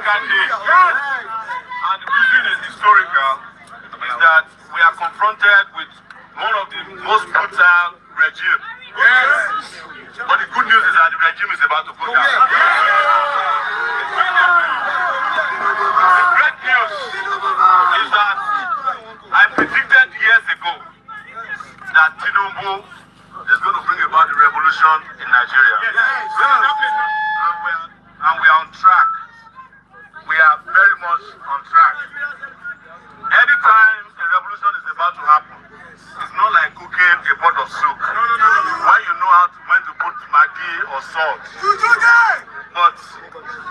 African Day. And the reason is historical, is that we are confronted with one of the most brutal regimes. But the good news is that the regime is about to go down. The great news is that I predicted years ago that Tinubu is going to bring about the revolution in Nigeria. And we are on track. We are very much on track. Anytime a revolution is about to happen, it's not like cooking a pot of soup. When you know when to put maggi or salt. But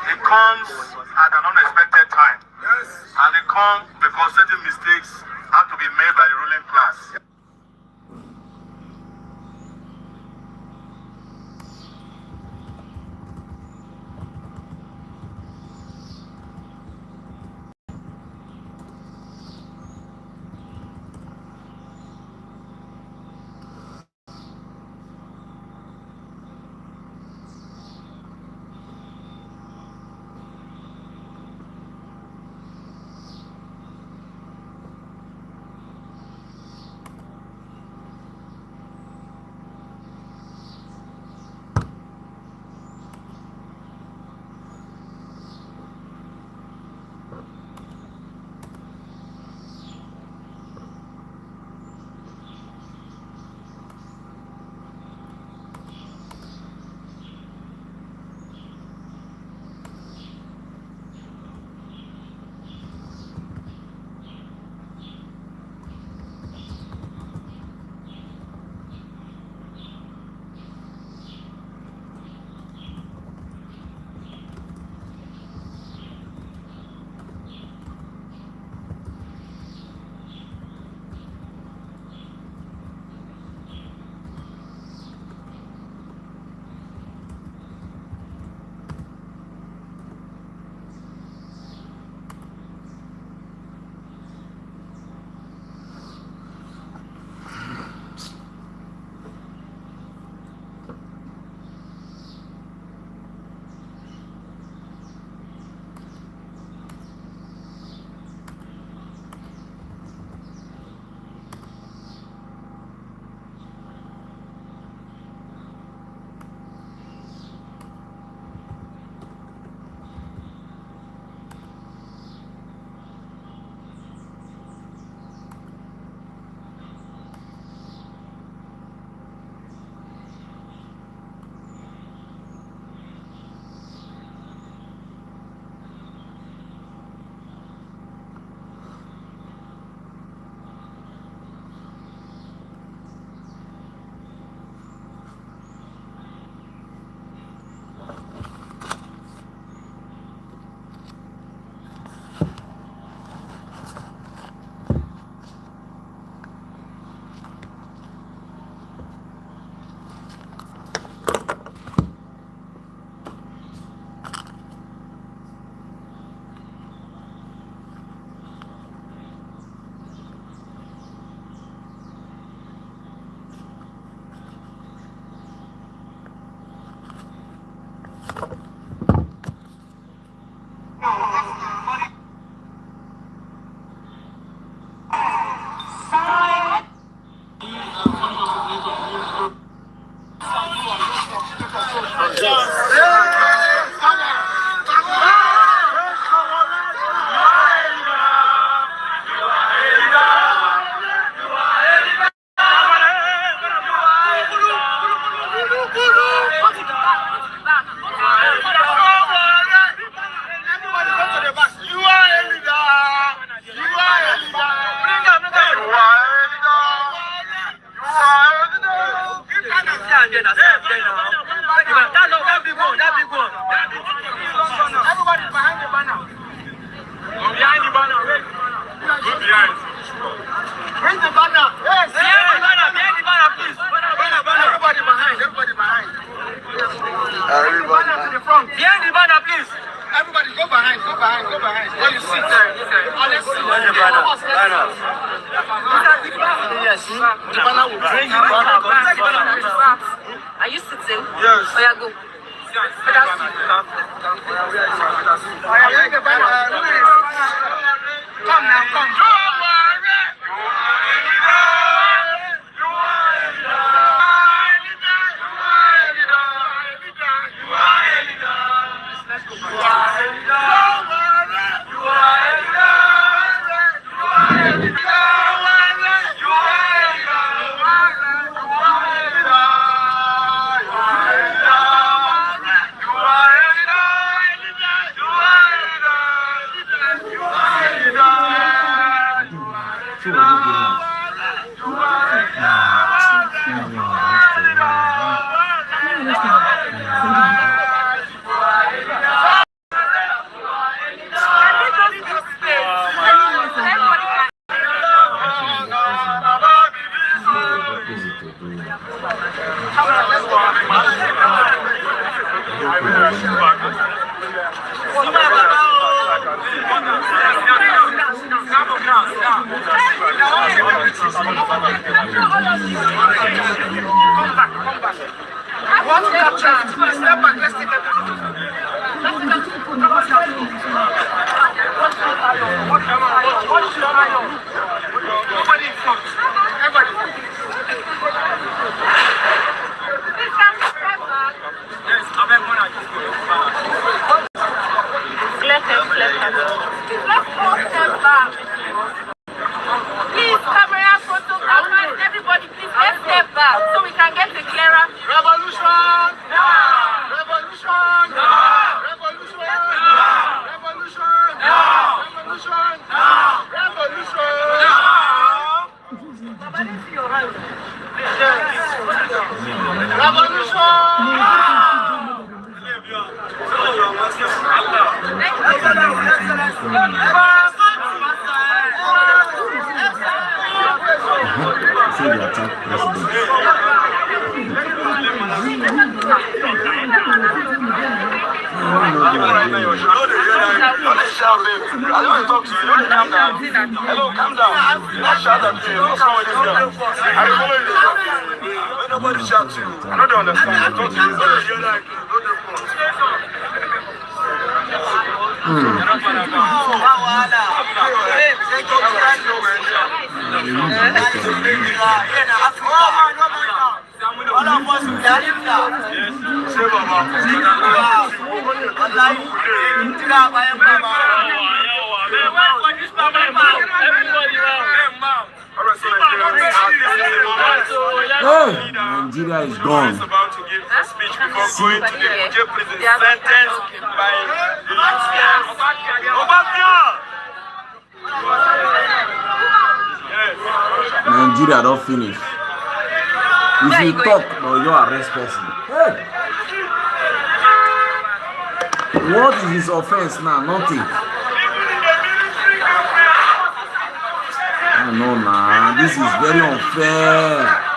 it comes at an unexpected time. And it comes because certain mistakes have to be made by the ruling class. Are you sitting? Yes. Oh, yeah, go. Say the attack president. I don't want to talk to you. Don't calm down. Hello, calm down. Don't shout at me. What's wrong with this girl? I follow you. When nobody shouts to you, I don't understand. I talk to you. You're like, Nigeria is gone. about to give a speech before going to the kuje prison sentence by Nigeria don't finish. If you talk, no, you arrest person. Hey. What is his offense now? Nothing. I know, nah. This is very unfair.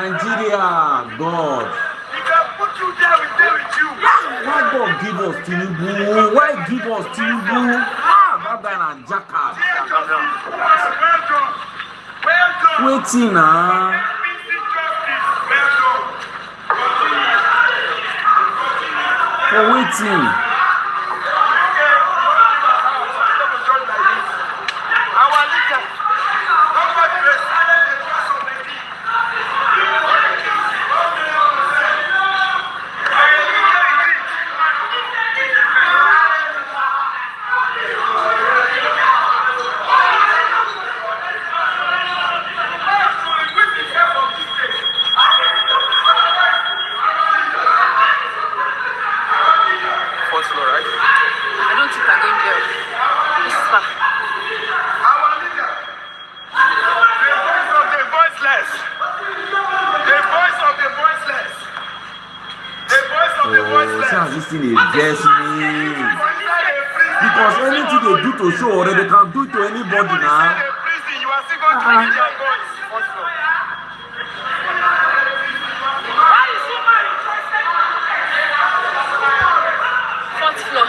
Nigeria, God. If I put you there, we stay with you. Why God give us Tinubu? Why give us Tinubu? That guy na jackass. Waiting now. For waiting. This thing is just me. Because anything they do to sowore, they can do to anybody now. Fourth floor.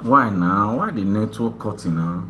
Why now? Why the network cutting now?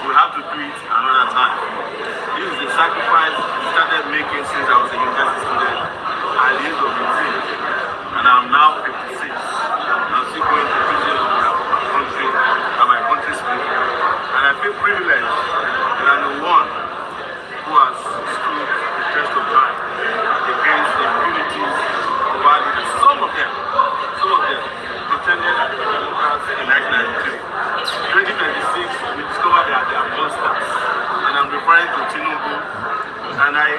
we'll have to do it another time. This is a sacrifice I started making since I was a university student at the age of 18. And I'm now 56. I'm still going to visit my country and my country's people. And I feel privileged that I'm the one who has stood the test of time against the impunities of violence. Some of them pretended that they were Democrats in 1993. 2026, we discovered that they are monsters. And I'm referring to Tinubu. And I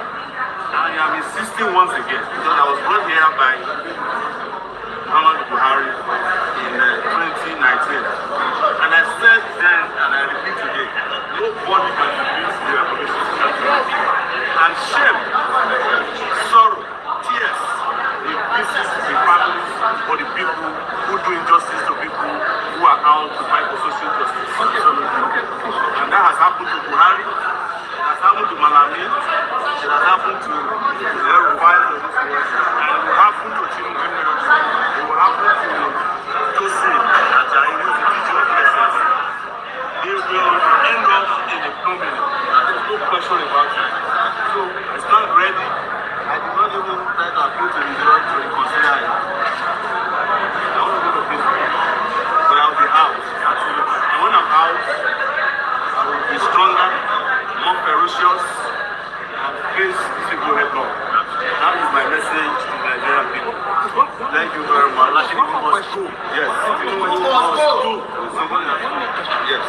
am insisting once again, because I was brought here by Muhammadu Buhari in 2019. And I said then, and I repeat today, nobody can convince the revolution to country. And shame, sorrow, tears, they visit the families or the people who do injustice to people who are out to fight for social justice. And that has happened to Buhari, it has happened to Malami, it has happened to the Rufai of this world, and it will happen to Tinubu, it will happen to Tosin, Ajayi, who is the teacher of lessons. They will end up in a plummet. There's no question about it. So I stand ready. I did not even try to appeal to the Lord to reconsider it. I want to go to peace, but I'll be out. Absolutely. And when I'm out, I will be stronger, more ferocious, and face this people headlong. That is my message to the Nigerian people. Thank you very much. Yes. Yes.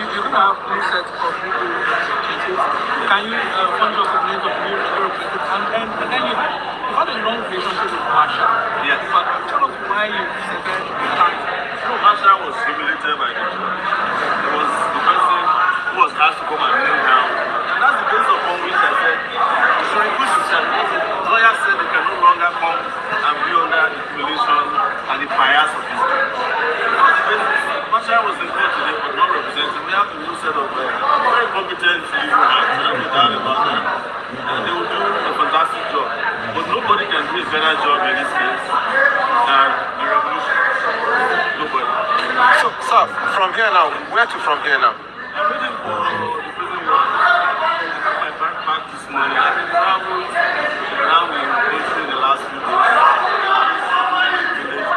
You have two sets of people representatives. Can you fund us the names of the new representatives? And then you've had a long relationship with Marsha. Yes. But tell us why you decided to retire. Marsha was humiliated by the He was the person who was asked to come and kneel down. And that's the basis upon which I said, so he pushed himself. The lawyer said they can no longer come and be under the humiliation and the bias of his life. Marsha was in court today, but not represented. We have a new set of very competent legal hands. There's no doubt about that. And they will do a fantastic job. But nobody can do a better job in this case than the revolution. Nobody. So, sir, from here now, where to from here now? I'm waiting for the prison work. I got my backpack this morning. I traveled. Now we're going through the last few days.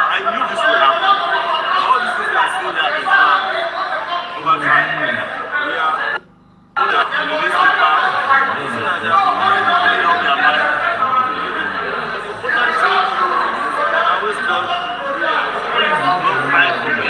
I knew this would happen. All these things I see that is planned over time. We are in the list of power. So that they are making up their mind. What I say, I always tell you, no fight for me.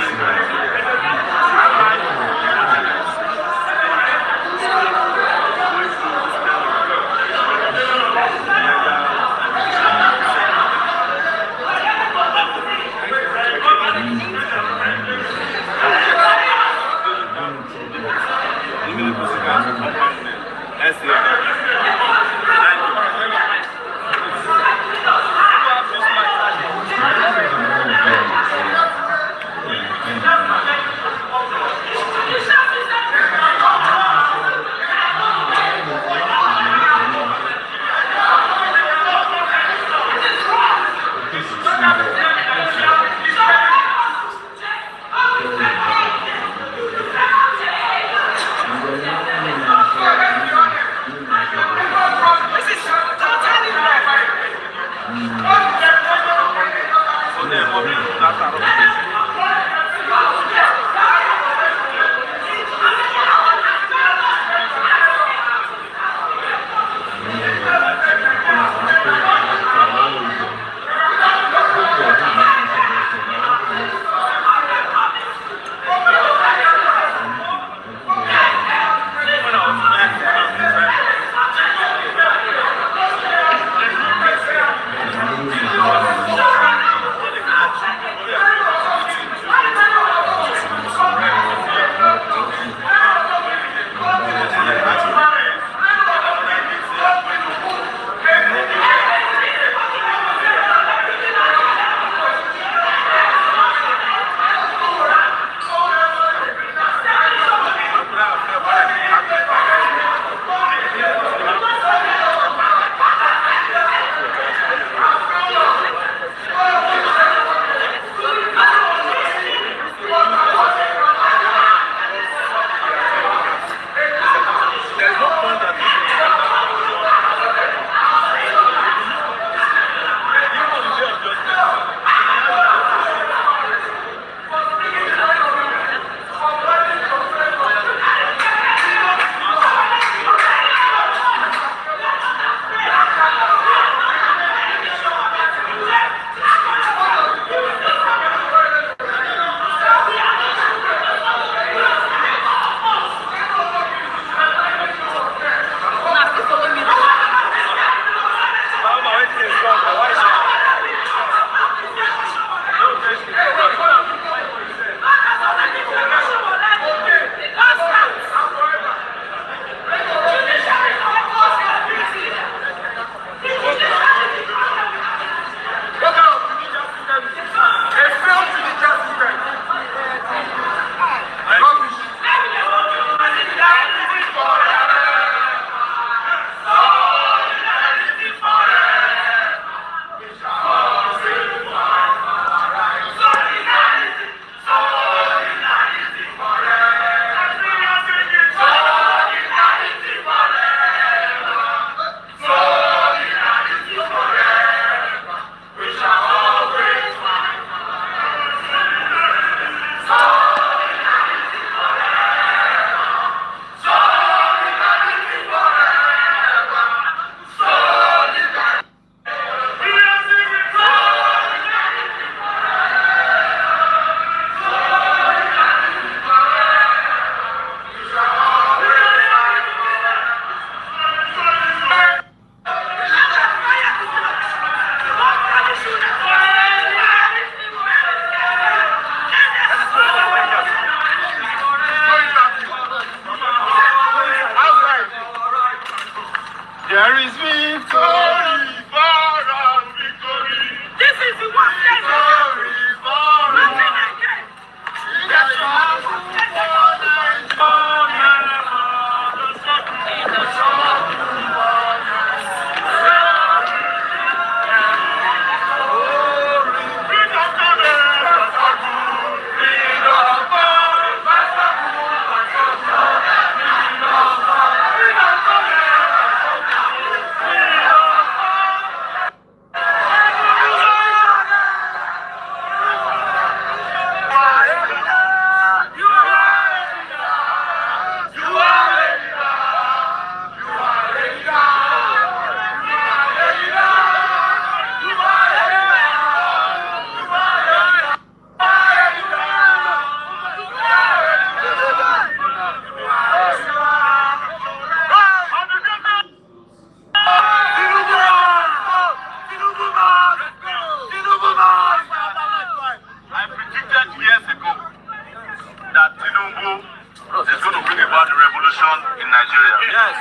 revolution in Nigeria. Yes.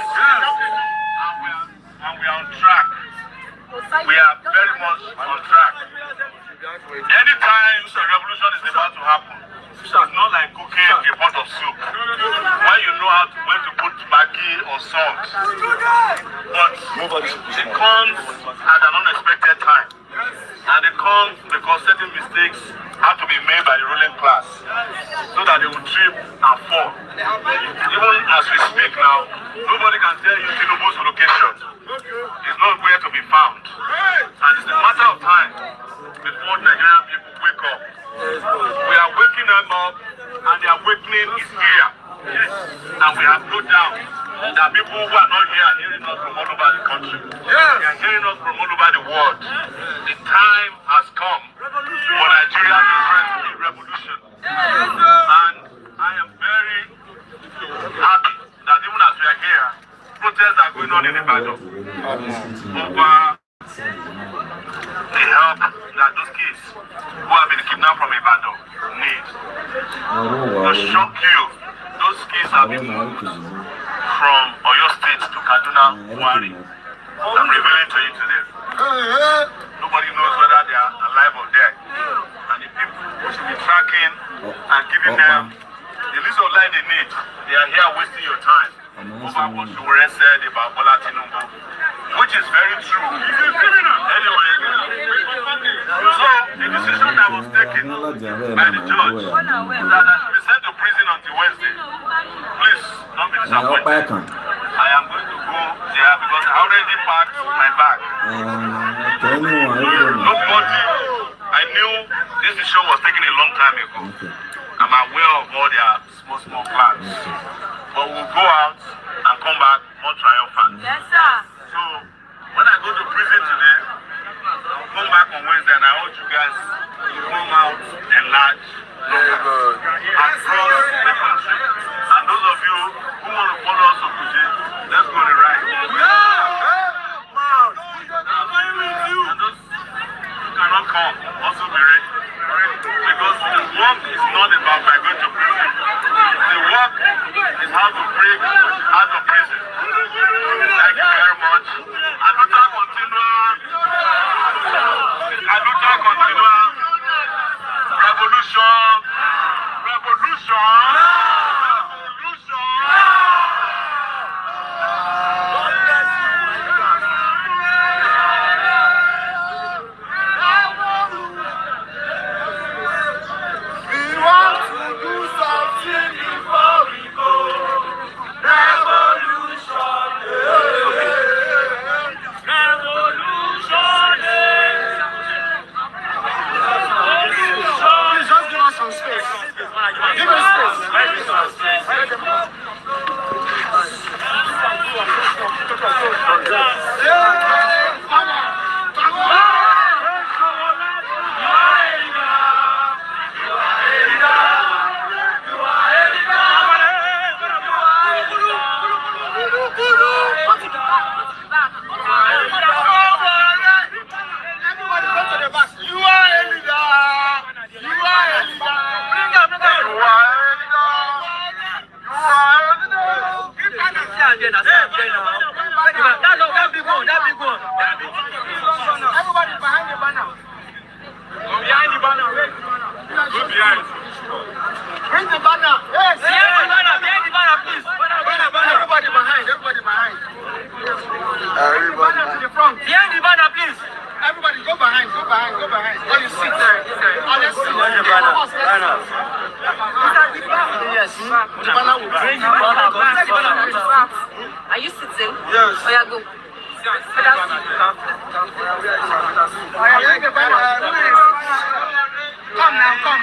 And we are on track. We are very much on track. Anytime a revolution is about to happen, it's not like cooking a pot of soup where you know when to put maggi or salt. But it comes at an unexpected time. And it comes because certain mistakes have to be made by the ruling class so that they will trip and fall. Even as we speak now, nobody can tell you Tinubu's location. It's not where to be found. And it's a matter of time before Nigerian people wake up. We are waking them up, and the awakening is here. And we have no doubt that people who are not here are hearing us from all over the country. They are hearing us from all over the world. The time has come for Nigeria to embrace a revolution. And I am very happy that even as we are here, protests are going on in Ibadan over the help that those kids who have been kidnapped from Ibadan need. To shock you, those kids have been moved from Oyo State to Kaduna, Wari. I'm revealing to you today. Nobody knows whether they are alive or dead. And the people who should be tracking and giving them the least of life they need, they are here wasting your time over what sowore said about Bola Tinubu, which is very true. Anyway, so the decision that was taken by the judge that I should be sent to prison until Wednesday, please don't be disappointed. I am going to go there because I already packed my bag. Nobody, I knew this decision was taken a long time ago. I'm aware of all their small plans. But we'll go out and come back more triumphant. Yes, sir. So, when I go to prison today, I'll come back on Wednesday and I urge you guys to come out enlarged across the country. And those of you who want to follow us on kuje, let's go on the right. And those who cannot come, also be ready. Because the work is not about by going to prison. The work is how to break out of prison. Thank you very much. Aduta continua. Revolution. Revolution. Are you sitting? Yes. Oh, yeah, go. Come now, come.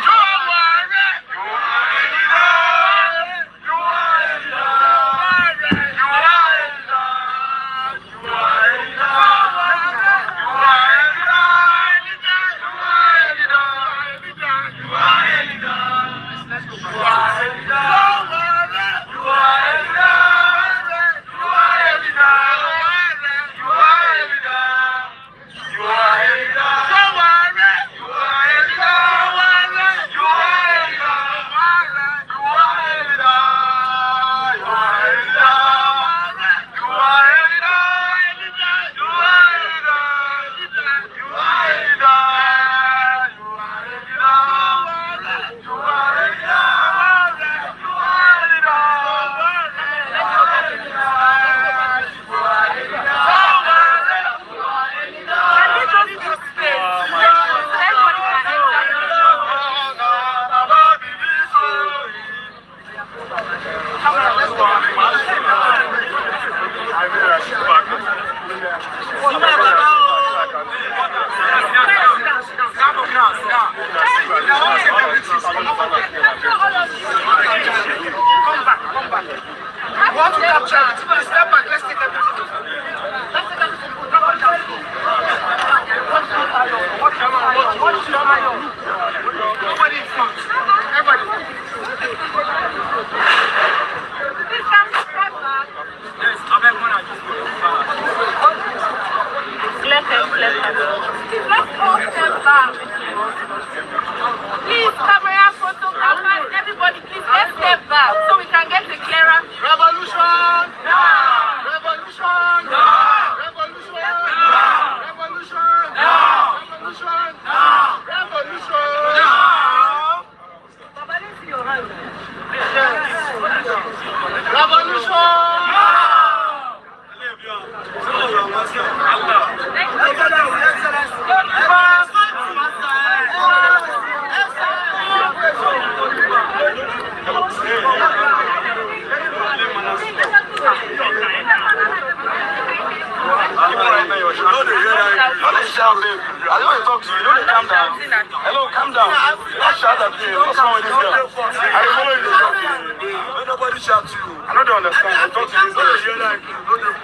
Step back, let's take everything. Nobody in front. Everybody. Let's all step back. Please, camera, photographers, everybody, please, let's step back so we can get the clearer. Revolution! No! Revolution! No! Revolution! No! Revolution! No! Revolution! No! Revolution! No! Revolution! Shout, babe. I don't want to talk to you. Don't calm down. Hello, calm down. Don't shout at me. What's wrong with this girl? I follow you. Don't nobody shout to you. I don't understand. I talk to this girl. You're like, don't do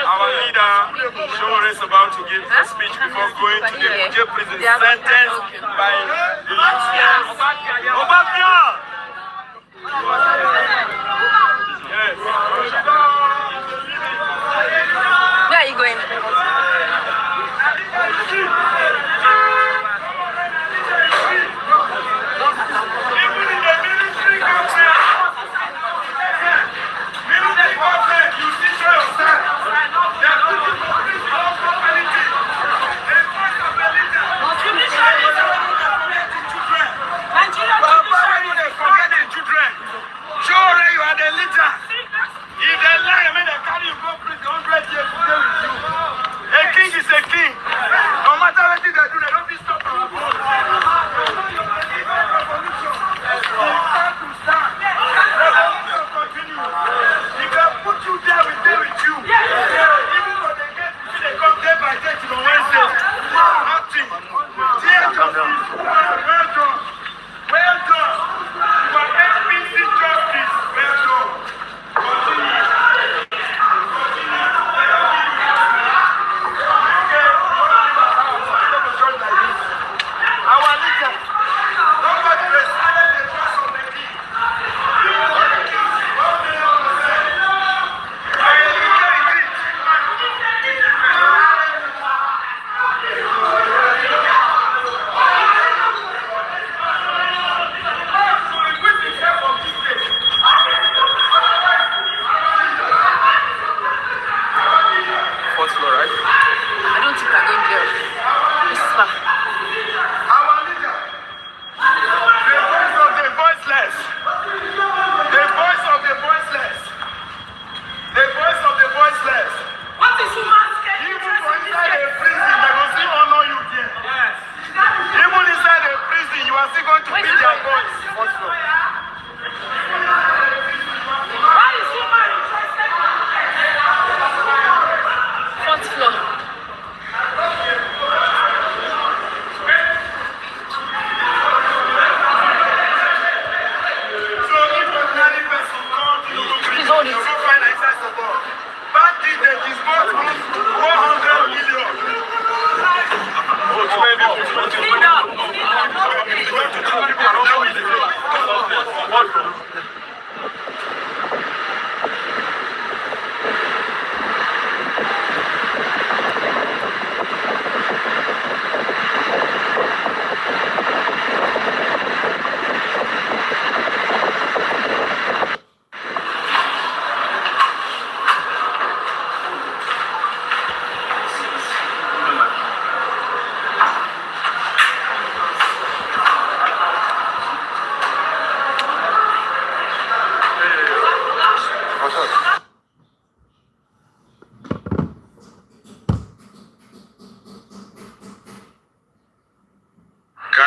Our leader, Sowore, is about to give a speech before going to the kuje prison sentence by the Yes. Where are you going?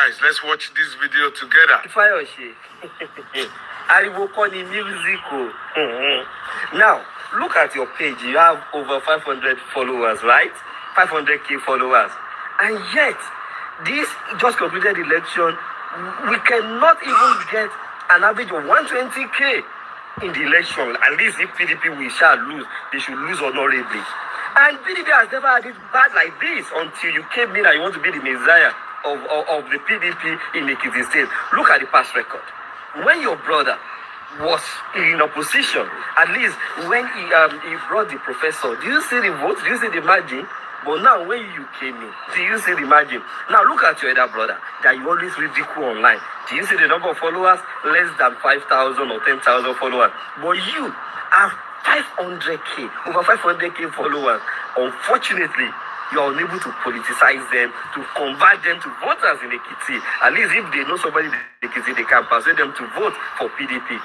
Guys, let's watch this video together. Fayoshe. Ariwo Koni musical. Now, look at your page. You have over 500 followers, right? 500k followers. And yet, this just completed election, we cannot even get an average of 120k in the election. At least if PDP we shall lose, they should lose honorably. And PDP has never had it bad like this until you came in and you want to be the messiah of the PDP in Ekiti State. Look at the past record. When your brother was in opposition, at least when he brought the professor, do you see the vote? Do you see the margin? But now when you came in, do you see the margin? Now look at your other brother that you always ridicule online. Do you see the number of followers? Less than 5,000 or 10,000 followers. But you have 500k, over 500k followers. Unfortunately, you are unable to politicize them, to convert them to voters in Ekiti. At least if they know somebody in Ekiti, they can persuade them to vote for PDP.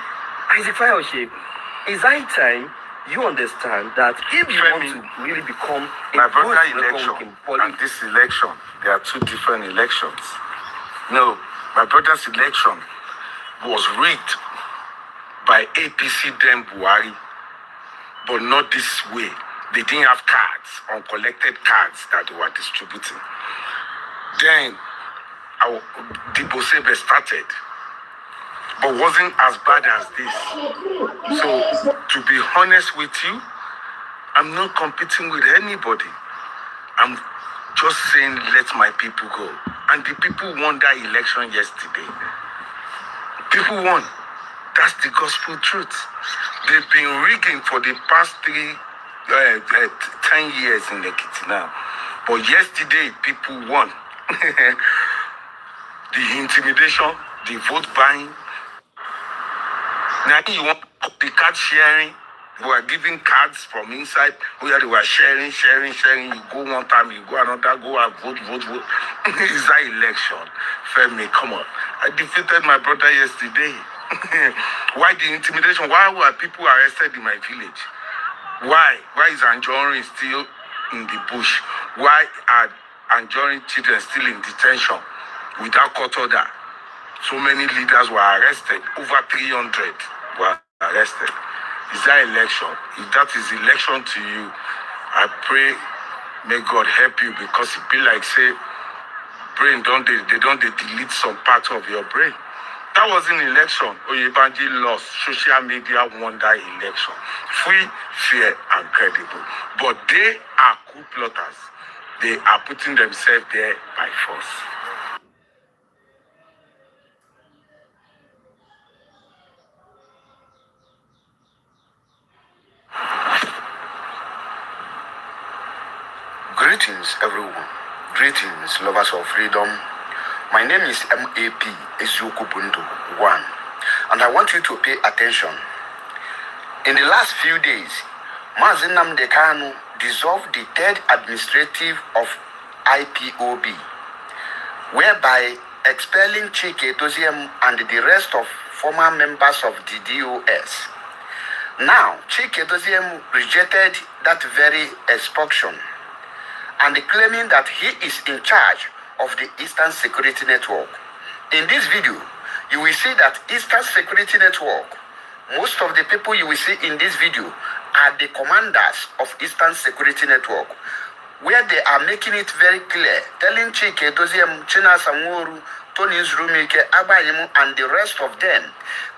Isaac Fayoshe, is high time you understand that if you want to really become a my brother good election and this election, there are two different elections. No, my brother's election was rigged by APC then Buhari, but not this way. They didn't have cards, uncollected cards that they were distributing. Then the Bosebe started, but wasn't as bad as this. So, to be honest with you, I'm not competing with anybody. I'm just saying, let my people go. And the people won that election yesterday. People won. That's the gospel truth. They've been rigging for the past 10 years in Ekiti now. But yesterday, people won. The intimidation, the vote buying. Now you want the card sharing. We are giving cards from inside where they were sharing. You go one time, you go another, go and vote. Is that election? Femi, come on. I defeated my brother yesterday. Why the intimidation? Why were people arrested in my village? Why? Why is Anjorin still in the bush? Why are Anjorin children still in detention without court order? So many leaders were arrested. Over 300 were arrested. Is that election? If that is election to you, I pray, may God help you, because it be like, say, brain, they don't delete some part of your brain. That wasn't election. Oyebanji lost. Social media won that election. Free, fair, and credible. But they are coup plotters. They are putting themselves there by force. Greetings, everyone. Greetings, lovers of freedom. My name is MAP Eziokubundu 1, and I want you to pay attention. In the last few days, Mazi Nnamdi Kanu dissolved the third administrative of IPOB, whereby expelling Chike Doziem and the rest of former members of the DOS. Now, Chike Doziem rejected that very expulsion and claiming that he is in charge of the Eastern Security Network. In this video, you will see that Eastern Security Network, most of the people you will see in this video are the commanders of Eastern Security Network, where they are making it very clear, telling Chike Doziem, China Sowore, Tony Nzurumike, Abayimu, and the rest of them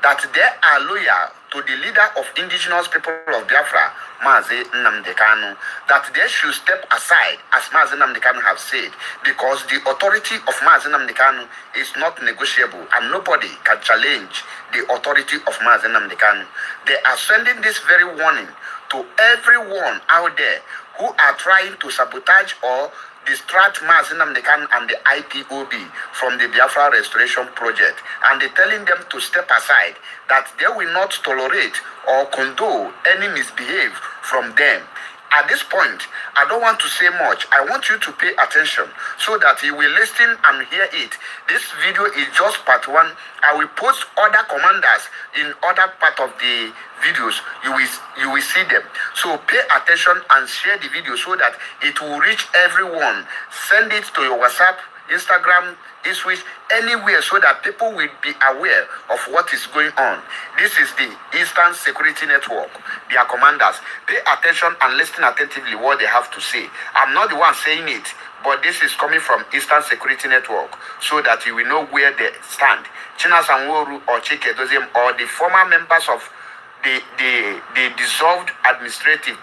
that they are loyal to the leader of indigenous people of Biafra, Mazi Nnamdi Kanu, that they should step aside, as Mazi Nnamdi Kanu have said, because the authority of Mazi Nnamdi Kanu is not negotiable, and nobody can challenge the authority of Mazi Nnamdi Kanu. They are sending this very warning to everyone out there who are trying to sabotage or distract Mazi Nnamdi Kanu and the IPOB from the Biafra Restoration Project, and they're telling them to step aside, that they will not tolerate or condone any misbehave from them. At this point, I don't want to say much. I want you to pay attention so that you will listen and hear it. This video is just part one. I will post other commanders in other part of the videos. You will see them. So pay attention and share the video so that it will reach everyone. Send it to your WhatsApp, Instagram, Switch, anywhere so that people will be aware of what is going on. This is the Eastern Security Network, their commanders. Pay attention and listen attentively what they have to say. I'm not the one saying it, but this is coming from Eastern Security Network so that you will know where they stand. China Sanworu or Chike Doziem or the former members of the dissolved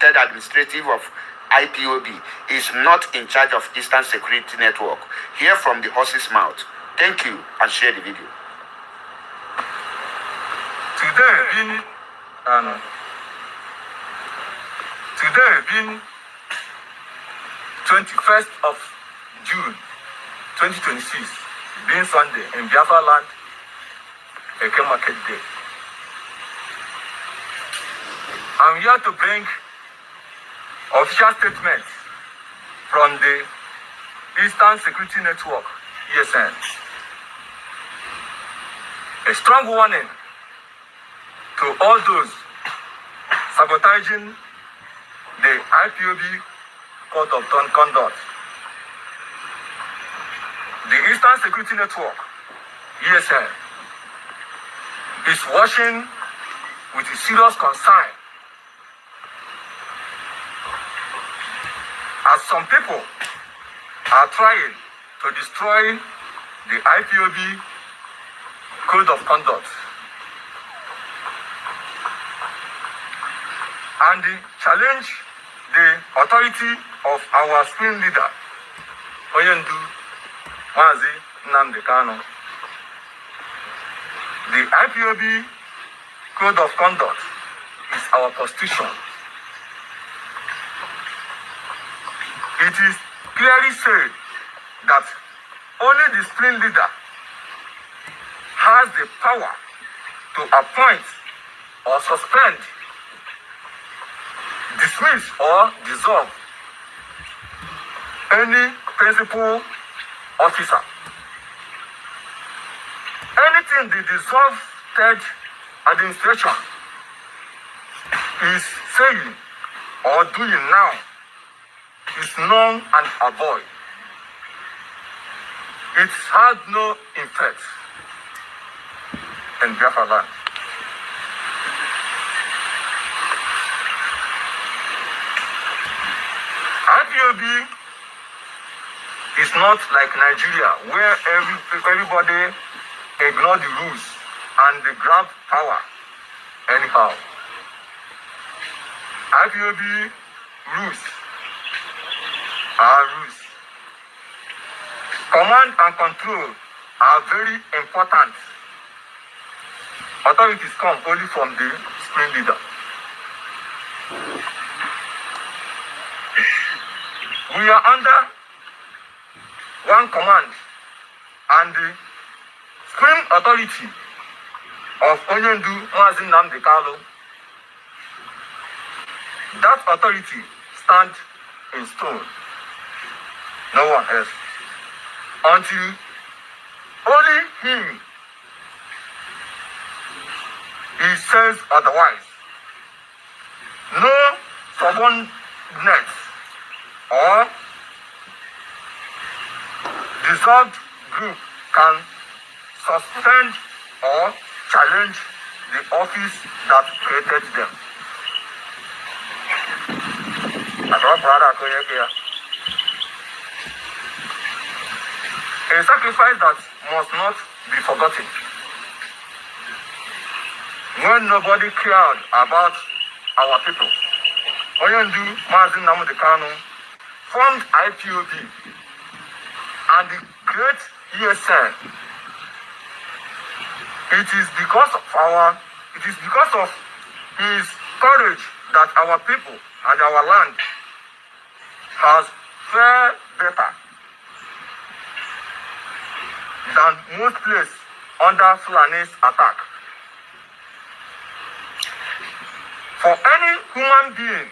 third administrative of IPOB is not in charge of Eastern Security Network. Hear from the horse's mouth. Thank you and share the video. Today being 21st of June 2026, being Sunday in Biafra land, Eke Market Day. I'm here to bring official statements from the Eastern Security Network, ESN. A strong warning to all those sabotaging the IPOB Code of Conduct. The Eastern Security Network, ESN, is watching with a serious concern as some people are trying to destroy the IPOB Code of Conduct and challenge the authority of our supreme leader, Oyendu Mazi Nnamdi Kanu. The IPOB Code of Conduct is our constitution. It is clearly said that only the supreme leader has the power to appoint or suspend, dismiss or dissolve any principal officer. Anything the dissolved third administration is saying or doing now is null and void. It has no effect in Biafra land. IPOB is not like Nigeria, where everybody ignore the rules and they grab power anyhow. IPOB rules are rules. Command and control are very important. Authorities come only from the supreme leader. We are under one command, and the supreme authority of Onyendu Mazi Nnamdi Kanu, that authority stands in stone. No one else. Until only him he says otherwise. No subordinate or dissolved group can suspend or challenge the office that created them. A sacrifice that must not be forgotten. When nobody cared about our people, Oyendu Mazi Nnamdi Kanu formed IPOB and the great ESN. It is because of his courage that our people and our land has fared better than most places under Fulani's attack. For any human being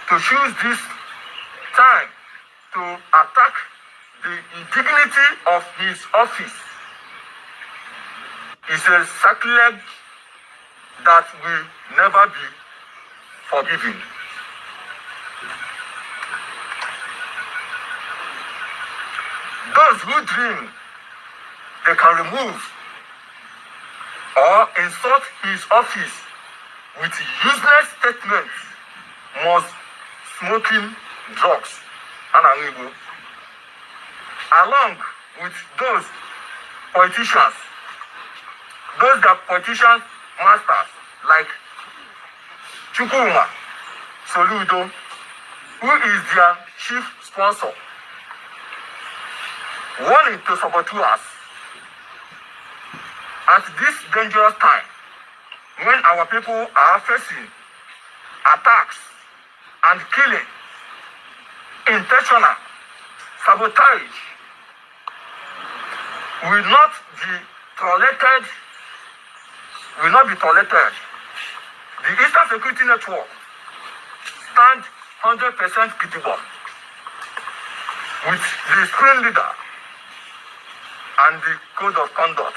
to choose this time to attack the dignity of his office is a sacrilege that will never be forgiven. Those who dream they can remove or insult his office with useless statements must smoking drugs and along with those politicians, those that politicians masters like Chukwuma Soludo, who is their chief sponsor, warning to saboteurs at this dangerous time when our people are facing attacks and killing, intentional sabotage will not be tolerated. The Eastern Security Network stand 100% credible with the screen leader and the code of conduct.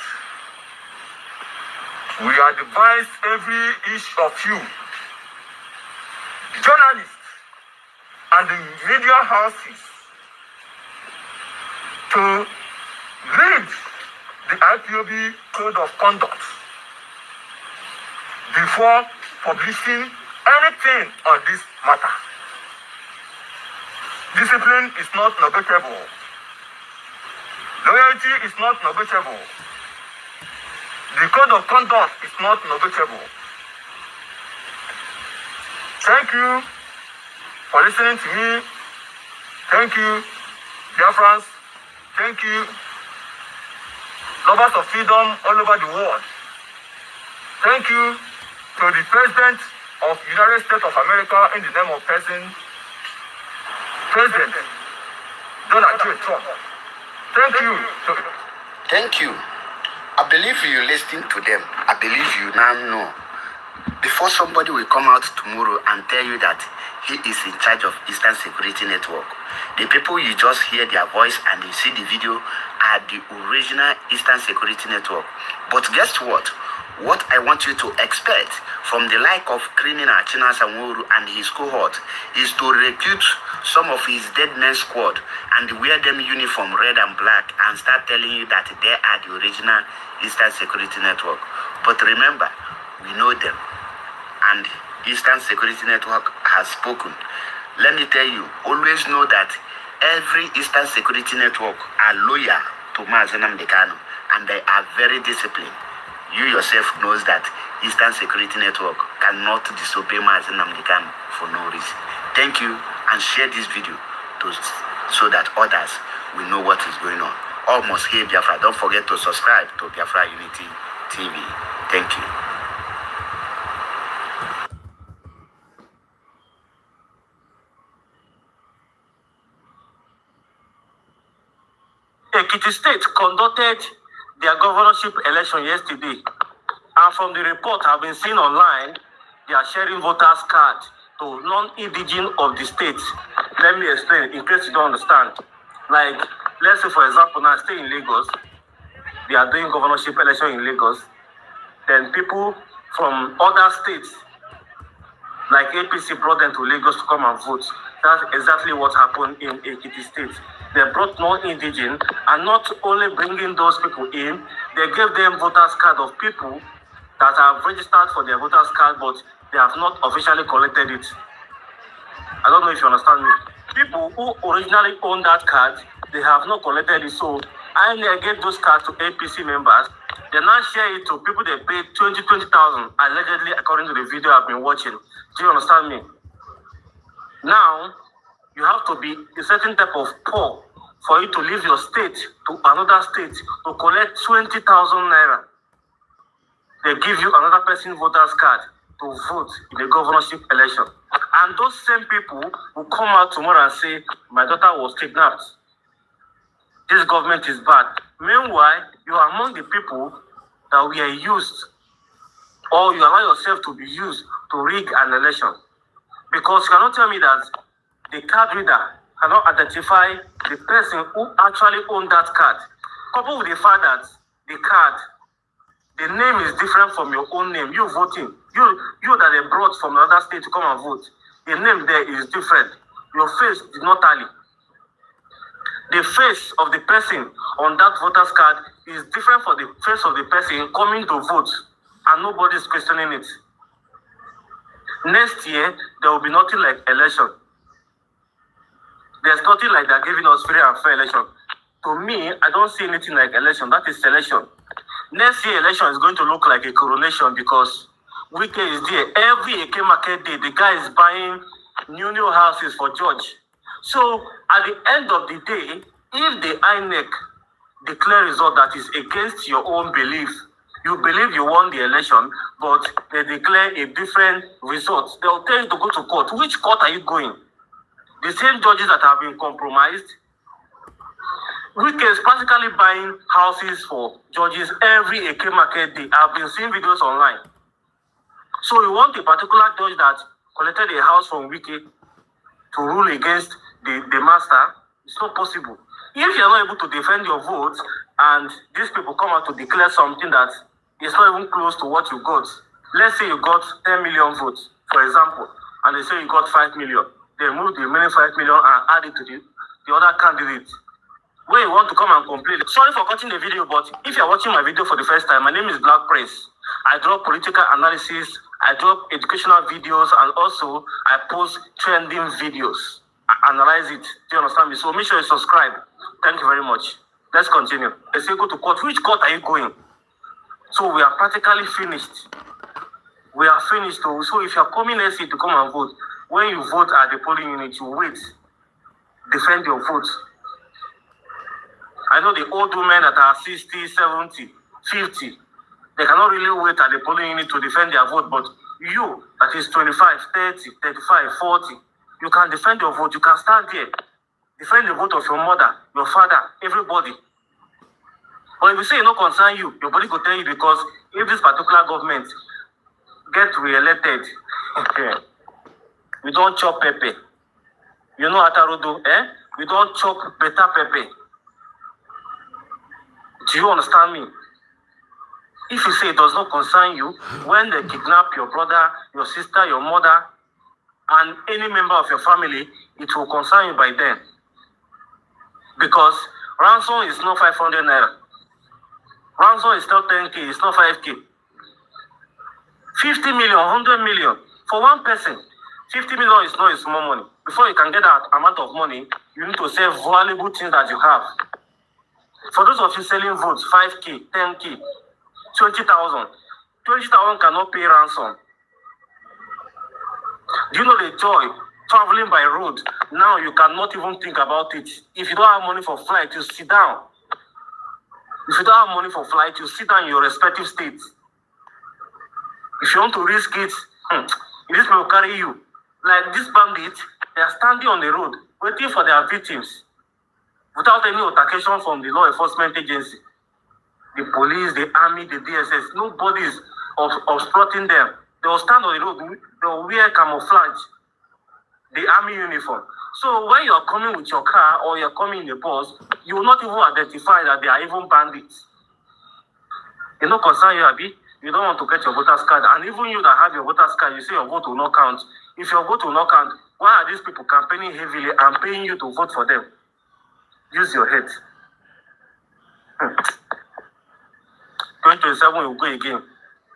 We advise each of you, journalists and the media houses, to read the IPOB code of conduct before publishing anything on this matter. Discipline is not negotiable. Loyalty is not negotiable. The code of conduct is not negotiable. Thank you for listening to me. Thank you, dear friends. Thank you, lovers of freedom all over the world. Thank you to the President of the United States of America in the name of President Donald J. Trump. Thank you. Thank you. I believe you listening to them. I believe you now know. Before somebody will come out tomorrow and tell you that he is in charge of Eastern Security Network, the people you just hear their voice and you see the video are the original Eastern Security Network. But guess what? What I want you to expect from the like of criminal China Sowore and his cohort is to recruit some of his dead men squad and wear them uniform red and black and start telling you that they are the original Eastern Security Network. But remember, we know them and Eastern Security Network has spoken. Let me tell you, always know that every Eastern Security Network are loyal to Mazi Nnamdi Kanu and they are very disciplined. You yourself knows that Eastern Security Network cannot disobey Mazi Nnamdi Kanu for no reason. Thank you and share this video so that others will know what is going on. Almost here, Biafra. Don't forget to subscribe to Biafra Unity TV. Thank you. Ekiti State conducted their governorship election yesterday, and from the report I've been seeing online, they are sharing voters' cards to non-indigenous of the state. Let me explain in case you don't understand. Like, let's say for example, now I stay in Lagos, they are doing governorship election in Lagos, then people from other states, like APC, brought them to Lagos to come and vote. That's exactly what happened in Ekiti State. They brought non-indigenous, and not only bringing those people in, they gave them voters' card of people that have registered for their voters' card, but they have not officially collected it. I don't know if you understand me. People who originally owned that card, they have not collected it. So I gave those cards to APC members. They now share it to people they paid 20,000 allegedly, according to the video I've been watching. Do you understand me? Now, you have to be a certain type of poor for you to leave your state to another state to collect 20,000 naira. They give you another person's voter's card to vote in the governorship election. And those same people will come out tomorrow and say, my daughter was kidnapped. This government is bad. Meanwhile, you are among the people that we are used, or you allow yourself to be used to rig an election. Because you cannot tell me that the card reader cannot identify the person who actually owned that card. Coupled with the fact that the card, the name is different from your own name. You voting, you that they brought from another state to come and vote, the name there is different. Your face did not tally. the face of the person on that voter's card is different from the face of the person coming to vote, and nobody is questioning it. Next year, there will be nothing like election. There's nothing like they're giving us free and fair election. To me, I don't see anything like election. That is selection. Next year, election is going to look like a coronation because Wike is there. Every Eke market day, the guy is buying new houses for George. So, at the end of the day, if the INEC declare result that is against your own belief, you believe you won the election, but they declare a different result, they'll tell you to go to court. Which court are you going? The same judges that have been compromised. Wike is practically buying houses for judges every Eke market day. I've been seeing videos online. So you want a particular judge that collected a house from Wike to rule against the master? It's not possible. If you're not able to defend your vote and these people come out to declare something that is not even close to what you got, let's say you got 10 million votes, for example, and they say you got 5 million. They move the remaining 5 million and add it to the other candidate. When you want to come and complain, sorry for cutting the video, but if you're watching my video for the first time, my name is Black Prince. I drop political analysis, I drop educational videos, and also I post trending videos. I analyze it. Do you understand me? So make sure you subscribe. Thank you very much. Let's continue. They say go to court. Which court are you going? So we are practically finished. We are finished. So if you're coming next year to come and vote, when you vote at the polling unit, you wait. Defend your vote. I know the old women that are 60, 70, 50, they cannot really wait at the polling unit to defend their vote, but you, that is 25, 30, 35, 40, you can defend your vote. You can stand there. Defend the vote of your mother, your father, everybody. But if you say it not concern you, your body will tell you because if this particular government get re-elected, okay, we don't chop pepper. You know Atarodo, eh? We don't chop better pepper. Do you understand me? If you say it does not concern you, when they kidnap your brother, your sister, your mother, and any member of your family, it will concern you by then. Because ransom is not 500 naira. Ransom is not 10K, it's not 5K. 50 million, 100 million for one person. 50 million is not a small money. Before you can get that amount of money, you need to sell valuable things that you have. For those of you selling votes, 5K, 10K, 20,000. 20,000 cannot pay ransom. Do you know the joy? Traveling by road. Now you cannot even think about it. If you don't have money for flight, you sit down. If you don't have money for flight, you sit down in your respective states. If you want to risk it, this will carry you. Like this bandit, they are standing on the road, waiting for their victims, without any altercation from the law enforcement agency. The police, the army, the DSS, nobody is obstructing them. They will stand on the road, they will wear camouflage, the army uniform. So when you are coming with your car or you are coming in the bus, you will not even identify that they are even bandits. They don't concern you, Abi. You don't want to get your voter's card. And even you that have your voter's card, you say your vote will not count. If your vote will not count, why are these people campaigning heavily and paying you to vote for them? Use your head. 2027 we will go again.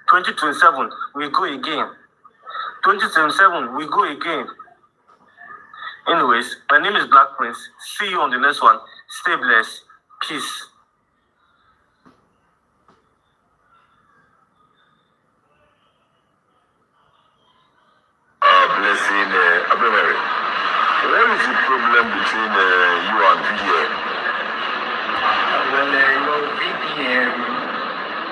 2027 we go again. 2027 we go again. Anyways, my name is Black Prince. See you on the next one. Stay blessed. Peace. Blessing, Abemere. Where is the problem between you and VDM? Well, VDM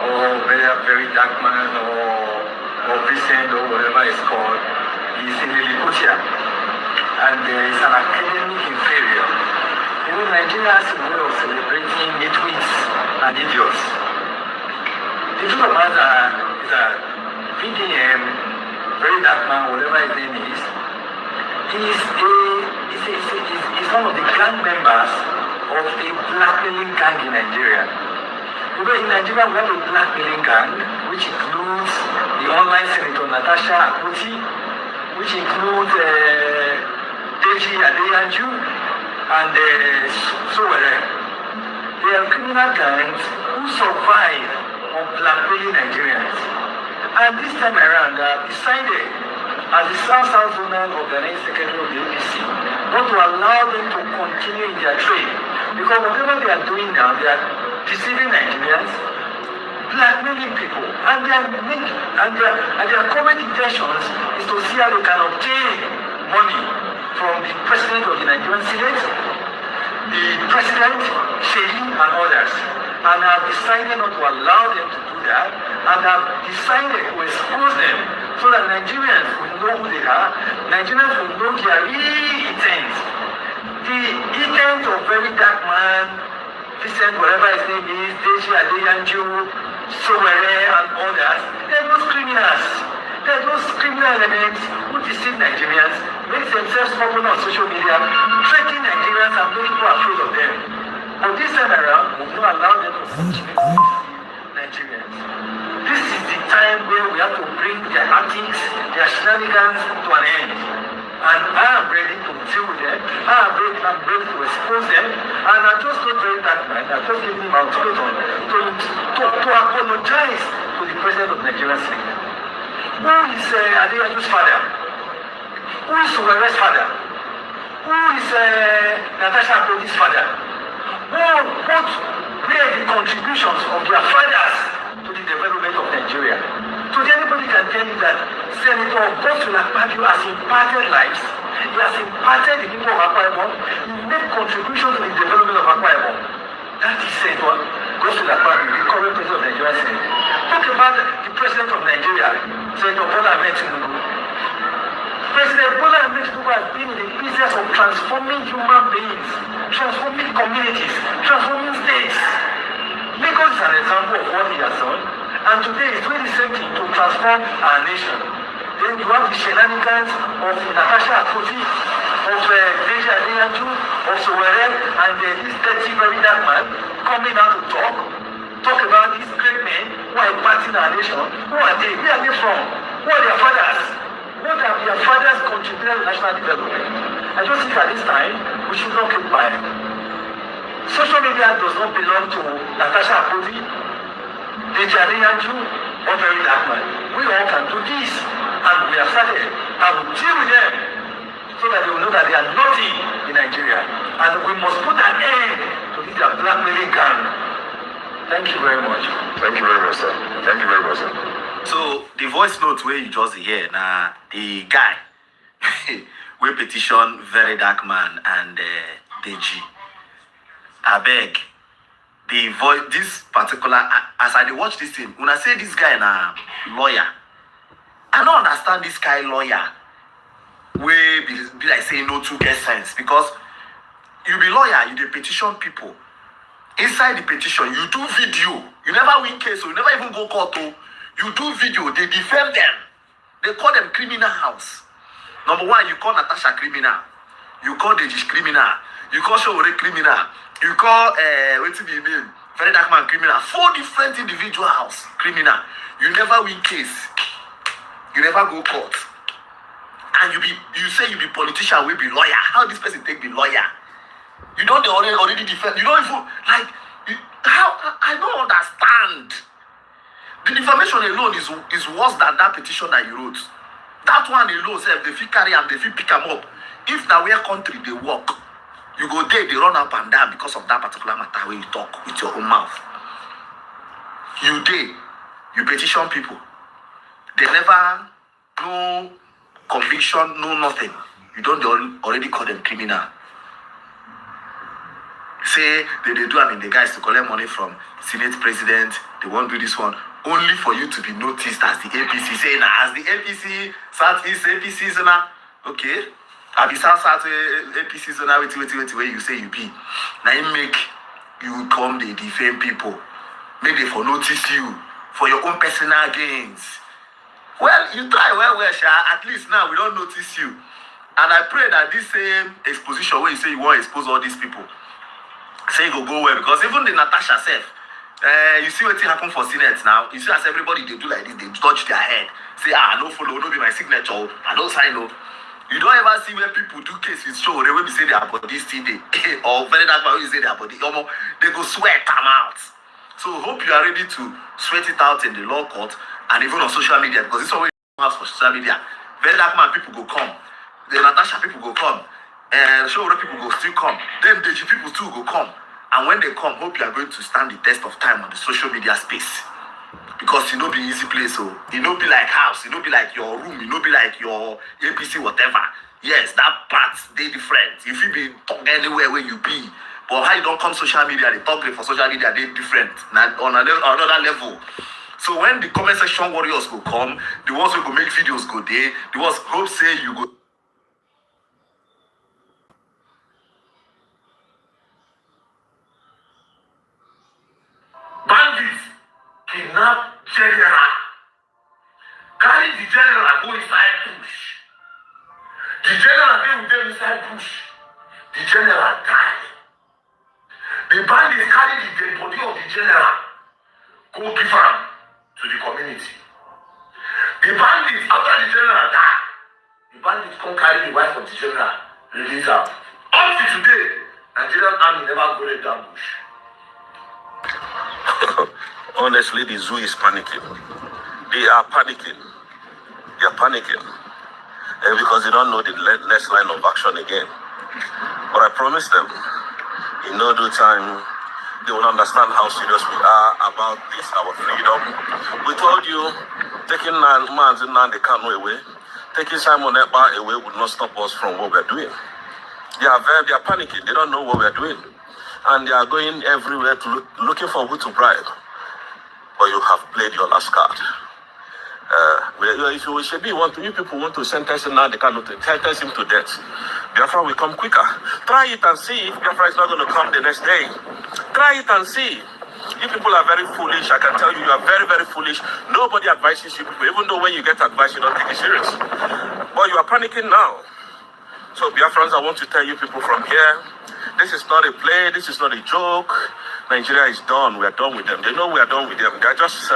or very dark man or Vincent or whatever it's called is in Liliputia. And it's an academic inferior. Nigeria has a way of celebrating nitwits and idiots. The truth of the matter is that VDM, very dark man, whatever his name is one of the gang members of a blackmailing gang in Nigeria. In Nigeria, we have a blackmailing gang, which includes the online Senator Natasha Akpoti, which includes Deji Adeyanju, and sowore. They are criminal gangs who survive on blackmailing Nigerians. And this time around, they have decided, as the South Zonal Organized Secretary of the APC, not to allow them to continue in their trade. Because whatever they are doing now, they are deceiving Nigerians, blackmailing people, and their current intentions is to see how they can obtain money from the President of the Nigerian Senate, the President, Sheyi, and others, and have decided not to allow them to do that, and have decided to expose them so that Nigerians will know who they are, Nigerians will know their real intent. The intent of very dark man, Vincent, whatever his name is, Deji Adeyanju, Sowore, and others, they're those criminals. They're those criminal elements who deceive Nigerians, make themselves popular on social media, threaten Nigerians and make people afraid of them. But this time around, we will not allow them to continue to deceive Nigerians. This is the time where we have to bring their antics, their shenanigans to an end. And I am ready to deal with them. I'm ready to expose them. And I just not very that man. I just give him my ultimatum to apologize to the President of Nigeria State. Who is Adeyanju's father? Who is Sowere's father? Who is Natasha Akodi's father? What were the contributions of their fathers to the development of Nigeria? Today, anybody can tell you that Senator Godswill Akpabio has impacted lives. He has impacted the people of Akwa Ibom. He made contributions to the development of Akwa Ibom. That is Senator Godswill Akpabio, the current president of Nigeria Senate. Talk about the president of Nigeria, Senator Bola Ahmed Tinubu. President Bola Ahmed Tinubu has been in the business of transforming human beings, transforming communities, transforming states. Lagos is an example of what he has done. And today he's doing the same thing to transform our nation. Then you have the shenanigans of Natasha Akodi, of Deji Adeyanju, of Sowore, and this dirty, very dark man coming out to talk about these great men who are impacting our nation. Who are they? Where are they from? Who are their fathers? What have their fathers contributed to national development? I just think at this time, we should not keep quiet. Social media does not belong to Natasha Akodi, Deji Adeyanju, or very dark man. We all can do this, and we have started. I will deal with them so that they will know that they are nothing in Nigeria, and we must put an end to this blackmailing gang. Thank you very much. Thank you very much, sir. Thank you very much, sir. So the voice note where you just hear now, the guy we petition very dark man and Deji. I beg the voice this particular as I watch this thing. When I say this guy na lawyer, I don't understand this guy lawyer. We be like saying no to get sense because you be lawyer, you dey petition people. Inside the petition, you do video. You never win case, so you never even go court. You do video, they defend them. They call them criminal house. Number one, you call Natasha criminal. You call Deji criminal. You call Sowore criminal. You call, what's the name? Very dark man criminal. 4 different individuals criminal. You never win case. You never go court. And you say you be politician, we be lawyer. How this person take be lawyer? You don't already defend. You don't even, like, how? I don't understand. The defamation alone is worse than that petition that you wrote. That one alone, say, they fit carry and they fit pick them up. If now where country they work, you go there, they run up and down because of that particular matter where you talk with your own mouth. You petition people. They never, no conviction, no nothing. You don't already call them criminal. Say they do, I mean, the guys to collect money from Senate president, they won't do this one. Only for you to be noticed as the APC. Say now, as the APC, Southeast APC zona, okay. I be South APC zona, wait, where you say you be. Now you make you come, they defame people. Make they for notice you for your own personal gains. Well, you try well, Sha. At least now we don't notice you. And I pray that this same exposition where you say you want to expose all these people, say it go well, because even the Natasha self, you see what happen for Senate now. You see as everybody they do like this, they touch their head, say no follow, no be my signature, I don't sign no. You don't ever see where people do cases show they will be say their body still day or very that man will say their body, they go sweat them out. So hope you are ready to sweat it out in the law court and even on social media, because it's always out for social media. Very dark man people go come, the Natasha people go come, and show people go still come. Then the people too go come. And when they come, hope you are going to stand the test of time on the social media space. Because it no be easy place, so it no be like house, it no be like your room, it no be like your APC, whatever. Yes, that part they different. If you be talk anywhere where you be, but how you don't come social media, they talk for social media, they different. Now on another level. So when the comment section warriors go come, the ones who go make videos go there, the ones hope say you go. Bandits kidnap general. Carry the general go inside bush. The general dey with them inside bush. The general die. The bandits carry the dead body of the general go give am to the community. The bandits, after the general die, the bandits come carry the wife of the general, release am. Up to today, Nigerian army never go let that bush. Honestly, the zoo is panicking. They are panicking. They are panicking. Because they don't know the next line of action again. But I promise them, in no due time, they will understand how serious we are about this, our freedom. We told you, taking Manzi Nnamdi Kanu away, taking Simon Ekpa away would not stop us from what we're doing. They are panicking. They don't know what we're doing. And they are going everywhere to looking for who to bribe. But you have played your last card. If you people want to sentence Nnamdi Kanu to sentence him to death, Biafra will come quicker. Try it and see if Biafra is not going to come the next day. Try it and see. You people are very foolish. I can tell you, you are very, very foolish. Nobody advises you people, even though when you get advice, you don't take it serious. But you are panicking now. So Biafrans, I want to tell you people from here, this is not a play, this is not a joke. Nigeria is done. We are done with them. They know we are done with them. They are just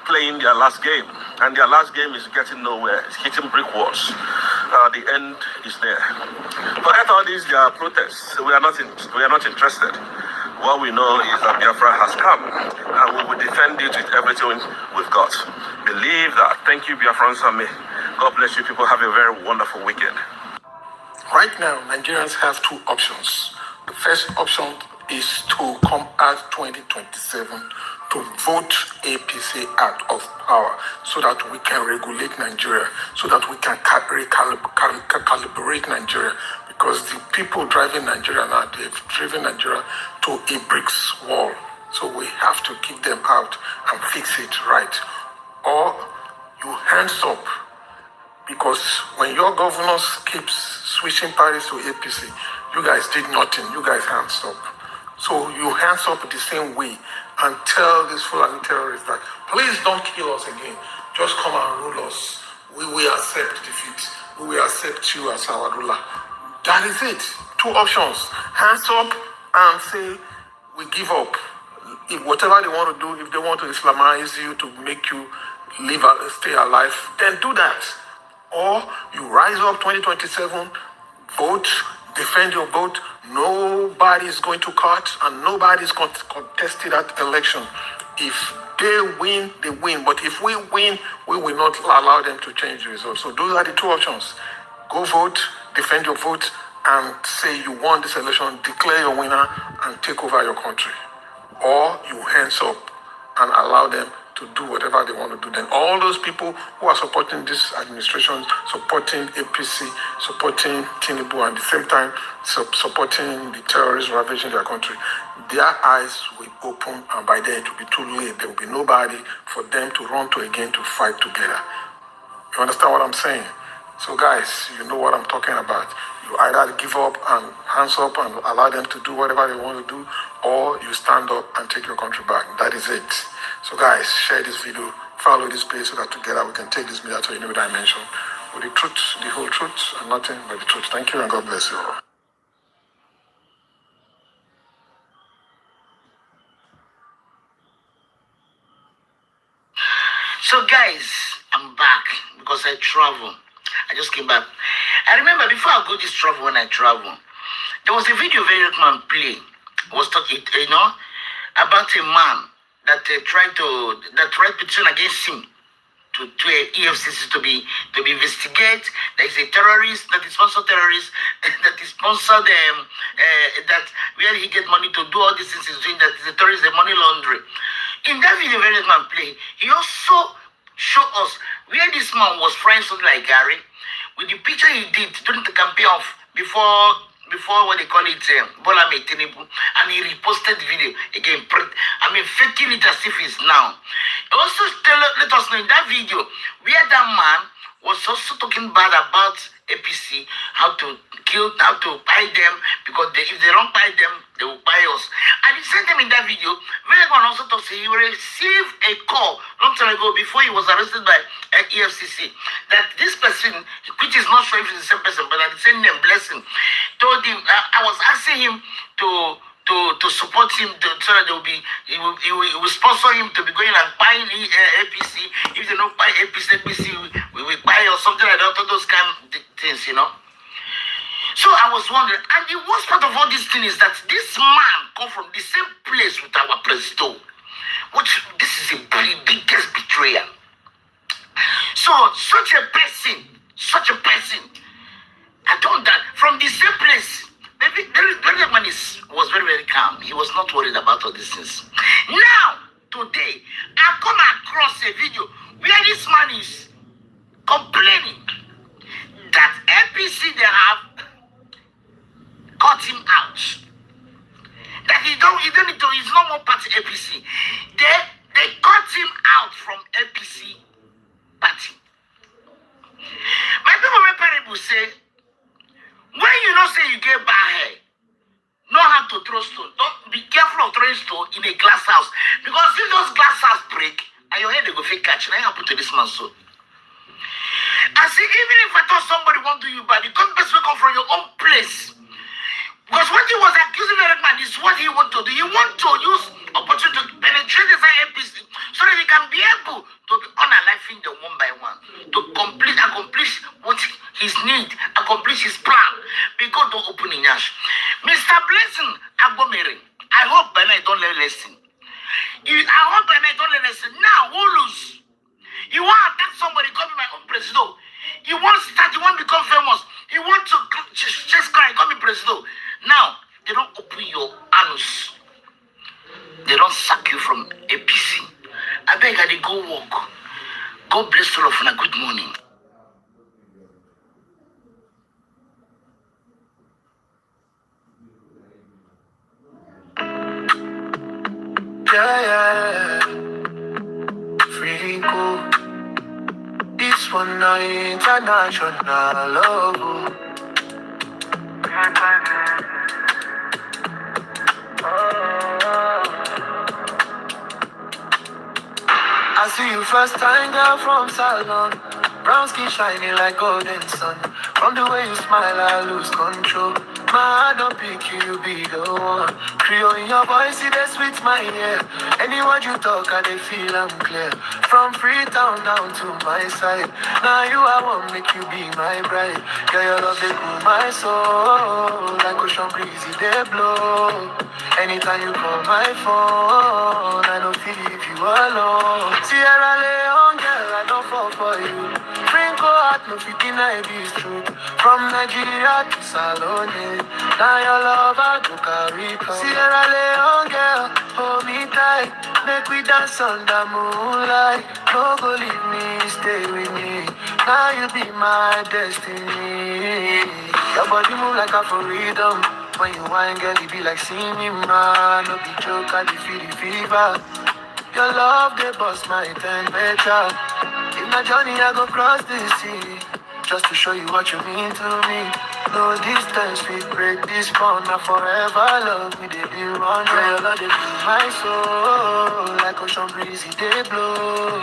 playing their last game, and their last game is getting nowhere. It's hitting brick walls. The end is there. Forget all these their protests. We are not interested. What we know is that Biafra has come, and we will defend it with everything we've got. Believe that. Thank you, Biafrans, and may God bless you. People have a very wonderful weekend. Right now, Nigerians have two options. The first option is to come out 2027 to vote APC out of power so that we can regulate Nigeria, so that we can calibrate Nigeria, because the people driving Nigeria now, they've driven Nigeria to a bricks wall. So we have to keep them out and fix it right. Or you hands up, because when your governors keeps switching parties to APC, you guys did nothing, you guys hands up. So you hands up the same way and tell these Fulani terrorists that please don't kill us again. Just come and rule us. We will accept defeat. We will accept you as our ruler. That is it. Two options. Hands up and say we give up. If whatever they want to do, if they want to Islamize you to make you stay alive, then do that. Or you rise up 2027, vote, defend your vote. Nobody is going to cut and nobody is contesting that election. If they win, they win. But if we win, we will not allow them to change the result. So those are the two options. Go vote, defend your vote, and say you won this election, declare your winner, and take over your country. Or you hands up and allow them to do whatever they want to do. Then all those people who are supporting this administration, supporting APC, supporting Tinubu, and at the same time supporting the terrorists ravaging their country, their eyes will open, and by then it will be too late. There will be nobody for them to run to again to fight together. You understand what I'm saying? So guys, you know what I'm talking about. You either give up and hands up and allow them to do whatever they want to do, or you stand up and take your country back. That is it. So guys, share this video, follow this page so that together we can take this media to a new dimension with the truth, the whole truth, and nothing but the truth. Thank you and God bless you all. So guys, I'm back because I travel. I just came back. I remember before I go this travel, when I travel, there was a video very man play. Was talking, about a man that tried petition against him to EFCC to be investigate. There is a terrorist that is sponsored terrorist that is sponsored that where he get money to do all these things he's doing, that is a terrorist, a money laundering. In that video, very man play, he also show us where this man was frying something like Gary with the picture he did during the campaign of before what they call it Bola Tinubu, and he reposted the video again. Faking it as if it's now. He also let us know in that video where that man was also talking bad about APC, how to buy them, because if they don't buy them, they will buy us. And he sent them in that video. Very one also talks, he received a call long time ago before he was arrested by EFCC that this person, which is not sure if it's the same person, but at the same name, Blessing, told him, I was asking him to support him, so that he will sponsor him to be going and buying APC. If they don't buy APC we will buy or something like that, all those kind of things, So I was wondering, and the worst part of all this thing is that this man come from the same place with our president, which this is the biggest betrayal. So such a person, I don't that from the same place. The man was very, very calm. He was not worried about all these things. Now, today, I come across a video where this man is complaining that APC they have cut him out. That he don't need to, he's no more part of APC. They cut him out from APC party. My people say, when you don't say you get bad hair, know how to throw stone. Don't be careful of throwing stone in a glass house. Because if those glass house break, and your head they go fake catch, and happen to this man so. I see, even if I thought somebody want to do you bad, the best will come from your own place. Because what he was accusing the man is what he want to do. He want to use opportunity to penetrate the APC so that he can be able to be unaliving them one by one, to accomplish what his need, accomplish his plan. Because don't open in Yash. Mr. Blessing Agbomere, I hope by now you don't let listen. Now, who lose? You want to attack somebody, call me my own president. You want to start, you want to become famous. You want to just cry, call me president. Now, they don't open your anus. They don't sack you from APC. I beg I they go walk. God bless all of you and good morning. Yeah. Free go. This one not international love. I see you first time, girl, from salon. Brown skin shining like golden sun. From the way you smile, I lose control. My heart don't pick you, you be the one. Creole in your voice, see that sweet my ear. Any word you talk, I they feel I'm clear. From Freetown down to my side. Now you I want make you be my bride. Girl, your love they cool my soul. Like ocean breeze, they blow. Anytime you call my phone, I don't feel leave you alone. Sierra Leone, girl, I don't fall for you. Franco heart, no fit deny this truth. From Nigeria to Salone, now your love I go carry come. Sierra Leone, girl, hold me tight. Make we dance under moonlight. No go leave me, stay with me. Now you be my destiny. Your body move like a freedom. When you wine, girl, you be like cinema. No be joke, I be feel the fever. Your love, they bust my temperature. In my journey, I go cross the sea. Just to show you what you mean to me. No distance, we break this bond. Now forever love me, they be run. Your love, they fill my soul. Like ocean breeze, they blow.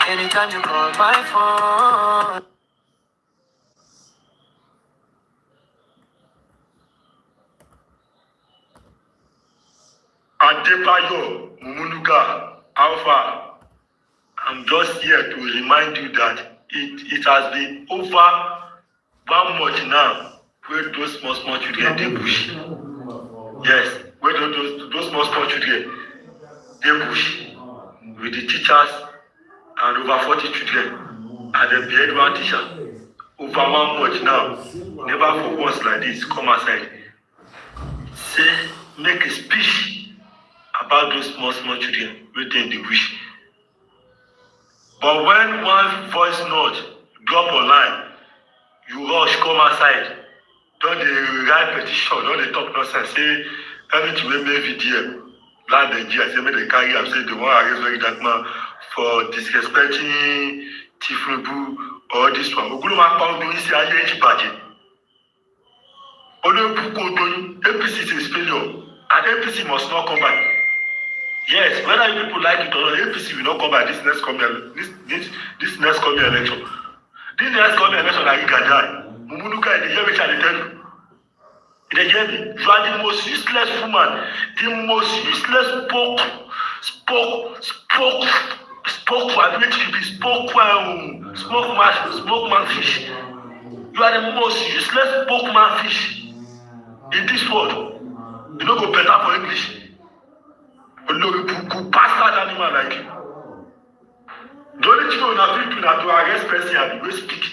Anytime you call my phone. Adebayo Mumunuga Alpha, I'm just here to remind you that it has been over 1 month now where those small children dey bush. Yes, where those small children dey bush with the teachers and over 40 children and the behead one teacher. Over 1 month now, never for once like this come aside. Say make a speech about those small children wey dey in the bush. But when one voice note drop online, you rush come outside, don dey write petition, don dey talk nonsense, say everything wey make VDM land Nigeria, say make dem carry am, say they wan arrest very dark man for disrespecting Tifnubu or this one. Oguloma pa Odoyin sí ayé èjì bàjẹ́. Olóòbùkún Odoyin, APC is failure and APC must not come back. Yes, whether you people like it or not, APC will not come back this next coming election. This next coming election, I think I die. Mumunuka, they hear me tell you. They hear me. You are the most useless woman, the most useless spokesman fish. You are the most useless spokesman fish in this world. You don't go better for English. You bastard animal like you. The only thing you have to do to arrest person and we speak.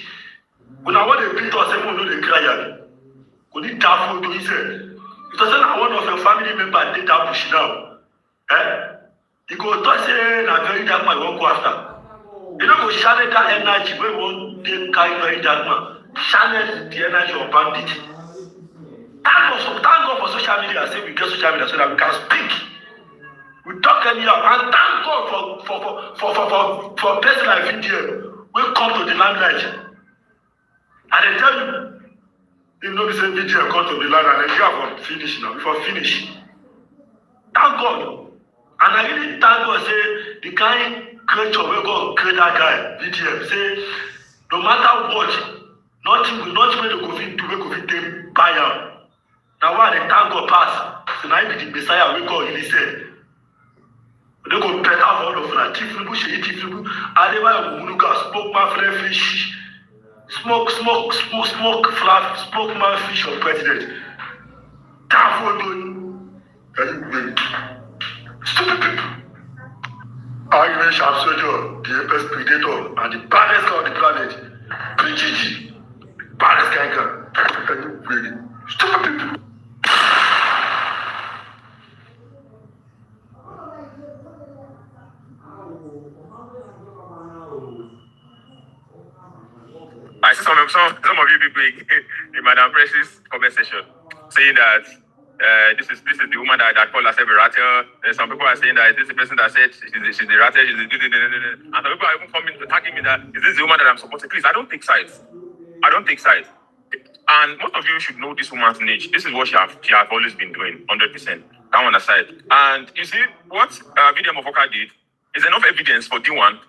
When I want to beat us, everyone know they cry. When you tap for doing it doesn't have one of your family members did that push now. You go to say na very dark man won't go after. You don't go channel that energy when one day carry very dark man. Channel the energy of bandit. Thank God for social media. Say we get social media so that we can speak. We talk anyhow and thank God for a person like VDM will come to the limelight. And they tell you, if nobody say VDM come to the limelight, and you have finish now, before finish. Thank God. And I really thank God say the kind creature where God create that guy, VDM, say no matter what, nothing wey dey go fit do wey go fit take buy am. Na why I dey thank God pass. So na him be the Messiah wey God really said. They go better for all of that. Tifnubu, Adebayo Mumunuka, smoke man flare fish, smoke man fish of president. Damn for doing. Stupid people. Argument sharp soldier, the apex predator, and the baddest guy on the planet. PGG, baddest guy. Stupid people. I see some of you people in Madam Precious comment section saying that this is the woman that called herself a rattle. Some people are saying that this is the person that said she's the rattle, and some people are even coming to tagging me that is this the woman that I'm supporting? Please, I don't take sides. And most of you should know this woman's niche. This is what she have always been doing, 100%. That one aside. And you see, what VDM Mofoka did is enough evidence for D1.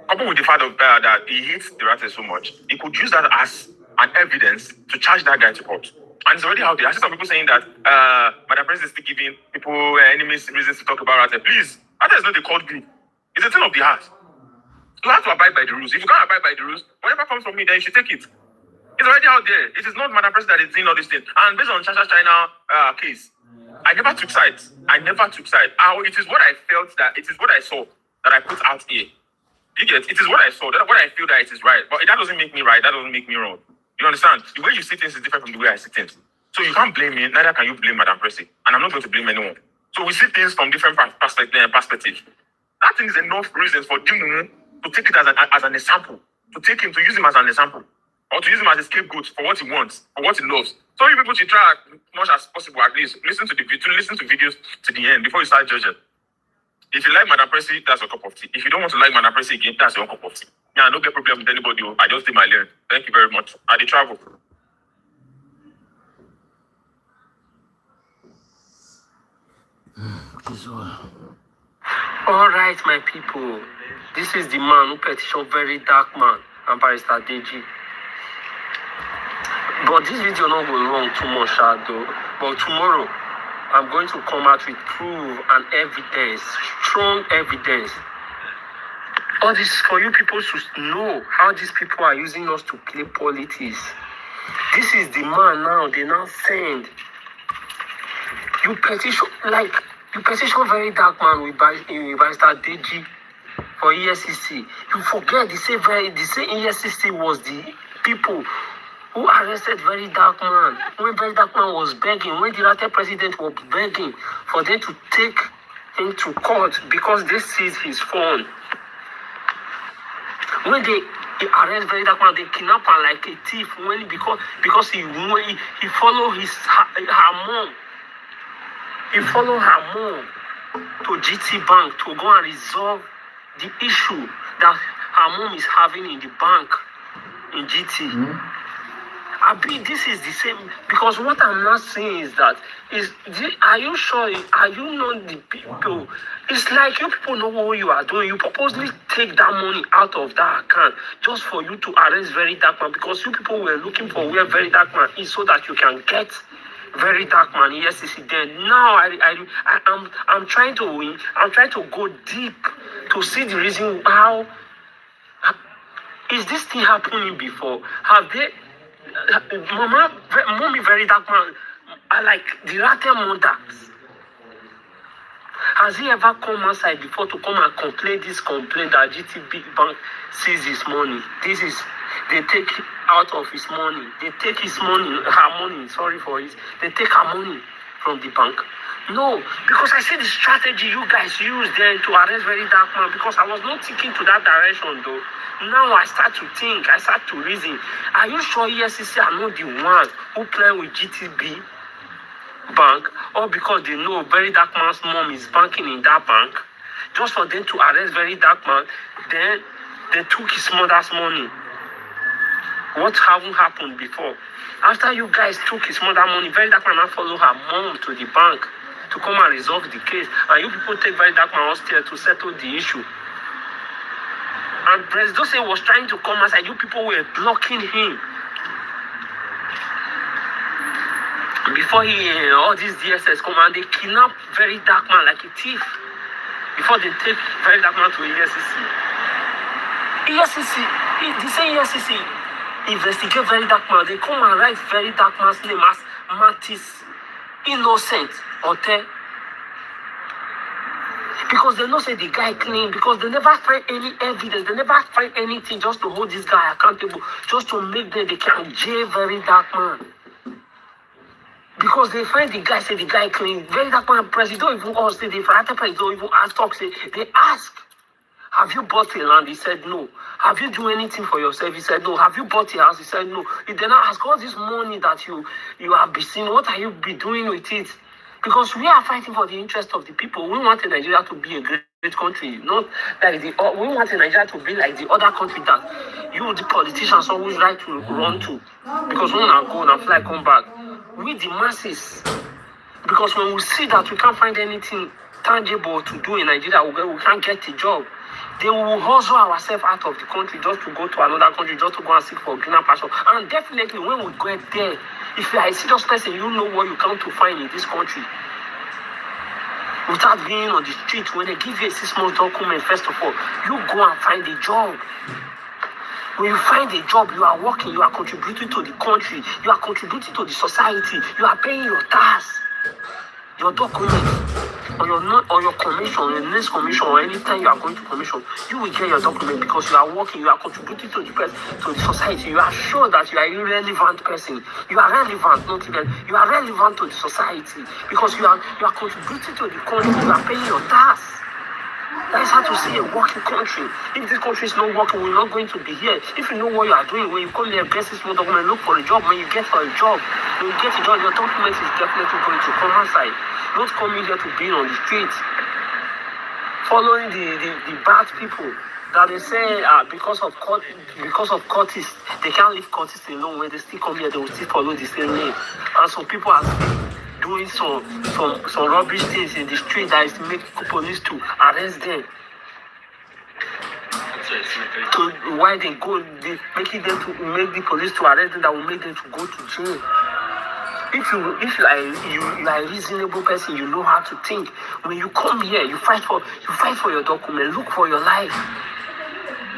Coupled with the fact that he hates the rattle so much, he could use that as an evidence to charge that guy to court. And it's already out there. I see some people saying that Madam President is still giving people enemies reasons to talk about rattle. Please, rattle is not a court group. It's a thing of the heart. You have to abide by the rules. If you can't abide by the rules, whatever comes from me, then you should take it. It's already out there. It is not Madam President that is doing all these things. And based on China case, I never took sides. It is what I felt that it is what I saw that I put out here. You get it is what I saw, that what I feel that it is right. But that doesn't make me right, that doesn't make me wrong. You understand? The way you see things is different from the way I see things. So you can't blame me, neither can you blame Madam Presi. And I'm not going to blame anyone. So we see things from different perspectives. That thing is enough reason for Dimu to take it as an example, to use him as an example, or to use him as a scapegoat for what he wants, for what he loves. So you people should try as much as possible, at least listen to videos to the end before you start judging. If you like Madam Presi, that's your cup of tea. If you don't want to like Madam Presi again, that's your cup of tea. Yeah, no get problem with anybody. I just did my lane. Thank you very much. I did travel. All right, my people. This is the man who petitioned very dark man and Barrister Deji. But this video not go wrong too much, though. But tomorrow, I'm going to come out with proof and evidence, strong evidence, All this for you people to know how these people are using us to play politics. This is the man now. They now send you petition very dark man with Barrister Deji for ESCC. You forget the same ESCC was the people who arrested very dark man when very dark man was begging, when the elected president was begging for them to take him to court because they seized his phone. When they arrest very dark man, they kidnap him like a thief because he followed her mom. He followed her mom to GT Bank to go and resolve the issue that her mom is having in the bank in GT. Mm-hmm. This is the same, because what I'm not saying is that are you sure? Are you not the people? It's like you people know what you are doing. You purposely take that money out of that account just for you to arrest very dark man, because you people were looking for where very dark man is so that you can get very dark man. Yes, then now I'm trying to win. I'm trying to go deep to see the reason how is this thing happening before? Have they? Mommy very dark man are like the latter mothers. Has he ever come outside before to come and complain that GTB Bank seized his money? They take out of his money. They take his money, her money, they take her money from the bank. No, because I see the strategy you guys use then to arrest very dark man, because I was not thinking to that direction though. Now I start to think, I start to reason. Are you sure ESCC are not the ones who play with GTB Bank, or because they know very dark man's mom is banking in that bank, just for them to arrest very dark man, then they took his mother's money? What haven't happened before? After you guys took his mother's money, very dark man now follow her mom to the bank to come and resolve the case, and you people take very dark man upstairs to settle the issue. And President was trying to come outside, you people were blocking him. Before all these DSS come and they kidnap very dark man like a thief. Before they take very dark man to ESCC. The same ESCC investigate very dark man. They come and write very dark man's name as Mattis Innocent Hotel. Because they know say the guy clean, because they never find any evidence, they never find anything just to hold this guy accountable, just to make them they can jail very dark man. Because they find the guy, say the guy clean, very dark man, president even all say the president don't even ask talk, say they ask, have you bought a land? He said no. Have you done anything for yourself? He said no. Have you bought a house? He said no. He did not ask all this money that you have been seeing, what are you be doing with it? Because we are fighting for the interest of the people. We want Nigeria to be a great country, not like we want Nigeria to be like the other country that you, the politicians, always like to run to. Because we want to go and fly, come back. We, the masses, because when we see that we can't find anything tangible to do in Nigeria, we can't get a job. Then we will hustle ourselves out of the country just to go to another country, just to go and seek for greener pasture. And definitely when we get there, if you are a serious person, you know what you come to find in this country. Without being on the street, when they give you a 6-month document, first of all, you go and find a job. When you find a job, you are working, you are contributing to the country, you are contributing to the society, you are paying your tax, your documents, or your commission, your next commission, or anytime you are going to commission, you will get your document because you are working, you are contributing to the society. You are sure that you are a relevant person. You are relevant, not even, you are relevant to the society because you are contributing to the country, you are paying your tax. That is how to see a working country. If this country is not working, we're not going to be here. If you know what you are doing, when you come here, get this small document, look for a job. When you get for a job, your document is definitely going to come outside. Not coming here to be on the streets, following the bad people that they say because of Curtis, they can't leave Curtis alone. When they still come here, they will still follow the same name. And some people are doing some rubbish things in the street that is making police to arrest them. Why they go, making them to make the police to arrest them, that will make them to go to jail. If you are a reasonable person, you know how to think. When you come here, you fight for your document. Look for your life.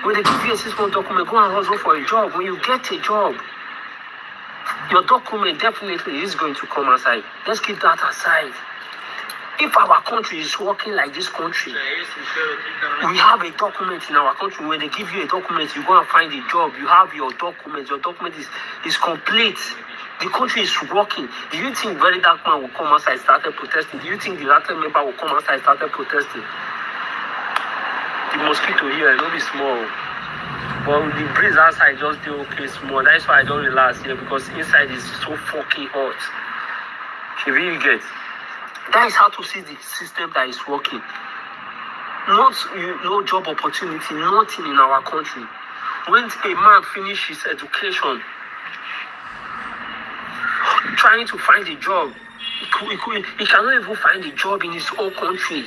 When they give you a 6 month document, go and hustle for a job. When you get a job, your document definitely is going to come aside. Let's keep that aside. If our country is working like this country, we have a document in our country. When they give you a document, you go and find a job. You have your document. Your document is complete. The country is working. Do you think very dark man will come outside and started protesting? Do you think the latter member will come outside and started protesting? The mosquito here, don't be small. But the breeze outside just do okay small. That's why I don't relax here, because inside is so fucking hot. You really get. That is how to see the system that is working. No job opportunity, nothing in our country. When a man finishes his education, trying to find a job, he cannot even find a job in his own country.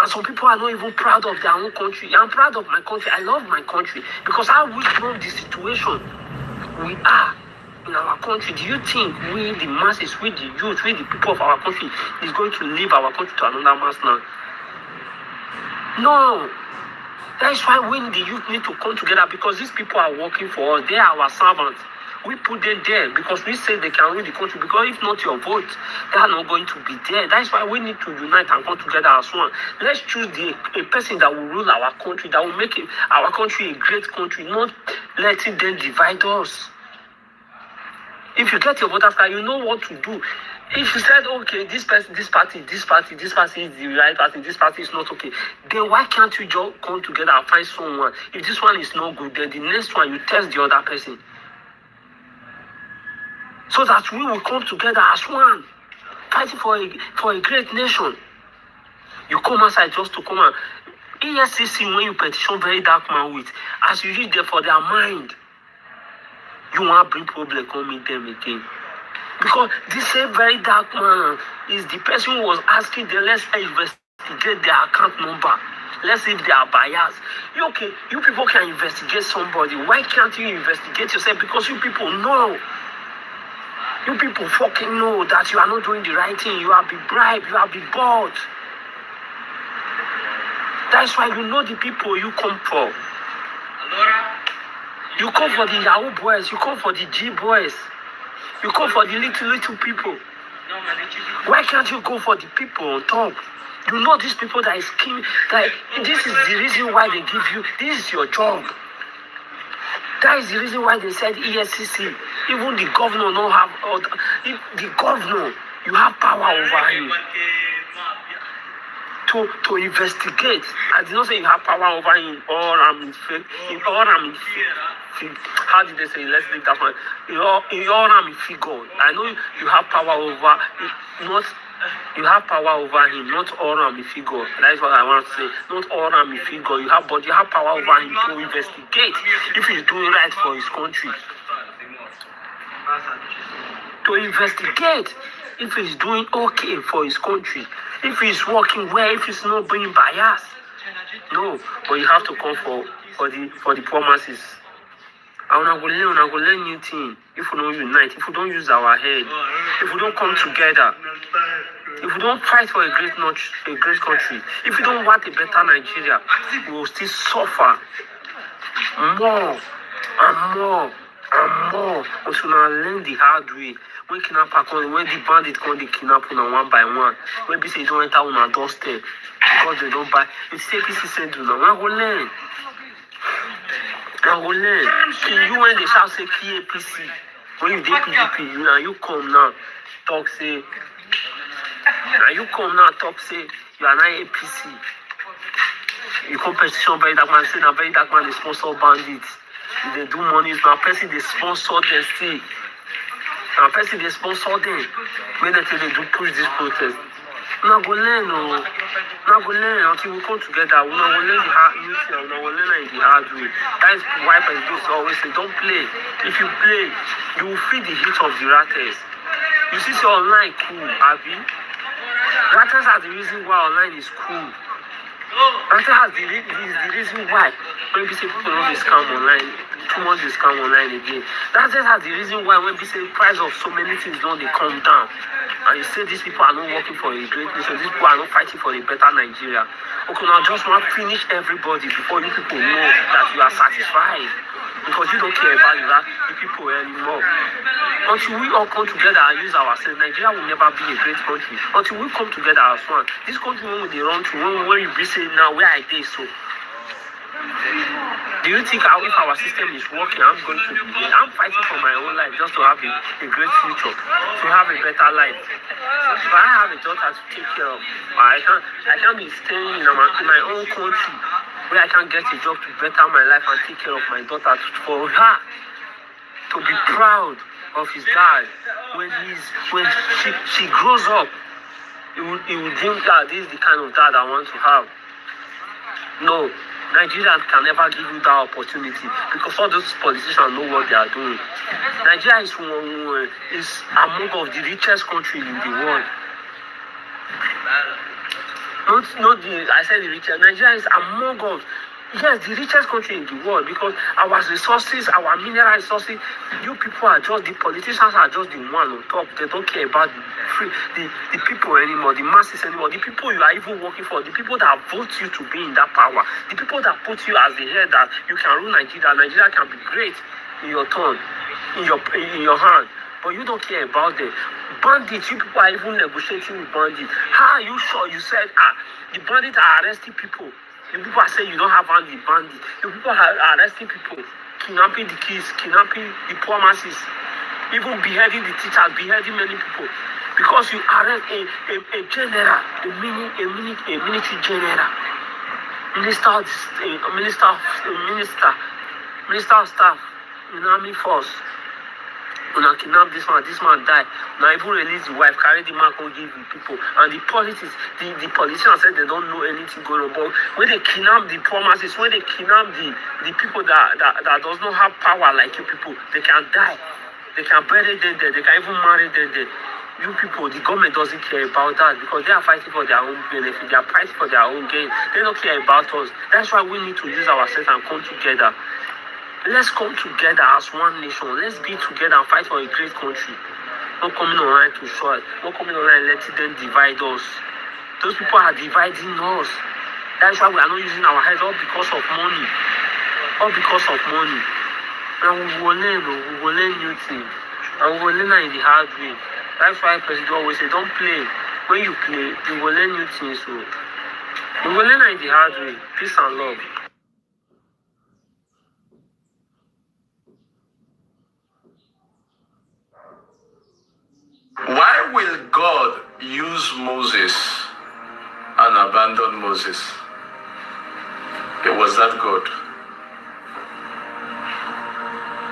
And some people are not even proud of their own country. I'm proud of my country. I love my country because how we know the situation we are in our country. Do you think we, the masses, we, the youth, we, the people of our country, is going to leave our country to another mass now? No. That is why we, the youth, need to come together, because these people are working for us. They are our servants. We put them there because we say they can rule the country. Because if not your vote, they are not going to be there. That is why we need to unite and come together as one. Let's choose a person that will rule our country, that will make our country a great country, not letting them divide us. If you get your voters card, you know what to do. If you said, okay, this person, this party is the right party, this party is not okay, then why can't you just come together and find someone? If this one is not good, then the next one you test the other person. So that we will come together as one, fighting for a great nation. You come outside just to come out. ESCC, when you petition very dark man with, as you read there for their mind, you want to bring problem, come meet them again. Because this same very dark man is the person who was asking them, let's investigate their account number. Let's see if they are biased. You people can investigate somebody. Why can't you investigate yourself? Because you people know. You people fucking know that you are not doing the right thing. You have been bribed. You have been bought. That's why you know the people you come for. You come for the Yahoo boys. You come for the G boys. You come for the little people. Why can't you go for the people on top? You know these people that is scheming. That this is the reason why they give you. This is your job. That is the reason why they said ESCC. Even the governor don't have. If the governor, you have power over him to investigate. I did not say you have power over him. Or I'm fake. How did they say? Let's leave that one. In all I'm figure. I know you have power over. Not. You have power over him, not all I'm figure. That is what I want to say. Not all I'm figure. But you have power over him to investigate if he's doing right for his country. To investigate if he's doing okay for his country. If he's working well, if he's not being biased. No, but you have to come for the poor masses. And I will learn new thing. If we don't unite, if we don't use our head, if we don't come together, if we don't fight for a great country, if we don't want a better Nigeria, we will still suffer more and more and more until we learn the hard way. When the bandit come, they kidnap one by one. When they say you don't enter on a doorstep because they don't buy. It's APC send you now. We will learn. I will learn. You when they shall say KAPC, when you do PDP, you come now, talk say. Now you come now, talk say you are not APC. You come petition very dark man, say now very dark man they sponsor bandits. They do money, now person they sponsor them still. Now person they sponsor them. When they do push this protest. Now go learn, now go learn until we come together. We now go learn the hard new thing, we now go learn the hard way. That is why presidents always say, don't play. If you play, you will feel the heat of the rattles. You see, online cool, Abby. Rattles are the reason why online is cool. Rattles is the reason why when we say people don't scam online, too much scam online again. Rattles are the reason why when we say price of so many things don't they come down. and you say these people are not working for a great nation, these people are not fighting for a better Nigeria. Okay, now just want to finish everybody before you people know that you are satisfied. Because you don't care about the people anymore. Until we all come together and use ourselves, Nigeria will never be a great country. Until we come together as one. This country when they run to, when you be saying now, where I did so. Do you think if our system is working, I'm going to be here? I'm fighting for my own life just to have a great future, to have a better life. If I have a daughter to take care of, I can't be staying in my own country where I can get a job to better my life and take care of my daughter, for her to be proud of his dad when she grows up. He will think that this is the kind of dad I want to have. No. Nigeria can never give you that opportunity because all those politicians know what they are doing. Nigeria is among of the richest countries in the world. I said the richest. Nigeria is among of, yes, the richest country in the world because our resources, our mineral resources, you people are just, the politicians are just the one on top. They don't care about the people anymore, the masses anymore, the people you are even working for, the people that vote you to be in that power, the people that put you as the head that you can rule Nigeria. Nigeria can be great in your turn, in your hand. But you don't care about them. Bandits, you people are even negotiating with bandits. How are you sure? You said, the bandits are arresting people. You people are saying you don't have the bandits. You people are arresting people, kidnapping the kids, kidnapping the poor masses, even beheading the teachers, beheading many people. Because you arrest a general, a military general, minister of staff in army force. When I kidnap this man died. Now even release the wife, carry the man, go give the people. And the politicians said they don't know anything going on. But when they kidnap the poor masses, when they kidnap the people that does not have power like you people, they can die. They can bury them there. They can even marry them there. You people, the government doesn't care about that because they are fighting for their own benefit. They are fighting for their own gain. They don't care about us. That's why we need to use ourselves and come together. Let's come together as one nation. Let's be together and fight for a great country. Not coming online to short. Not coming online and letting them divide us. Those people are dividing us. That's why we are not using our heads all because of money. All because of money. And we will learn new things. And we will learn in the hard way. That's why President always say, don't play. When you play, you will learn new things. So we will learn in the hard way. Peace and love. Why will God use Moses and abandon Moses? It was that God.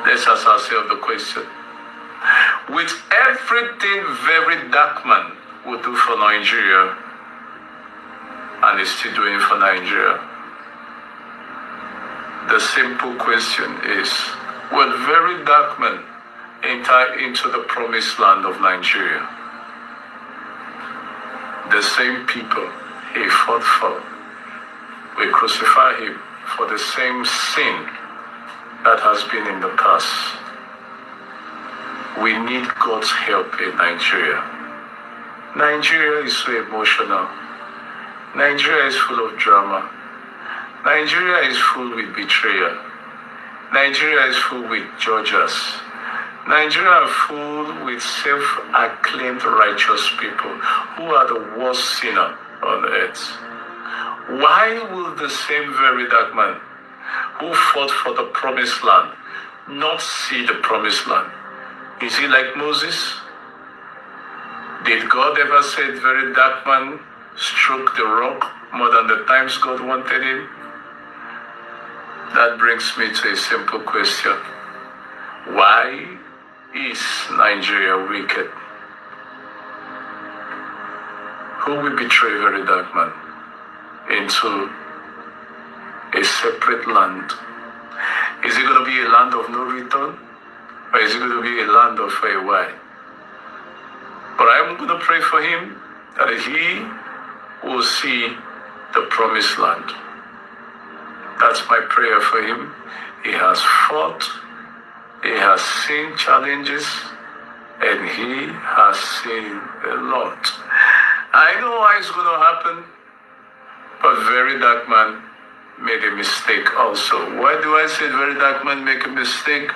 Let's ask ourselves the question. With everything very dark man will do for Nigeria, and is still doing for Nigeria, the simple question is, will very dark man enter into the promised land of Nigeria? The same people he fought for will crucify him for the same sin that has been in the past. We need God's help in Nigeria. Nigeria is so emotional. Nigeria is full of drama. Nigeria is full with betrayal. Nigeria is full with judges. Nigeria is full with self-acclaimed righteous people who are the worst sinner on earth. Why will the same very dark man who fought for the promised land not see the promised land? Is he like Moses? Did God ever say very dark man struck the rock more than the times God wanted him? That brings me to a simple question. Why is Nigeria wicked? Who will betray very dark man into a separate land? Is it going to be a land of no return? Or is it going to be a land of a while? But I'm going to pray for him that he will see the promised land. That's my prayer for him. He has fought, he has seen challenges, and he has seen A lot. I know how it's going to happen, but very dark man made a mistake also. Why do I say very dark man make a mistake?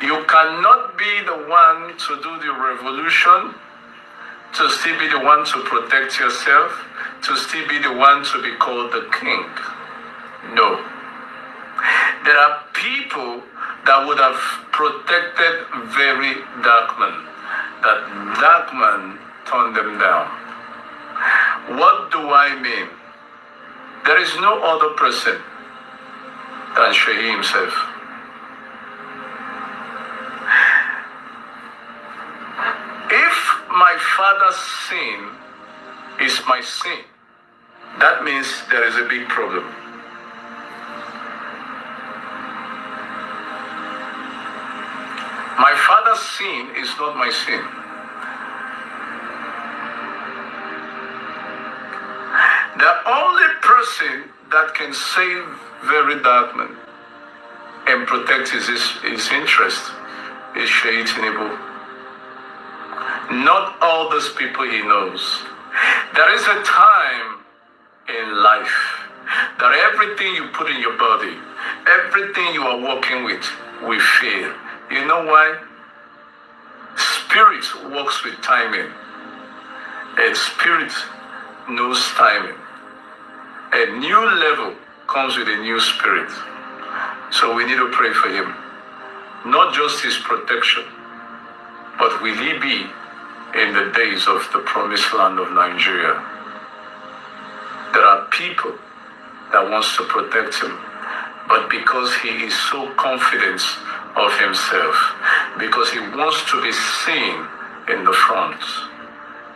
You cannot be the one to do the revolution, to still be the one to protect yourself, to still be the one to be called the king. No. There are people that would have protected very dark men. That dark man turned them down. What do I mean? There is no other person than Shehi himself. If my father's sin is my sin, that means there is a big problem. My father's sin is not my sin. The only person that can save very dark man and protect his interest is Shehi Tinubu. Not all those people he knows. There is a time in life that everything you put in your body, everything you are working with, will fail. You know why? Spirit works with timing, and spirit knows timing. A new level comes with a new spirit. So we need to pray for him. Not just his protection, but will he be in the days of the promised land of Nigeria? There are people that wants to protect him, but because he is so confident of himself, because he wants to be seen in the front,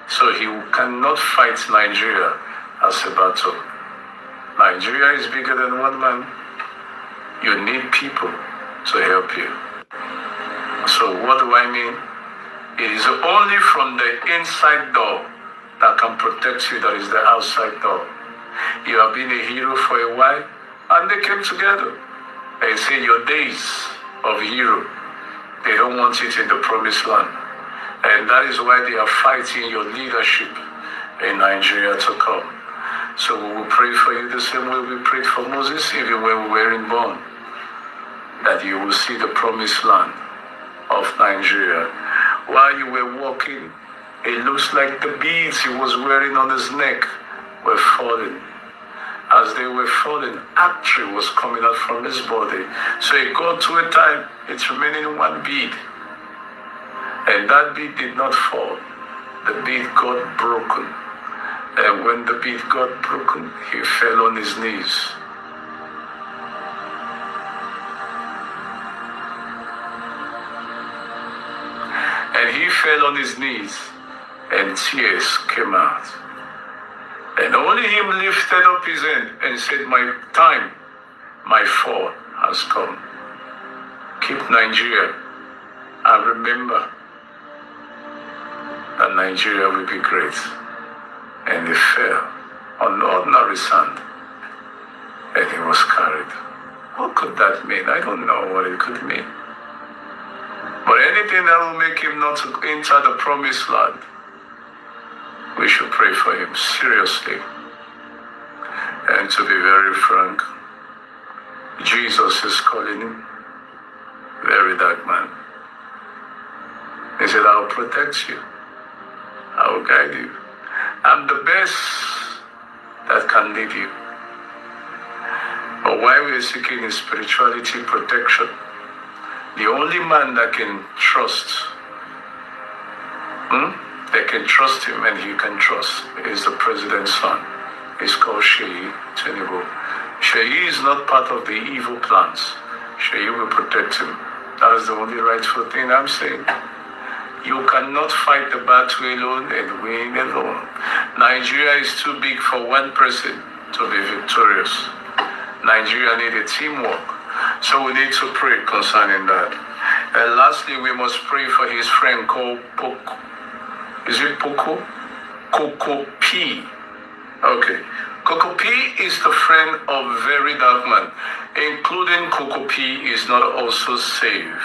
so he cannot fight Nigeria as a battle. Nigeria is bigger than one man. You need people to help you. So what do I mean? It is only from the inside door that can protect you that is the outside door. You have been a hero for a while, and they came together. They say your days of hero, they don't want it in the promised land. And that is why they are fighting your leadership in Nigeria to come. So we will pray for you the same way we prayed for Moses, even when we weren't born, that you will see the promised land of Nigeria. While you were walking, it looks like the beads he was wearing on his neck were falling. As they were falling, artery was coming out from his body. So it got to a time, it's remaining one bead. And that bead did not fall. The bead got broken. And when the bead got broken, he fell on his knees. And he fell on his knees, and tears came out. And only him lifted up his hand and said, my time, my fall has come. Keep Nigeria, and remember that Nigeria will be great. And he fell on ordinary sand, and he was carried. What could that mean? I don't know what it could mean. But anything that will make him not to enter the promised land, we should pray for him seriously. And to be very frank, Jesus is calling him very dark man. He said, I'll protect you. I will guide you. I'm the best that can lead you. But while we are seeking his spirituality protection, the only man that can trust, that can trust him and he can trust, is the president's son. He's called Shehi Tinubu. Shehi is not part of the evil plans. Shehi will protect him. That is the only rightful thing I'm saying. You cannot fight the battle alone and win alone. Nigeria is too big for one person to be victorious. Nigeria needs a teamwork. So we need to pray concerning that. And lastly, we must pray for his friend called Poco. Is it Poco? Coco P. Okay. Coco P is the friend of very dark man. Including Coco P is not also safe.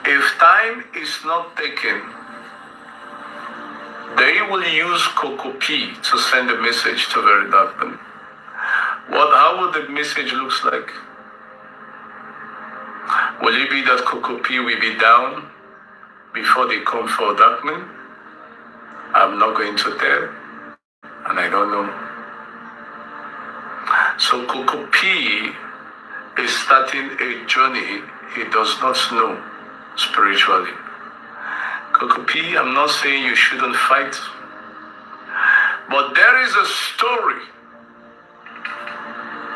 If time is not taken They will use Coco P to send a message to very dark men. How would the message looks like? Will it be that Coco P will be down before they come for dark men? I'm not going to tell, and I don't know. So Coco P is starting a journey he does not know spiritually. Coco P, I'm not saying you shouldn't fight, but there is a story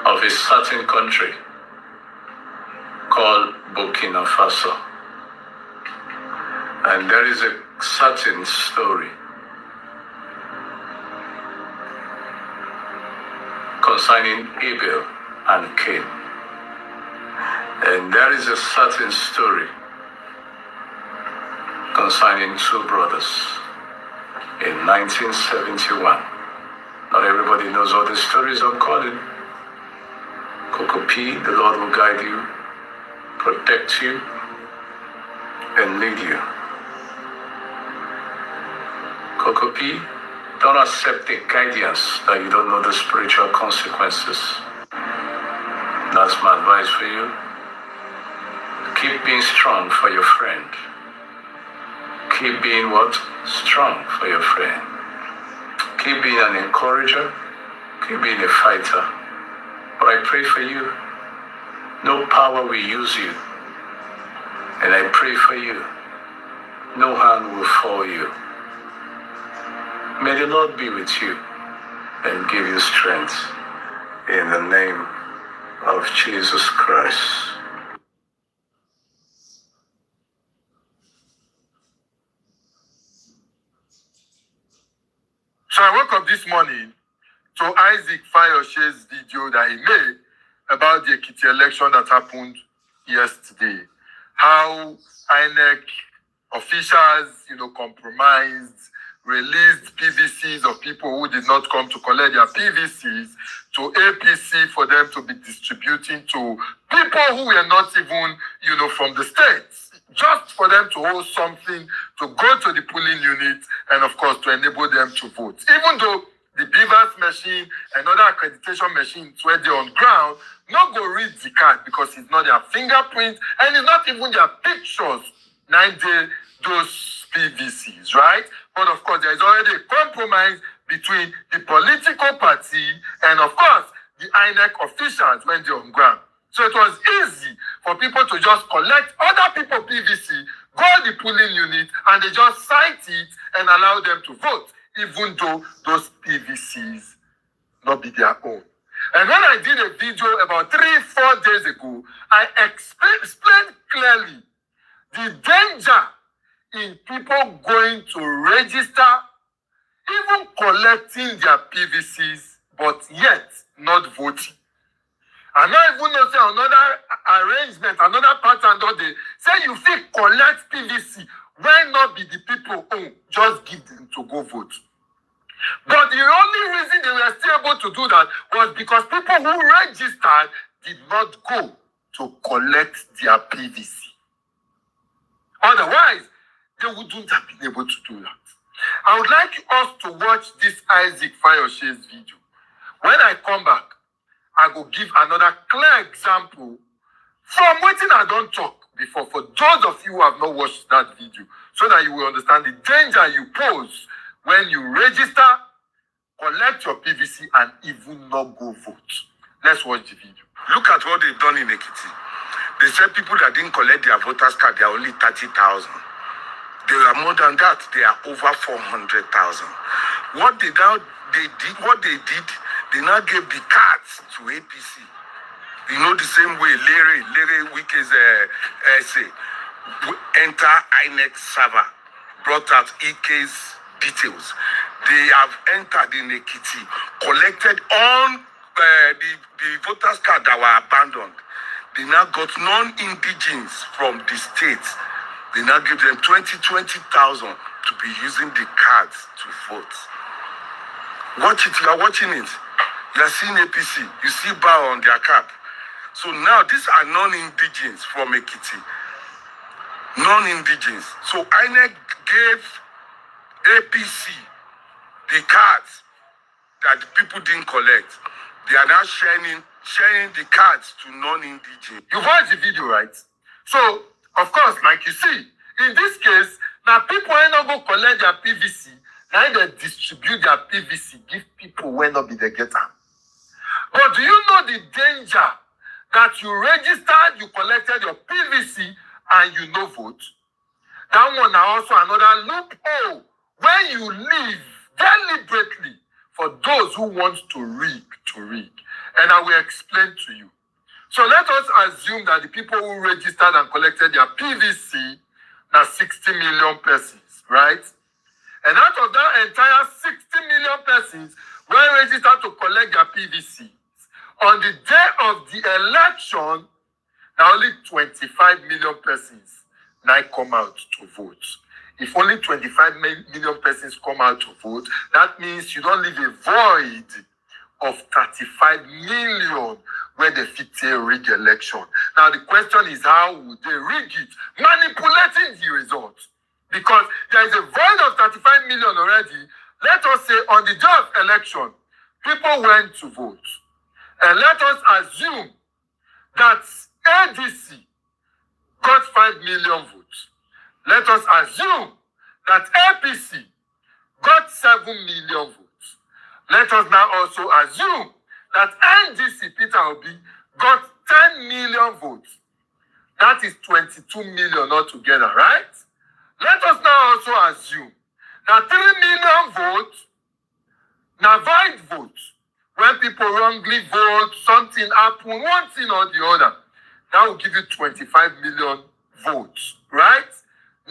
of a certain country called Burkina Faso. And there is a certain story concerning Abel and Cain. And there is a certain story concerning two brothers in 1971. Not everybody knows all the stories I'm calling. Coco P, the Lord will guide you, protect you, and lead you. Coco P, don't accept the guidance that you don't know the spiritual consequences. That's my advice for you. Keep being strong for your friend. Keep being what? Strong for your friend. Keep being an encourager. Keep being a fighter. But I pray for you. No power will use you. And I pray for you. No hand will fall you. May the Lord be with you and give you strength in the name of Jesus Christ. So I woke up this morning to Isaac Fayoshe's video that he made about the Ekiti election that happened yesterday. How INEC officials, compromised, released PVCs of people who did not come to collect their PVCs to APC for them to be distributing to people who were not even, from the states, just for them to hold something, to go to the polling unit, and of course to enable them to vote. Even though the Beavers machine and other accreditation machines were there on ground, not go read the card because it's not their fingerprint and it's not even their pictures. 9 days, those PVCs, right? But of course, there is already a compromise between the political party and of course, the INEC officials when they're on ground. So it was easy for people to just collect other people's PVC, go to the polling unit, and they just cite it and allow them to vote, even though those PVCs not be their own. And when I did a video about 3-4 days ago, I explained clearly the danger in people going to register, even collecting their PVCs, but yet not voting. I not even know say another arrangement, another pattern that they say you fit collect PVC, why not be the people own? Just give them to go vote. But the only reason they were still able to do that was because people who registered did not go to collect their PVC. Otherwise, they wouldn't have been able to do that. I would like us to watch this Isaac Fayoshe's video. When I come back, I will give another clear example from what I don't talk before for those of you who have not watched that video, so that you will understand the danger you pose when you register, collect your PVC, and even not go vote. Let's watch the video. Look at what they've done in Ekiti. They said people that didn't collect their voters card, they are only 30,000. They are more than that. They are over 400,000. What they did, they now gave the cards to APC. You know, the same way Larry Wike's essay, enter INEC server, brought out EK's details. They have entered in Ekiti, collected all the voters card that were abandoned. They now got non-indigens from the states. They now give them 20,000 to be using the cards to vote. Watch it, you are watching it. You are seeing APC, you see bar on their cap. So now these are non-indigens from Ekiti. Non-indigens. So INEC gave APC the cards that the people didn't collect, they are now sharing the cards to non-indigenous. You watch the video, right? So, of course, like you see, in this case, now people ain't not go collect their PVC, now they distribute their PVC, give people when not be the getter. But do you know the danger that you registered, you collected your PVC, and you no vote? That one now also another loophole when you leave deliberately for those who want to rig. And I will explain to you. So let us assume that the people who registered and collected their PVC are 60 million persons, right? And out of that entire 60 million persons were registered to collect their PVC, on the day of the election, now only 25 million persons now come out to vote. If only 25 million persons come out to vote, that means you don't leave a void of 35 million where they fit a rig election. Now the question is, how would they rig it? Manipulating the result. Because there is a void of 35 million already. Let us say on the day of election, people went to vote. And let us assume that ADC got 5 million votes. Let us assume that APC got 7 million votes. Let us now also assume that NDC, Peter Obi, got 10 million votes. That is 22 million altogether, right? Let us now also assume that 3 million votes, now void votes. When people wrongly vote, something happen, one thing or the other, that will give you 25 million votes, right?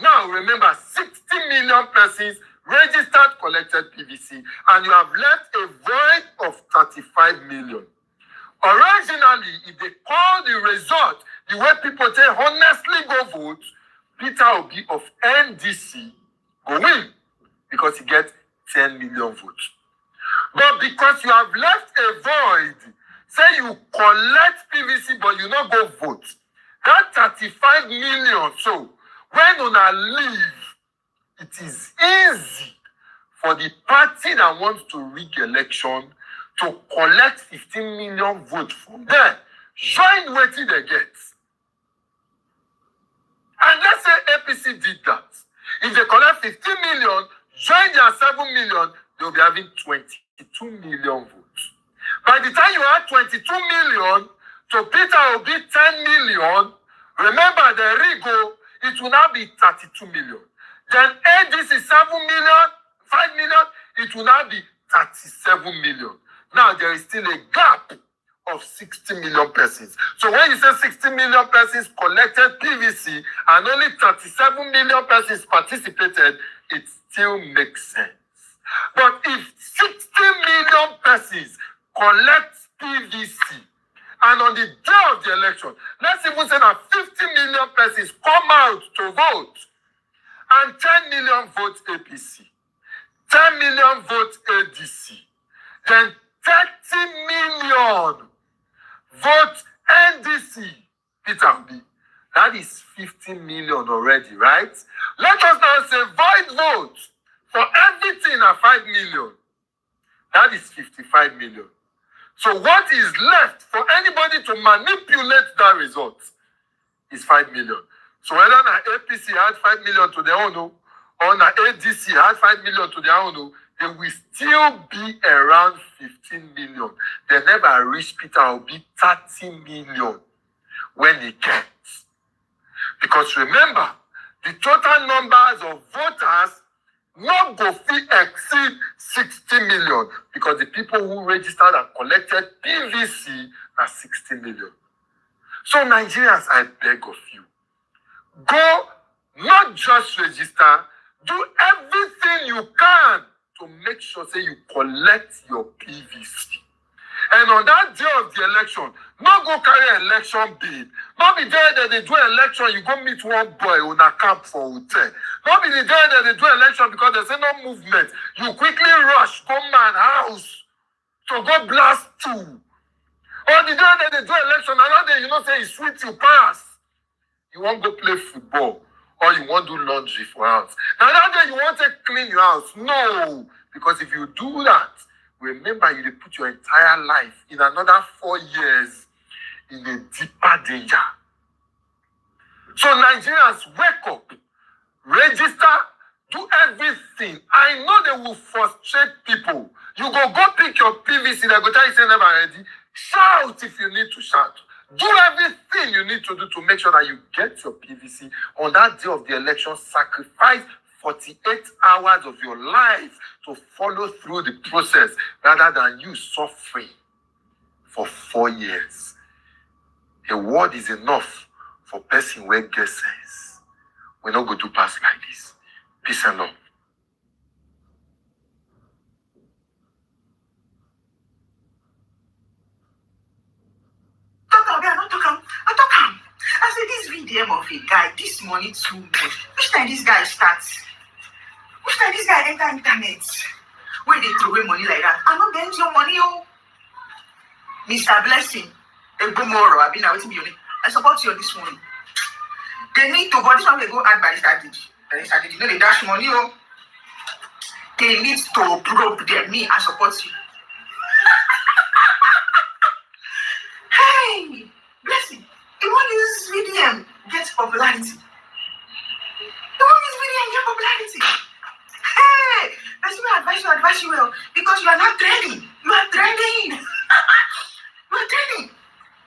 Now, remember, 60 million persons registered, collected PVC, and you have left a void of 35 million. Originally, if they call the result the way people say honestly go vote, Peter Obi of NDC go win because he gets 10 million votes. But because you have left a void, say you collect PVC but you not go vote, that 35 million, so when una leave, it is easy for the party that wants to rig election to collect 15 million votes from there. Join wetin they get. And let's say APC did that. If they collect 15 million, join their 7 million, they'll be having 22 million votes. By the time you add 22 million to Peter Obi 10 million, remember the Rigo, it will now be 32 million. Then ADC 7 million, 5 million, it will now be 37 million. Now there is still a gap of 60 million persons. So when you say 60 million persons collected PVC and only 37 million persons participated, it still makes sense. But if 60 million persons collect PVC and on the day of the election, let's even say that 50 million persons come out to vote and 10 million vote APC, 10 million vote ADC, then 30 million vote NDC, Peter Obi. That is 50 million already, right? Let us now say void vote for everything at 5 million. That is 55 million. So what is left for anybody to manipulate that result is 5 million. So whether an APC had 5 million to their own, or an ADC had 5 million to their own, they will still be around 15 million. They never reach Peter Obi 30 million when he gets. Because remember, the total numbers of voters not go fit exceed 60 million because the people who registered and collected PVC are 60 million. So Nigerians, I beg of you, go not just register, do everything you can to make sure say you collect your PVC. And on that day of the election, not go carry election bid. Not be there that they do election, you go meet one boy on a camp for hotel. Not be the day that they do election because there's no movement. You quickly rush, go man house to go blast two. Or the day that they do election, another day you know say it's sweet you pass. You won't go play football or you won't do laundry for house. Now that day you want to clean your house. No, Because if you do that, remember you will put your entire life in another 4 years in a deeper danger. So Nigerians, wake up, register, do everything. I know they will frustrate people. You go pick your PVC, they go tell you say never ready. Shout if you need to shout. Do everything you need to do to make sure that you get your PVC on that day of the election. Sacrifice 48 hours of your life to follow through the process rather than you suffering for 4 years. A word is enough for person where get sense. We not go to pass like this. Peace and love. I said this video of a guy, this money too much. Which time this guy starts? Which time this guy enter internet? When they throw away money like that, I don't bend your money, oh. Mr. Blessing, I support you on this one. They need to, but this one will go add by the you know they dash money, oh. They need to probe their me and support you. Hey, Blessing, you want to use VDM get popularity? You want to use VDM get popularity? Hey, that's me advise you well, because you are not trending. You are trending. You are trending.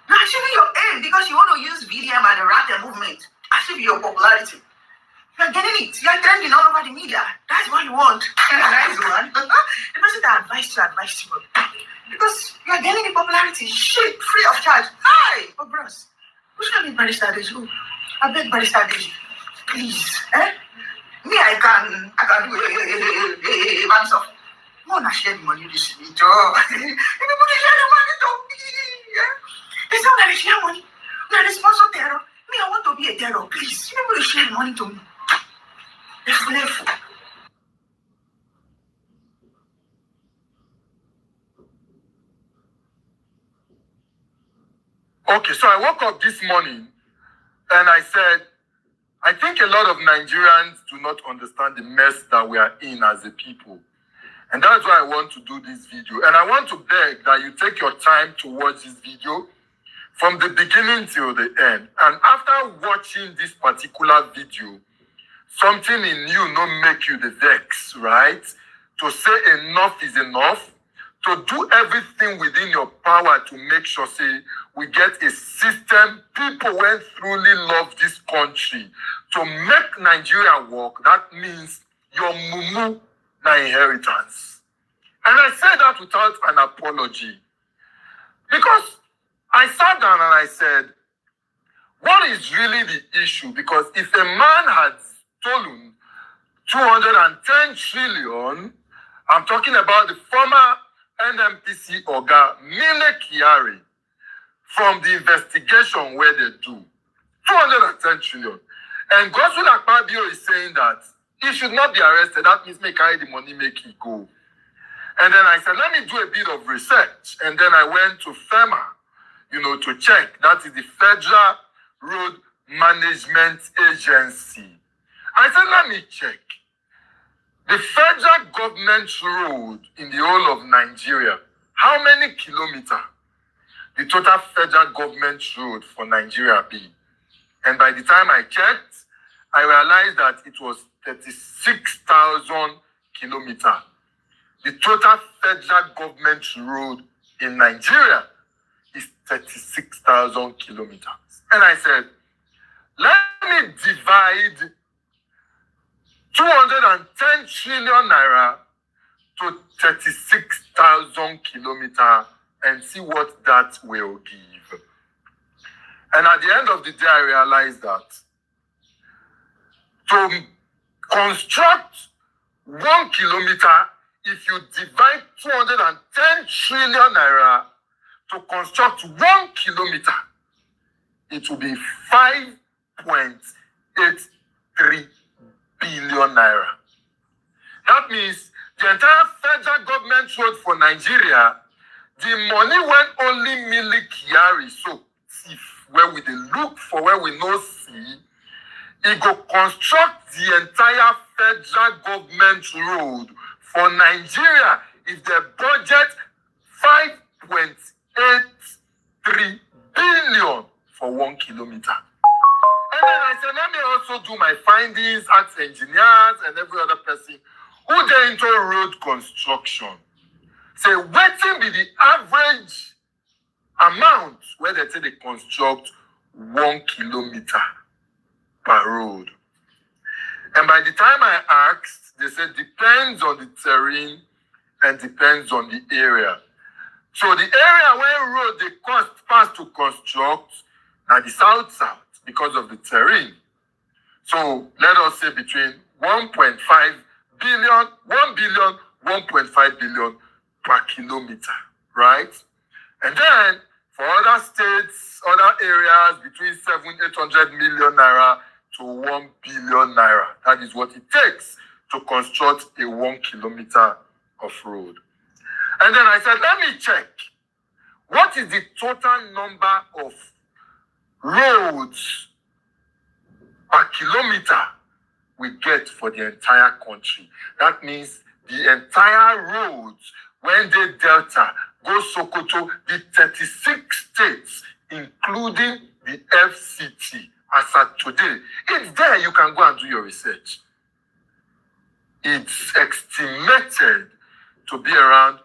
You are achieving your aim because you want to use VDM and the rat movement. Achieve your popularity. You are getting it. You are trending all over the media. That's what you want. That is one. The person that advised you. Because you are getting the popularity. Shit, free of charge. Hi, oh bros. Who's going to be Barrister Deji? I beg Barrister Deji. Please. Me, I can do a bunch of. I want to share the money this week. Everybody share the money to me. It's not that they share money. We are the sponsor terror. Me, I want to be a terror. Please. Everybody share the money to me. It's full. Okay, so I woke up this morning and I said, I think a lot of Nigerians do not understand the mess that we are in as a people. And that's why I want to do this video. And I want to beg that you take your time to watch this video from the beginning till the end. And after watching this particular video, something in you not make you the vex, right? To say enough is enough. To do everything within your power to make sure, say, we get a system, people when truly love this country. To make Nigeria work, that means your mumu na inheritance. And I say that without an apology. Because I sat down and I said, what is really the issue? Because if a man had stolen 210 trillion, I'm talking about the former NMPC Oga Mile Kyari, from the investigation where they do 210 trillion. And Godswill Akpabio is saying that he should not be arrested. That means make carry the money, make he go. And then I said, let me do a bit of research. And then I went to FEMA, to check. That is the Federal Road Management Agency. I said, let me check. The federal government road in the whole of Nigeria, how many kilometers the total federal government road for Nigeria be? And by the time I checked, I realized that it was 36,000 kilometers. The total federal government road in Nigeria is 36,000 kilometers. And I said, let me divide 210 trillion naira to 36,000 kilometers and see what that will give. And at the end of the day, I realized that to construct 1 kilometer, if you divide 210 trillion naira to construct 1 kilometer, it will be 5.83 billion naira. That means the entire federal government road for Nigeria, the money when only Mile Kyari, so if where we dey look for where we no see, it go construct the entire federal government road For Nigeria, if they budget 5.83 billion for 1 kilometer. And then I said, let me also do my findings, ask engineers and every other person who they into road construction. Say, what will be the average amount where they say they construct 1 kilometer per road? And by the time I asked, they said depends on the terrain and depends on the area. So the area where road they cost pass to construct now the south because of the terrain. So let us say between 1.5 billion, 1 billion, 1.5 billion per kilometer, right? And then for other states, other areas, between 800 million naira to 1 billion naira. That is what it takes to construct a 1 kilometer of road. And then I said, let me check. What is the total number of roads per kilometer we get for the entire country? That means the entire roads, when they Delta, go Sokoto, the 36 states, including the FCT, as at today. It's there, you can go and do your research. It's estimated to be around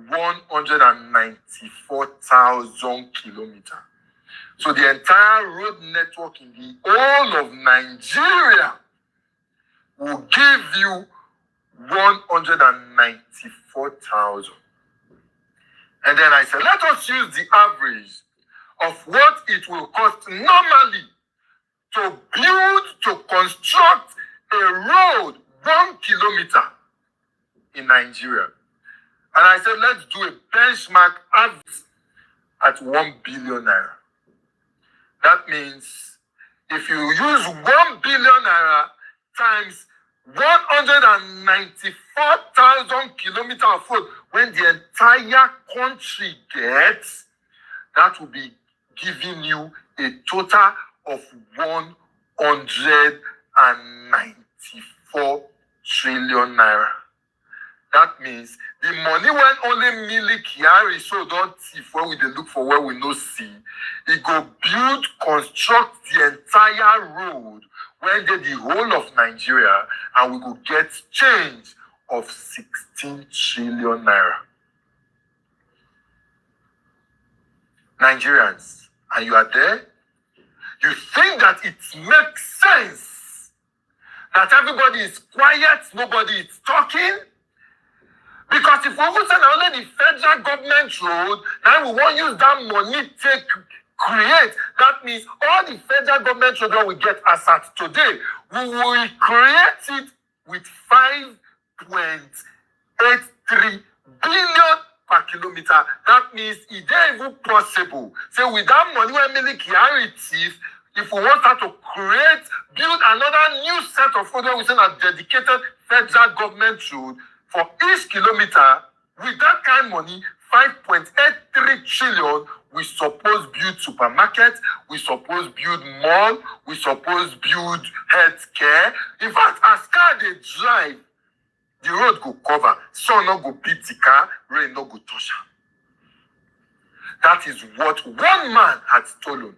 194,000 kilometers. So the entire road network in the whole of Nigeria will give you 194,000. And then I said, let us use the average of what it will cost normally to build, to construct a road 1 kilometer in Nigeria. And I said, let's do a benchmark average at 1 billion naira. That means if you use 1 billion naira times 194,000 kilometers of road, when the entire country gets, that will be giving you a total of 194 trillion naira. That means the money when only Millie Kyari so don't thief where we dey look for where we no see, it go build, construct the entire road when they the whole of Nigeria, and we go get change of 16 trillion naira. Nigerians, and you are there, you think that it makes sense that everybody is quiet, nobody is talking? Because if we even say only the federal government road, now we won't use that money to create. That means all the federal government road that we get as at today, we will create it with 5.83 billion per kilometer. That means it ain't even possible. So with that money, we're making clarity. If we want her to create, build another new set of road, we say a dedicated federal government road for each kilometer, with that kind of money, 5.83 trillion, we suppose build supermarket, we suppose build mall, we suppose build healthcare. In fact, as car they drive, the road go cover, sun no go beat the car, rain no go touch am. That is what one man had stolen.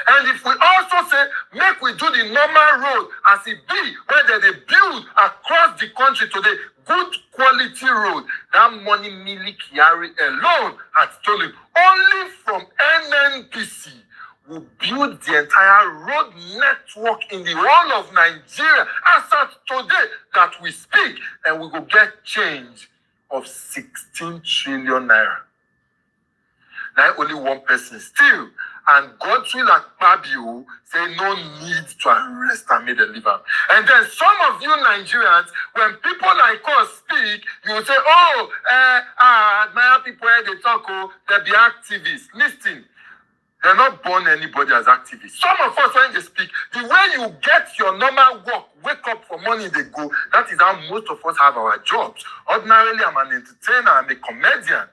And if we also say, make we do the normal road as it be, where they build across the country today, good quality road, that money Millie Kyari alone had stolen, only from NNPC, will build the entire road network in the whole of Nigeria as at today that we speak, and we will get change of 16 trillion naira. Now only one person still, and Godwill Akpabio say no need to arrest and make them leave am. And then some of you Nigerians, when people like us speak, you will say, oh, admire people where they talk, oh, they be activists. Listen, they're not born anybody as activists. Some of us, when they speak, the way you get your normal work, wake up for morning, they go, that is how most of us have our jobs. Ordinarily, I'm an entertainer, I'm a comedian.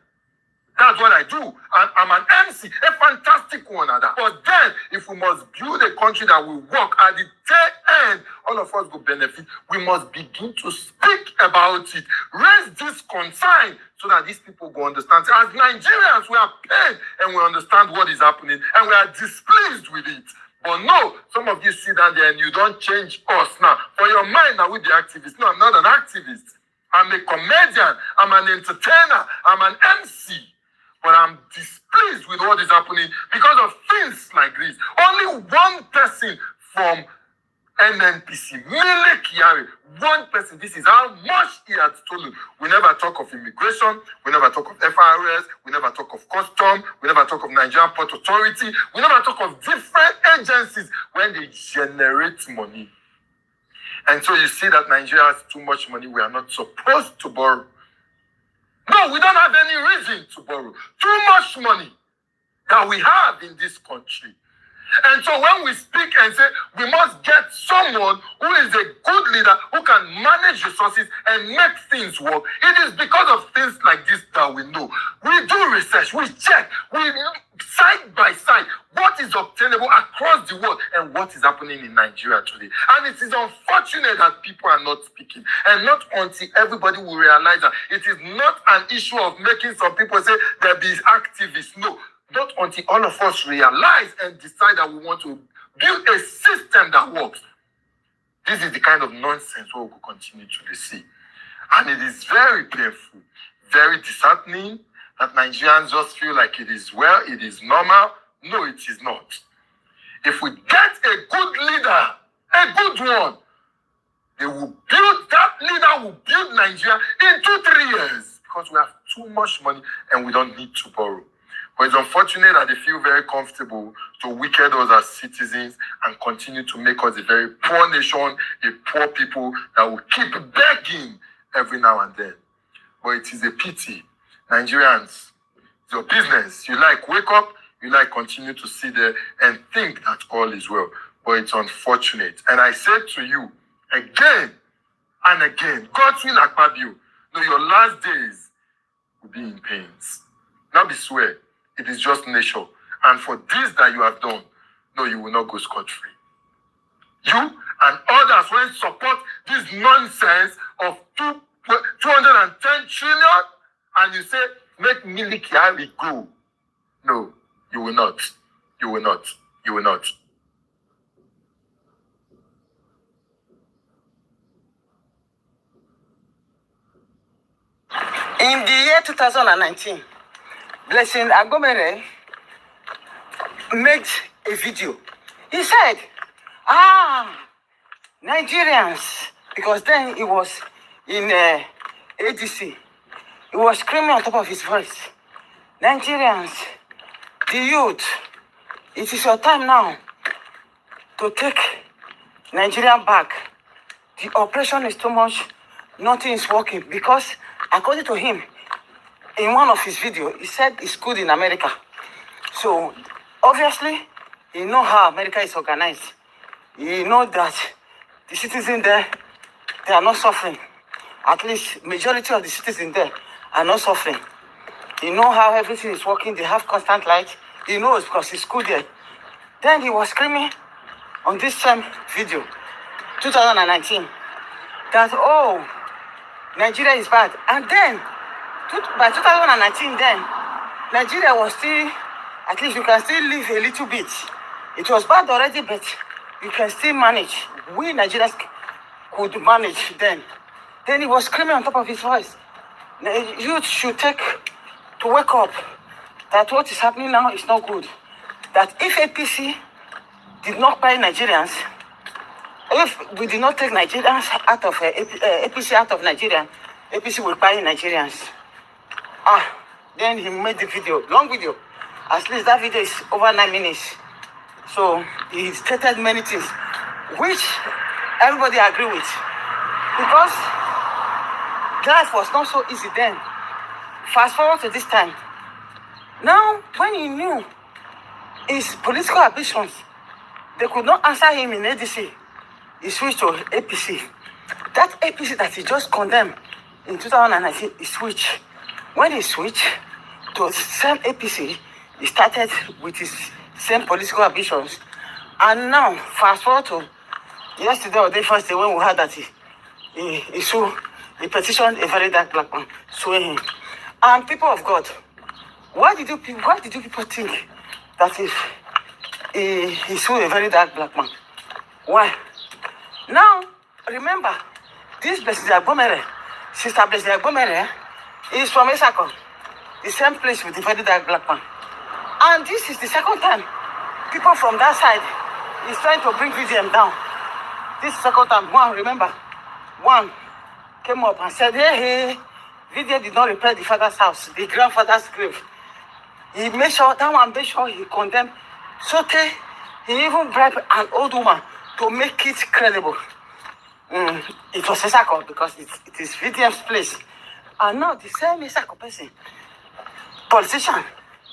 That's what I do. And I'm an MC, a fantastic one at that. But then, if we must build a country that will work at the tail end, all of us will benefit, we must begin to speak about it. Raise this concern so that these people will understand. As Nigerians, we are paid and we understand what is happening and we are displeased with it. But no, some of you sit down there and you don't change us now. For your mind, now with the activists. No, I'm not an activist. I'm a comedian. I'm an entertainer. I'm an MC. But I'm displeased with what is happening because of things like this. Only one person from NNPC, Mele Kyari, one person, this is how much he had stolen. We never talk of immigration, we never talk of FRS, we never talk of custom, we never talk of Nigerian Port Authority, we never talk of different agencies when they generate money. And so you see that Nigeria has too much money we are not supposed to borrow. No, we don't have any reason to borrow. Too much money that we have in this country. And so when we speak and say we must get someone who is a good leader, who can manage resources and make things work, it is because of things like this that we know. We do research, we check, we side by side what is obtainable across the world and what is happening in Nigeria today. And it is unfortunate that people are not speaking. And not until everybody will realize that it is not an issue of making some people say there be activists. No. Not until all of us realize and decide that we want to build a system that works. This is the kind of nonsense we will continue to see. And it is very painful, very disheartening that Nigerians just feel like it is well, it is normal. No, it is not. If we get a good leader, a good one, they will build, that leader will build Nigeria in 2-3 years because we have too much money and we don't need to borrow. But it's unfortunate that they feel very comfortable to wicked us as citizens and continue to make us a very poor nation, a poor people that will keep begging every now and then. But it is a pity. Nigerians, it's your business. You like wake up, you like continue to sit there and think that all is well. But it's unfortunate. And I said to you again and again, God's will Akpabio, no, your last days will be in pains. Not be swear. It is just nature. And for this that you have done, no, you will not go scot-free. You and others will support this nonsense of 210 trillion and you say, make Mele Kyari go. No, you will not. You will not. You will not. In the year 2019, Blessing Agomere made a video. He said, Nigerians, because then he was in ADC, he was screaming on top of his voice, Nigerians, the youth, it is your time now to take Nigeria back. The operation is too much, nothing is working, because according to him, in one of his videos, he said it's good in America. So, obviously, you know how America is organized. You know that the citizens there, they are not suffering. At least, majority of the citizens there are not suffering. You know how everything is working. They have constant light. He knows because it's good there. Then he was screaming on this same video, 2019, that, oh, Nigeria is bad. And then, by 2019 then, Nigeria was still, at least you can still live a little bit. It was bad already, but you can still manage. We Nigerians could manage then. Then he was screaming on top of his voice. The youth should take to wake up that what is happening now is not good. That if APC did not buy Nigerians, if we did not take Nigerians out of APC out of Nigeria, APC will buy Nigerians. Then he made the video, long video. At least that video is over 9 minutes. So he stated many things, which everybody agree with. Because life was not so easy then. Fast forward to this time. Now, when he knew his political ambitions, they could not answer him in ADC. He switched to APC. That APC that he just condemned in 2019, he switched. When he switched to same APC. He started with his same political ambitions. And now, fast forward to yesterday or the first day when we heard that he petitioned a very dark black man, suing him. And people of God, why did you people think that if he sued a very dark black man? Why? Now, remember, this Blessing Agbomere, Sister Blessing Agbomere, is from Esako, the same place with the very dark black man. And this is the second time people from that side is trying to bring VDM down. This is the second time. One came up and said, hey, VDM did not repair the father's house, the grandfather's grave. He made sure, that one made sure he condemned Sote. He even bribed an old woman to make it credible. It was Esako because it is VDM's place. And now the same Esako person, politician,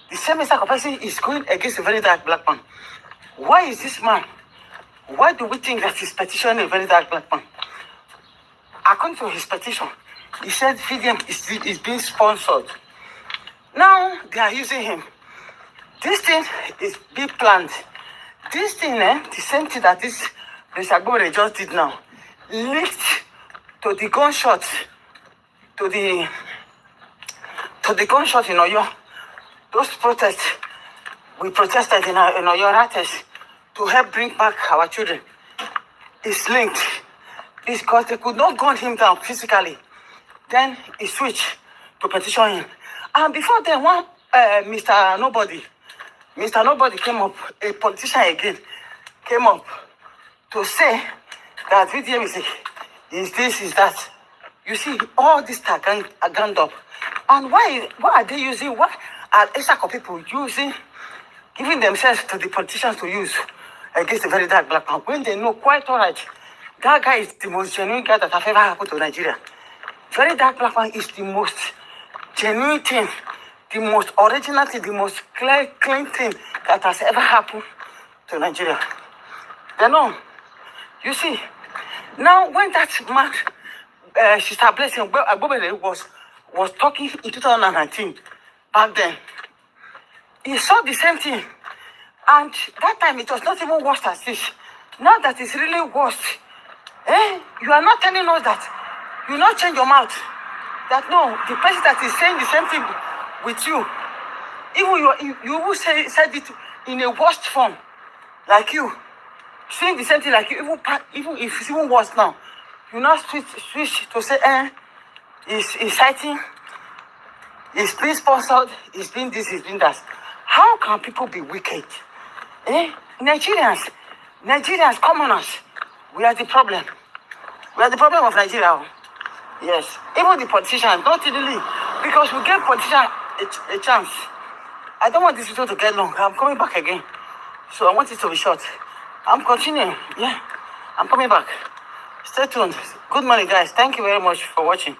the same Esako person is going against a very dark black man. Why is this man? Why do we think that he's petitioning a very dark black man? According to his petition, he said VDM is being sponsored. Now they are using him. This thing is being planned. This thing, the same thing that this Agbomere just did now, linked to the gunshot, to the gunshot in Oyo. Those protests, we protested in Oyo Rates to help bring back our children. It's linked. It's because they could not gun him down physically. Then he switched to petition him. And before then, one Mr. Nobody came up, a politician again, came up to say that VDM is this, is that. You see, all this are ganged up. And why are they using, what are Esako people using, giving themselves to the politicians to use against the very dark black man, when they know quite all right, that guy is the most genuine guy that have ever happened to Nigeria. Very dark black man is the most genuine thing, the most original thing, the most clean thing that has ever happened to Nigeria. They know. You see, now when that man, Sister Blessing Agbomere was talking in 2019, back then, he saw the same thing. And that time it was not even worse as this. Now that it's really worse, you are not telling us that you not change your mouth. That no, the person that is saying the same thing with you, even you will said it in a worst form, like you, saying the same thing like you, even if it's even worse now, you now switch to say, he's citing, he's being sponsored, he's being this, he's being that. How can people be wicked? Nigerians, commoners, we are the problem. We are the problem of Nigeria. Yes, even the politicians, not really, because we gave politicians a chance. I don't want this video to get long. I'm coming back again. So I want it to be short. I'm continuing. Yeah, I'm coming back. Stay tuned. Good morning, guys. Thank you very much for watching.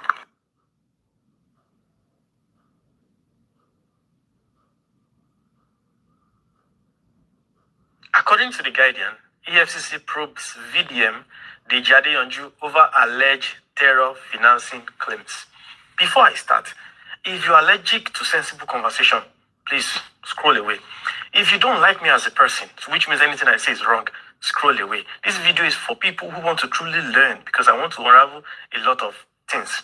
According to The Guardian, EFCC probes VDM Deji Adeyanju over alleged terror financing claims. Before I start, if you're allergic to sensible conversation, please scroll away. If you don't like me as a person, which means anything I say is wrong, scroll away. This video is for people who want to truly learn, because I want to unravel a lot of things.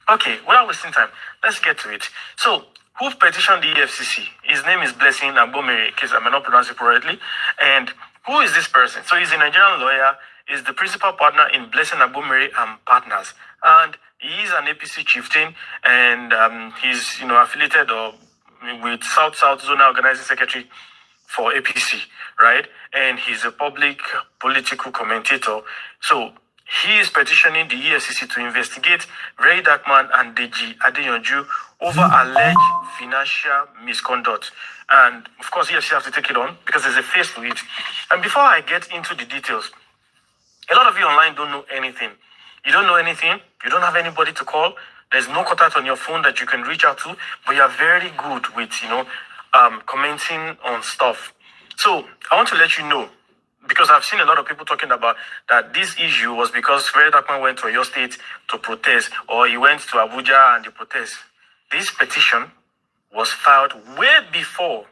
Okay, without wasting time, let's get to it. So, who petitioned the EFCC? His name is Blessing Agbomere, in case I may not pronounce it correctly. And who is this person? So he's a Nigerian lawyer. He's the principal partner in Blessing Agbomere and Partners. And he is an APC chieftain, and he's affiliated with South Zonal Organizing Secretary for APC, right? And he's a public political commentator. So he is petitioning the EFCC to investigate Ray Darkman and Deji Adeyanju over alleged financial misconduct. And of course, EFCC has to take it on because there's a face to it. And before I get into the details, a lot of you online don't know anything. You don't know anything. You don't have anybody to call. There's no contact on your phone that you can reach out to, but you're very good with, commenting on stuff. So I want to let you know, because I've seen a lot of people talking about that this issue was because Fred Darkman went to your state to protest, or he went to Abuja and they protest. This petition was filed way before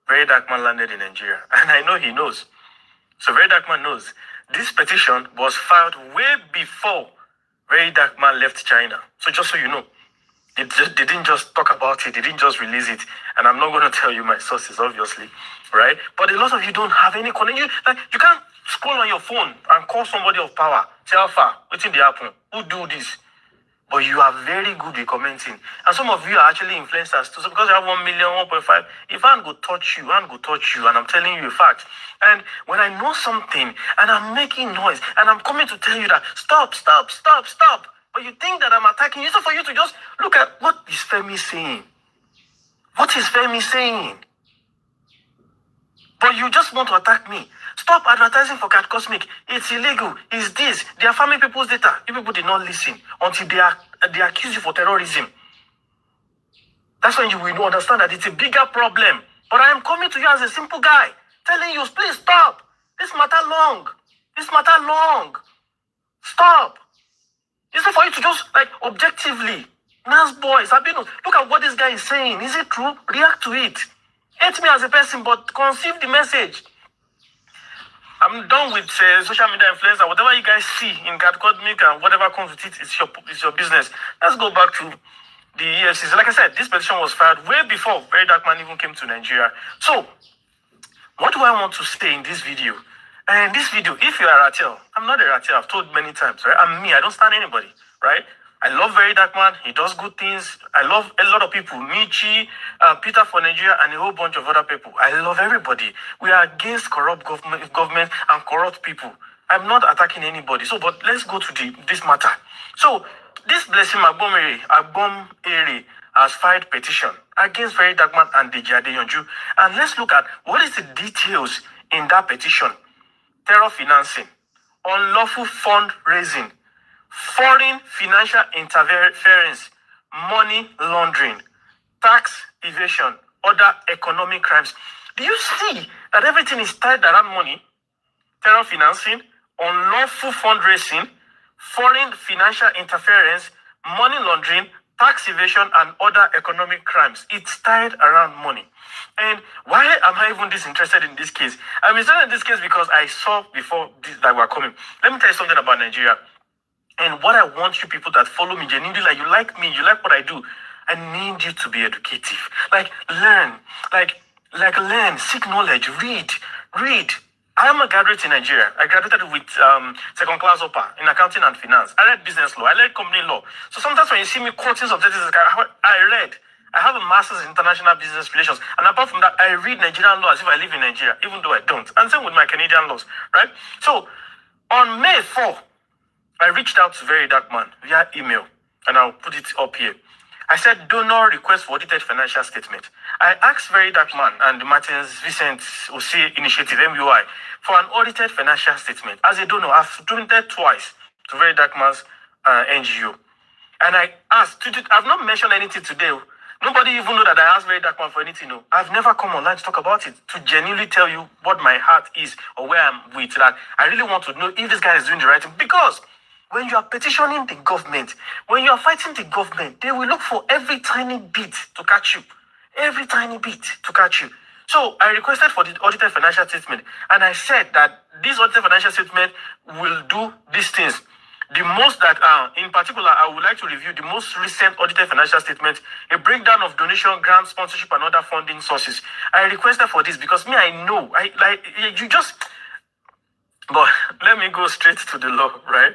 Very Dark Man landed in Nigeria. And I know he knows. So Very Dark Man knows. This petition was filed way before Very Dark Man left China. So just so you know, they didn't just talk about it. They didn't just release it. And I'm not going to tell you my sources, obviously, right? But a lot of you don't have any connection. You can't scroll on your phone and call somebody of power. Say, Alpha, what's in the happen? Who do this? But you are very good at commenting. And some of you are actually influencers too. So because you have 1 million, 1.5, if I go touch you, I go touch you. And I'm telling you a fact. And when I know something and I'm making noise and I'm coming to tell you that stop. But you think that I'm attacking you. So for you to just look at what is Femi saying. What is Femi saying? But you just want to attack me. Stop advertising for Cat Cosmic. It's illegal. It's this. They are farming people's data. You people did not listen until they accuse you for terrorism. That's when you will understand that it's a bigger problem. But I am coming to you as a simple guy, telling you, please stop. This matter long. Stop. It's not for you to just, objectively. Nice boys. Look at what this guy is saying. Is it true? React to it. Hate me as a person, but conceive the message. I'm done with social media influencer. Whatever you guys see in Cosmic and whatever comes with it, it's your business. Let's go back to the EFCC. Like I said, this petition was filed way before Very Dark Man even came to Nigeria. So, what do I want to say in this video? And this video, if you're a Ratel, I'm not a Ratel, I've told many times, right? I'm me, I don't stand anybody, right? I love Very Dark Man. He does good things. I love a lot of people. Michi, Peter for Nigeria, and a whole bunch of other people. I love everybody. We are against corrupt government and corrupt people. I'm not attacking anybody. So, but let's go to this matter. So, this Blessing Agbom Ere has filed petition against Very Dark Man and Deji Adeyonju. And let's look at what is the details in that petition. Terror financing, unlawful fundraising, foreign financial interference, money laundering, tax evasion, other economic crimes. Do you see that everything is tied around money? Terror financing, unlawful fundraising, foreign financial interference, money laundering, tax evasion, and other economic crimes. It's tied around money. And why am I even disinterested in this case? I'm interested in this case because I saw before that we're coming. Let me tell you something about Nigeria. And what I want you people that follow me genuinely, like you like me, you like what I do, I need you to be educative. Learn. Learn, seek knowledge, read. I am a graduate in Nigeria. I graduated with second class upper in accounting and finance. I read business law. I read company law. So sometimes when you see me quoting subjects, I read. I have a master's in international business relations. And apart from that, I read Nigerian law as if I live in Nigeria, even though I don't. And same with my Canadian laws, right? So on May 4, I reached out to Very Dark Man via email, and I'll put it up here. I said, donor request for audited financial statement. I asked Very Dark Man and the Martins Vincent Osei Initiative, MUI, for an audited financial statement. As a donor, I've donated twice to Very Dark Man's NGO. And I asked, I've not mentioned anything today. Nobody even know that I asked Very Dark Man for anything. No. I've never come online to talk about it, to genuinely tell you what my heart is or where I'm with. That I really want to know if this guy is doing the right thing. Because when you are petitioning the government, when you are fighting the government, they will look for every tiny bit to catch you. Every tiny bit to catch you. So I requested for the audited financial statement, and I said that this audited financial statement will do these things. The most that, in particular, I would like to review the most recent audited financial statement, a breakdown of donation, grant, sponsorship, and other funding sources. I requested for this because I know, but let me go straight to the law, right?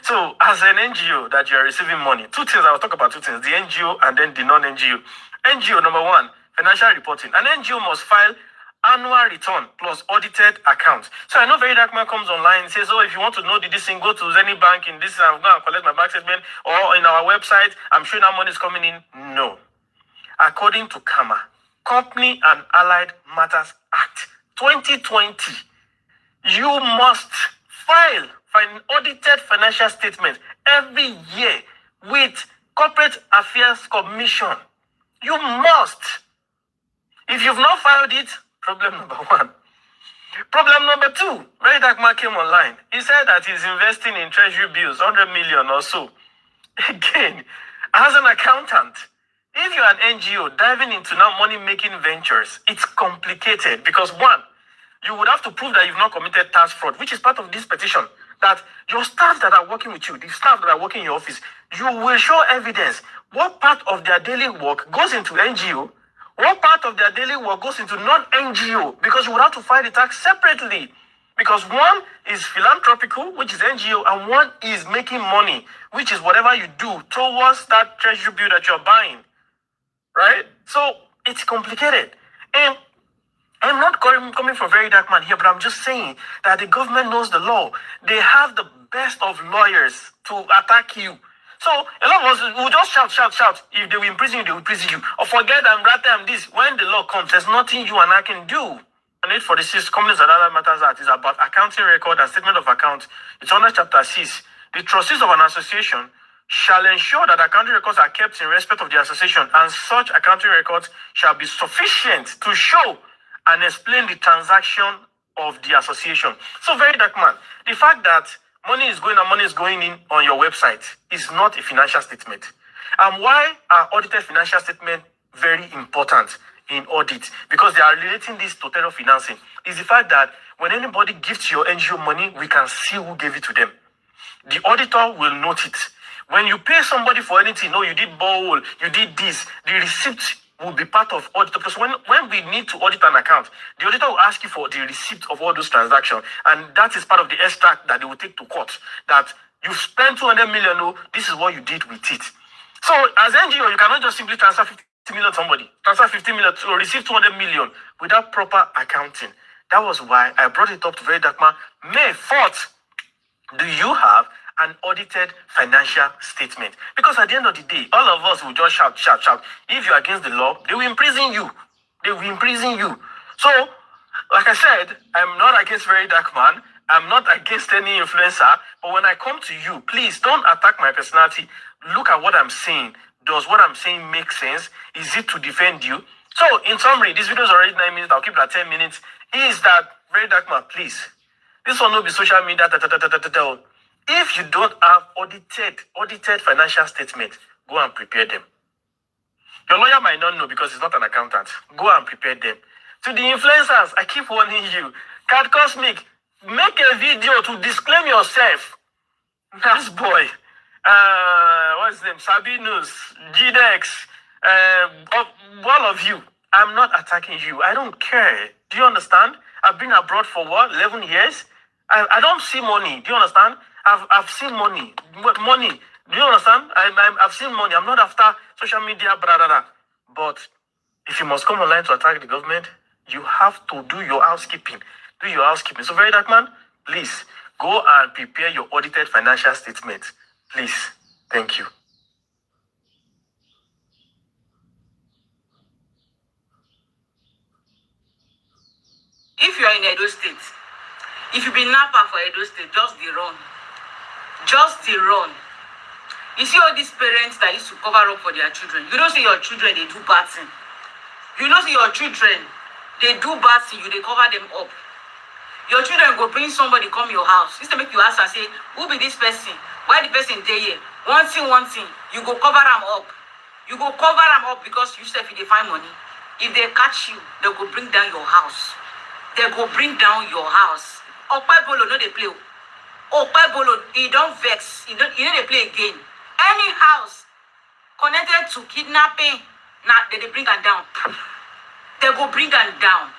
So, as an NGO that you are receiving money, two things, I will talk about two things, the NGO and then the non-NGO. NGO, number one, financial reporting. An NGO must file annual return plus audited accounts. So I know Very Dark Man comes online and says, if you want to know this thing, go to any bank in this, I'm going to collect my bank statement, or in our website, I'm sure that money is coming in. No. According to CAMA, Company and Allied Matters Act 2020, you must file for an audited financial statement every year with Corporate Affairs Commission. You must. If you've not filed it, problem number one. Problem number two, Very Dark Man came online. He said that he's investing in treasury bills, 100 million or so. Again, as an accountant, if you're an NGO diving into now money-making ventures, it's complicated because one, you would have to prove that you've not committed tax fraud, which is part of this petition. That your staff that are working with you, the staff that are working in your office, you will show evidence what part of their daily work goes into NGO, what part of their daily work goes into non-NGO, because you would have to file the tax separately. Because one is philanthropical, which is NGO, and one is making money, which is whatever you do towards that treasury bill that you're buying. Right? So it's complicated. And I'm not coming from very dark man here, but I'm just saying that the government knows the law. They have the best of lawyers to attack you. So a lot of us will just shout. If they will imprison you, they will imprison you. Or forget I'm right there, I'm this. When the law comes, there's nothing you and I can do. And 846 Companies and Other Matters Act is about accounting record and statement of account. It's under Chapter 6. The trustees of an association shall ensure that accounting records are kept in respect of the association, and such accounting records shall be sufficient to show and explain the transaction of the association. So very dark man, the fact that money is going and money is going in on your website is not a financial statement. And why are audited financial statements very important in audit? Because they are relating this to terror financing. Is the fact that when anybody gives your NGO money, we can see who gave it to them. The auditor will note it. When you pay somebody for anything, no, you did borehole, you did this, the receipt will be part of auditor. Because when we need to audit an account, the auditor will ask you for the receipt of all those transactions. And that is part of the extract that they will take to court. That you spent 200 million, no, this is what you did with it. So as NGO, you cannot just simply transfer 50 million to somebody, transfer 50 million to receive 200 million without proper accounting. That was why I brought it up to very dark man. May 4th, do you have an audited financial statement? Because at the end of the day, all of us will just shout. If you're against the law, they will imprison you. So, like I said, I'm not against very dark man. I'm not against any influencer. But when I come to you, please don't attack my personality. Look at what I'm saying. Does what I'm saying make sense? Is it to defend you? So, in summary, this video is already 9 minutes. I'll keep it at 10 minutes. Is that very dark man, please? This will not be social media. If you don't have audited financial statements, go and prepare them. Your lawyer might not know because he's not an accountant. Go and prepare them. To the influencers, I keep warning you. Cat Cosmic, make a video to disclaim yourself. Nice boy. What's his name? Sabinus, GDEX, all of you. I'm not attacking you. I don't care. Do you understand? I've been abroad for what? 11 years? I don't see money. Do you understand? I've seen money. Money. Do you understand? I've seen money. I'm not after social media, But if you must come online to attack the government, you have to do your housekeeping. So very dark man, please go and prepare your audited financial statement. Please. Thank you. If you are in Edo State, if you be napper for Edo State, just the run. You see all these parents that used to cover up for their children. You don't see your children, they do bad thing. You don't see your children, they do bad thing, they cover them up. Your children go bring somebody come your house. Just to make you ask and say, who be this person? Why the person dey here? One thing, you go cover them up. Because you said if they find money, if they catch you, they go bring down your house. Okpebolo no dey play. Okpebolo, he don't vex. He don't dey play again. Any house connected to kidnapping, now they bring them down. They go bring them down.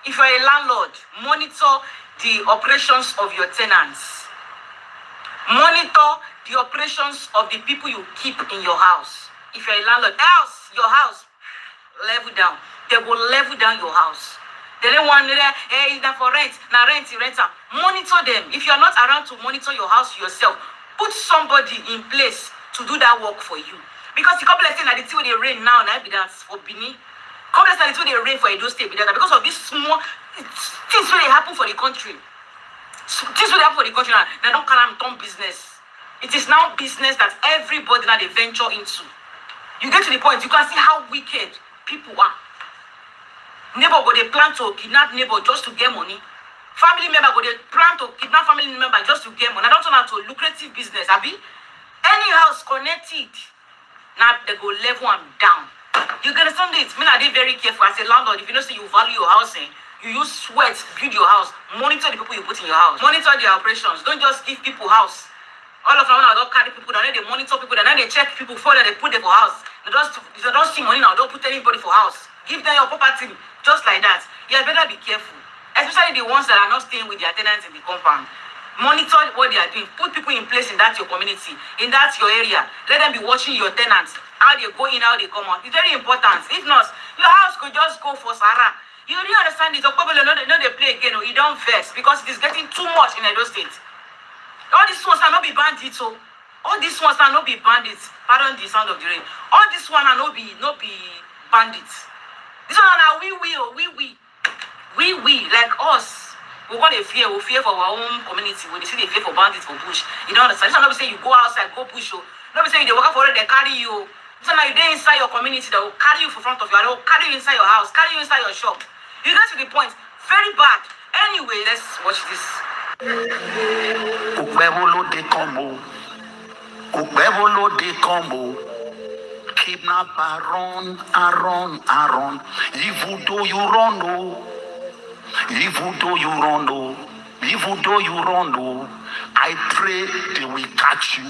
If you're a landlord, monitor the operations of your tenants. Monitor the operations of the people you keep in your house. If you're a landlord, your house, level down. They will level down your house. They don't want hey, it's not for rent. Now rent. Monitor them. If you're not around to monitor your house yourself, put somebody in place to do that work for you. Because the couple of things that they they rain now, be that for Bini. Couple of things that they rain for Edo State, be that because of this small things really happen for the country. Things really happen for the country now. They don't call them dumb business. It is now business that everybody that they venture into. You get to the point, you can see how wicked people are. Neighbor go they plan to kidnap neighbor just to get money. Family member go they plan to kidnap family member just to get money. I don't turn out to lucrative business, Abi. Any house connected Now they go level them down. You get understand it? Me, I did very careful as a landlord. If you know say you value your house, you use sweat, build your house, monitor the people you put in your house, monitor their operations. Don't just give people house. All of them now don't carry people, then they monitor people, then they check people before they put them for house. They don't see money now, don't put anybody for house. Give them your property, just like that. You better be careful. Especially the ones that are not staying with their tenants in the compound. Monitor what they are doing. Put people in place in that your community, in that your area. Let them be watching your tenants, how they go in, how they come out. It's very important. If not, your house could just go for Sarah. You really understand this? Or probably know they play again, or you don't vex because it is getting too much in Edo State. All these ones are not be bandits, so all these ones are not be bandits. Pardon the sound of the rain. All these ones are not be bandits. This one are we like us. We want to fear. We fear for our own community. We see they fear for bandits for bush. You don't understand. This one not say you go outside, go push you. Not say they work for it, they carry you. This one now you dey inside your community. They will carry you for front of you. They will carry you inside your house, carry you inside your shop. You get to the point. Very bad. Anyway, let's watch this. Ukwebolo de combo. Ukwebolo de combo. Kidnapper run. Even though you run, oh. Even though you run, oh. Even though you run, oh. I pray they will catch you.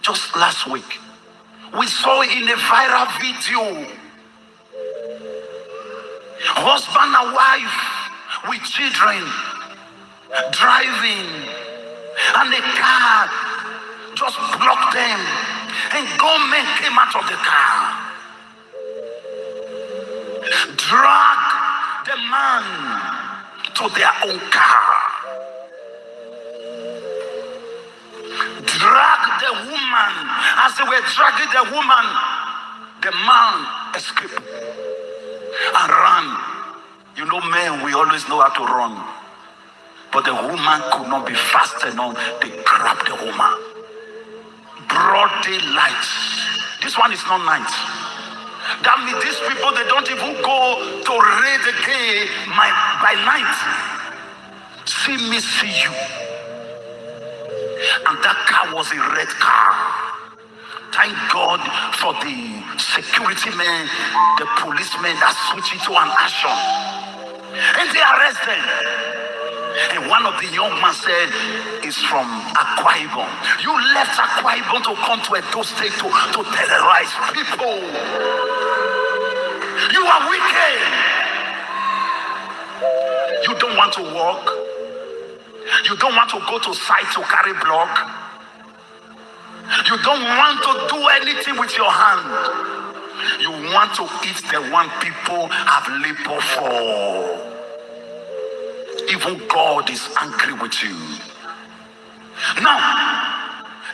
Just last week, we saw in a viral video. Husband and wife with children driving, and the car just blocked them, and gunmen came out of the car, dragged the man to their own car, dragged the woman. As they were dragging the woman, the man escaped and ran. You know, men, we always know how to run. But the woman could not be fast enough. They grabbed the woman. Broad daylight. This one is not night. That means these people, they don't even go to raid the gate by night. See me, see you. And that car was a red car. Thank God for the security men, the policemen that switched into an action. And they arrested. And one of the young men said, "It's from Akwa Ibom. You left Akwa Ibom to come to Edo State to terrorize people. You are wicked. You don't want to walk. You don't want to go to site to carry block. You don't want to do anything with your hand. You want to eat the one people have labored for. Even God is angry with you." Now,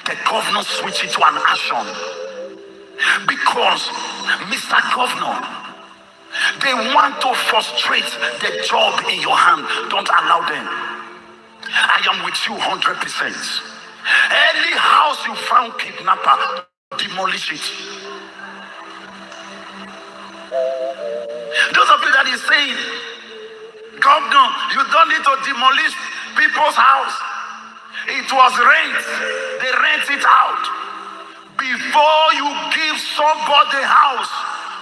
the governor switched it to an action because Mr. Governor, they want to frustrate the job in your hand. Don't allow them. I am with you 100%. Any house you found kidnapper, demolish it. Those of you that is saying, "Governor, you don't need to demolish people's house. It was rent. They rent it out." Before you give somebody house,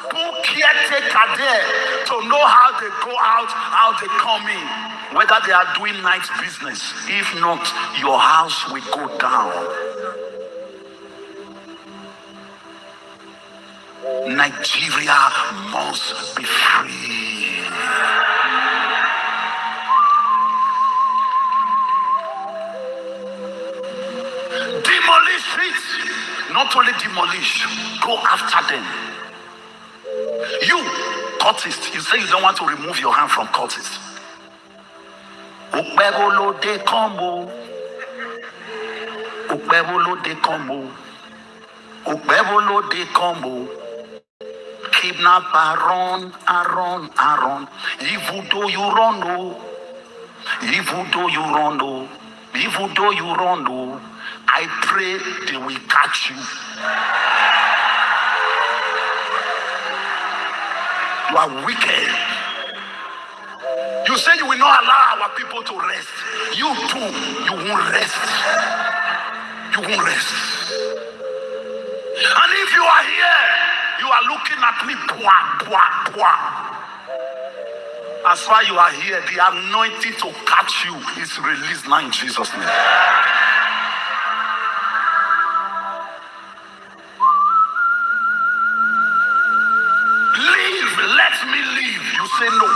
put caretaker there to know how they go out, how they come in, whether they are doing night business. If not, your house will go down. Nigeria must be free. Demolish it. Not only demolish, go after them. You, cultist, you say you don't want to remove your hand from cultists. Ukbebolo de combo. Ukbebolo de combo. Ukbebolo de combo. Kidnapper run. Even though you run, oh. Even though you run, oh. Even though you run, oh. I pray they will catch you. You are wicked. You say you will not allow our people to rest. You too, you won't rest. You won't rest. And if you are here, you are looking at me, as far you are here, the anointing to catch you is released now in Jesus' name. Leave, let me leave. You say no.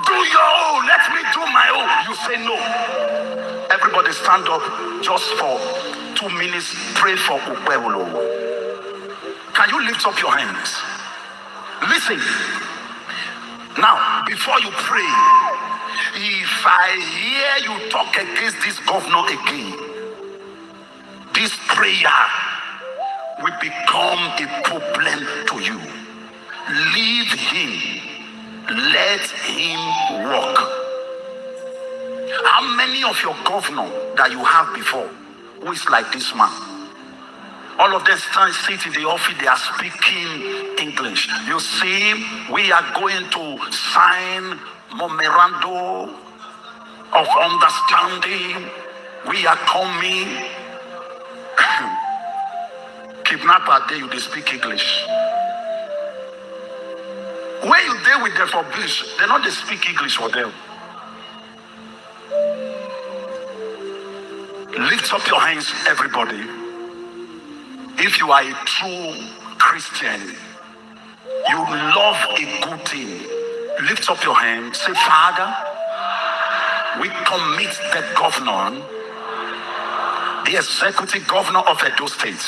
Do your own, let me do my own. You say no. Everybody stand up just for 2 minutes. Pray for Ukwebolo. Can you lift up your hands? Listen. Now, before you pray, if I hear you talk against this governor again, this prayer will become a problem to you. Leave him. Let him walk. How many of your governor that you have before who is like this man? All of them sit in the office, they are speaking English. You see, we are going to sign memorandum of understanding. We are coming. Kidnapper, they speak English. Where you there with them for English, they not they speak English for them. Lift up your hands, everybody. If you are a true Christian, you love a good thing, lift up your hand. Say, Father, we commit the governor, the executive governor of Edo State,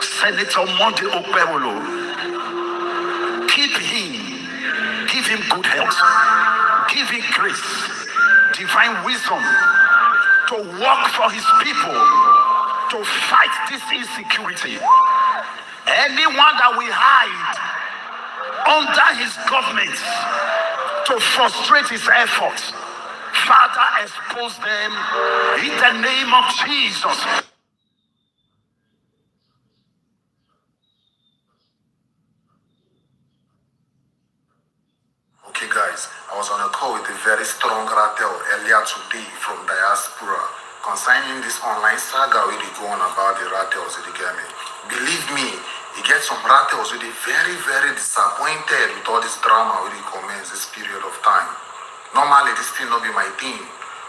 Senator Monday Okpebolo. Keep him, give him good health, give him grace, divine wisdom to work for his people, to fight this insecurity. Anyone that we hide under his government to frustrate his efforts, Father, expose them in the name of Jesus. Okay guys, I was on a call with a very strong Ratel earlier today from diaspora concerning this online saga we dey go on about the Ratels, you get me? Believe me, you get some Ratels who dey very, very disappointed with all this drama we dey commence this period of time. Normally this thing not be my thing,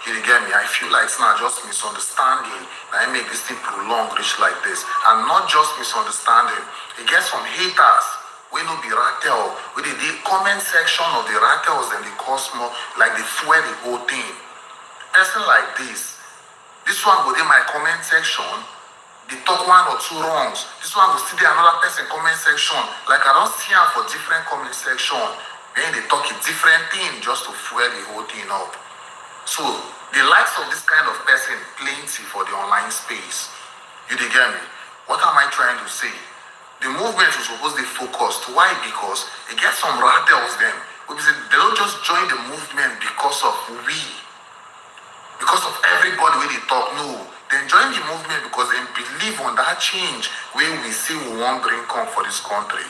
you get me? I feel like it's not just misunderstanding that I make this thing prolong reach like this. And not just misunderstanding, you get some haters we no be Ratel, we the comment section of the Ratels and the Cosmo, like they fuel the whole thing. Person like this one go in my comment section, they talk 1 or 2 wrongs. This one go see the another person comment section, like I don't see them for different comment section. Then they talk a different thing just to fuel the whole thing up. So the likes of this kind of person plenty for the online space. You dey get me? What am I trying to say? The movement is supposed to be focused. Why? Because it gets some Ratels them. They don't just join the movement because of everybody when they talk. No, they join the movement because they believe on that change when we see we want bring come for this country.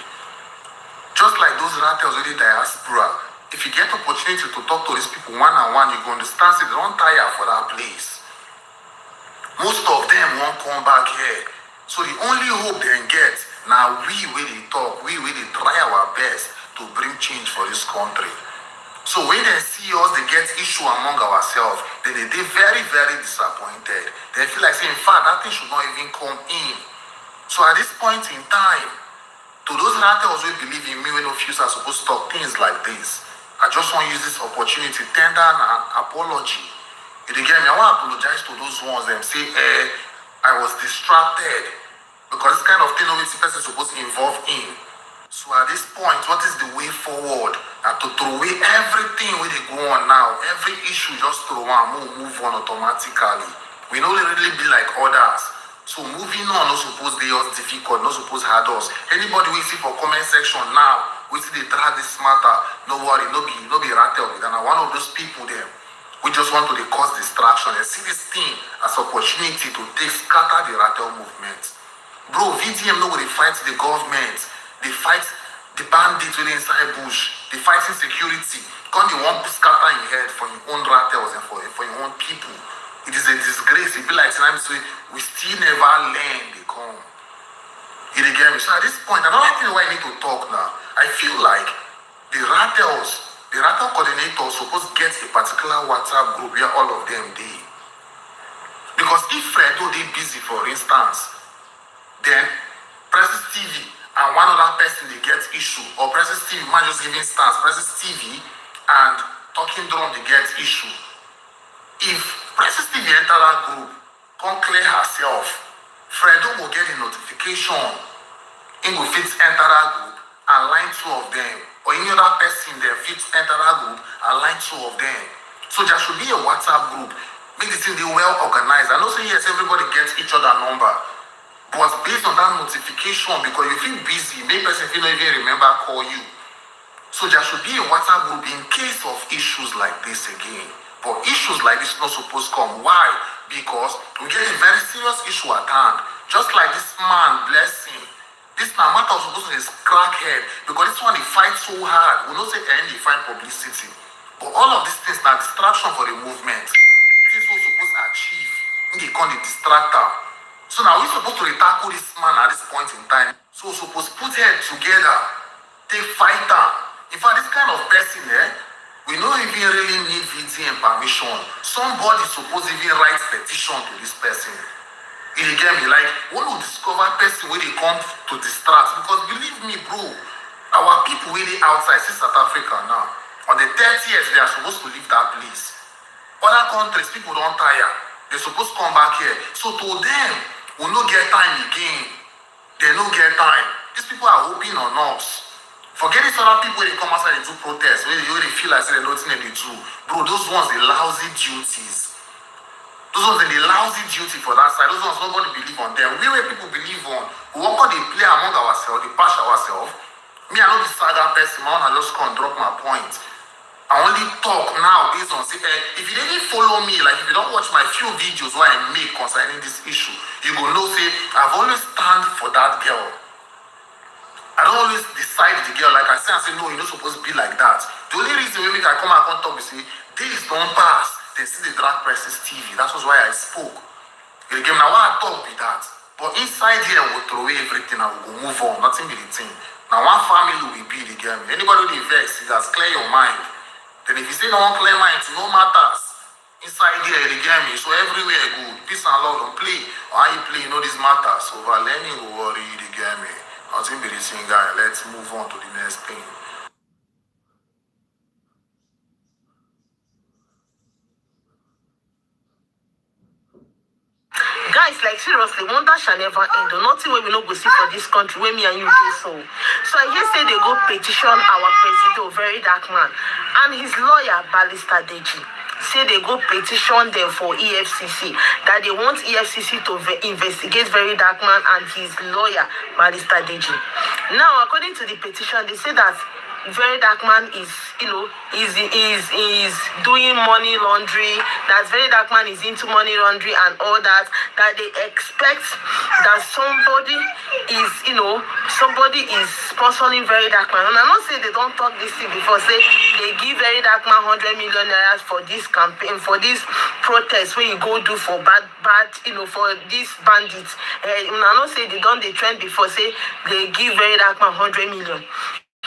Just like those Ratels in the diaspora, if you get opportunity to talk to these people one-on-one, you can understand they don't tire for that place. Most of them won't come back here. So the only hope they get, now we really talk, we really try our best to bring change for this country. So when they see us, they get issue among ourselves, then they very, very disappointed. They feel like saying, in fact, that thing should not even come in. So at this point in time, to those Ratels who believe in me when no few are supposed to talk things like this, I just want to use this opportunity to tender an apology. If they get me, I want to apologize to those ones and say, I was distracted because this kind of thing nobody person is supposed to involve in. So at this point, what is the way forward? To throw away everything where they go on now, every issue just throw on, move on automatically. We don't really be like others. So moving on, not supposed to be us difficult, not supposed to hard us. Anybody we see for comment section now, we see they drag this matter. No worry, no be Ratel. And one of those people there, we just want to cause distraction and see this thing as opportunity to scatter the Ratel movement. Bro, VDM know they fight the government, they fight the bandits within inside bush, they fight insecurity. Can't you want to scatter in your head for your own Ratels and for your own people? It is a disgrace. It be like sometimes we still never learn the come. You dey get me? So at this point, another thing why I need to talk now, I feel like the rattle coordinator supposed to get a particular WhatsApp group where all of them dey. Because if Fredo dey busy, for instance, then Presence TV and one other person they get issue, or Presence TV might just giving stance, Presence TV and Talking Drum they get issue. If Presence TV enter that group, come clear herself, Fredo will get a notification, he will fit enter that group and line two of them, or any other person there fit enter that group and line two of them. So there should be a WhatsApp group, make the thing they well organized. I know say yes, everybody gets each other number, but based on that notification, because you feel busy, maybe person feel not even remember call you. So there should be a WhatsApp group in case of issues like this again. But issues like this not supposed to come. Why? Because we get a very serious issue at hand. Just like this man, bless him. This man matter was supposed to be crackhead, because this one he fight so hard. We don't say any find publicity. But all of these things are distraction for the movement. Things we're supposed to achieve. They call it distractor. So now we're supposed to tackle this man at this point in time. So we're supposed to put head together, take fighter. In fact, this kind of person, we don't even really need VDM permission. Somebody supposed to even write petition to this person. You get me? Like, when we discover person where they come to distract, because believe me, bro, our people really outside, see South Africa now. On the 30th, they are supposed to leave that place. Other countries, people don't tire. They're supposed to come back here. So to them, we no get time again. They no get time. These people are hoping on us. Forget these other people when they come outside and do protests, where they feel like they're nothing they do. Bro, those ones, the lousy duties. Those ones, the lousy duty for that side. Those ones, nobody believe on them. We where people believe on. We want to play among ourselves, they bash ourselves. Me, I know this saga person, I just can't drop my point. I only talk now based on, say, if you didn't follow me, like if you don't watch my few videos where I make concerning this issue, you go know, say, I've always stand for that girl. I don't always decide the girl, like I say, no, you're not supposed to be like that. The only reason we make I come out and talk is, say, days don't pass, they see the drag Presence TV. That was why I spoke. You get me? Now, why I talk with that? But inside here, we'll throw away everything and we'll go move on. Nothing be the thing. Now, one family will be the game. Anybody who invest, it has clear your mind. Then if you say no one clear mind, no matters. Inside here, the game is so everywhere good. Peace and love, don't play. Or how you play, you know this matters. So, over learning, will worry the game. Nothing be the same guy. Let's move on to the next thing. Guys, like seriously, wonder shall never end. Nothing where we no go see for this country where me and you do so. So I hear say they go petition our president, very dark man, and his lawyer, Barrister Deji. Say they go petition them for EFCC, that they want EFCC to investigate very dark man and his lawyer, Barrister Deji. Now, according to the petition, they say that very dark man is, is doing money laundering, that very dark man is into money laundering and all that they expect that somebody is sponsoring very dark man. And I not say they don't talk this thing before, say they give very dark man 100 million naira for this campaign, for this protest where you go do for bad, for these bandits. I not say they don't, they trend before, say they give very dark man 100 million.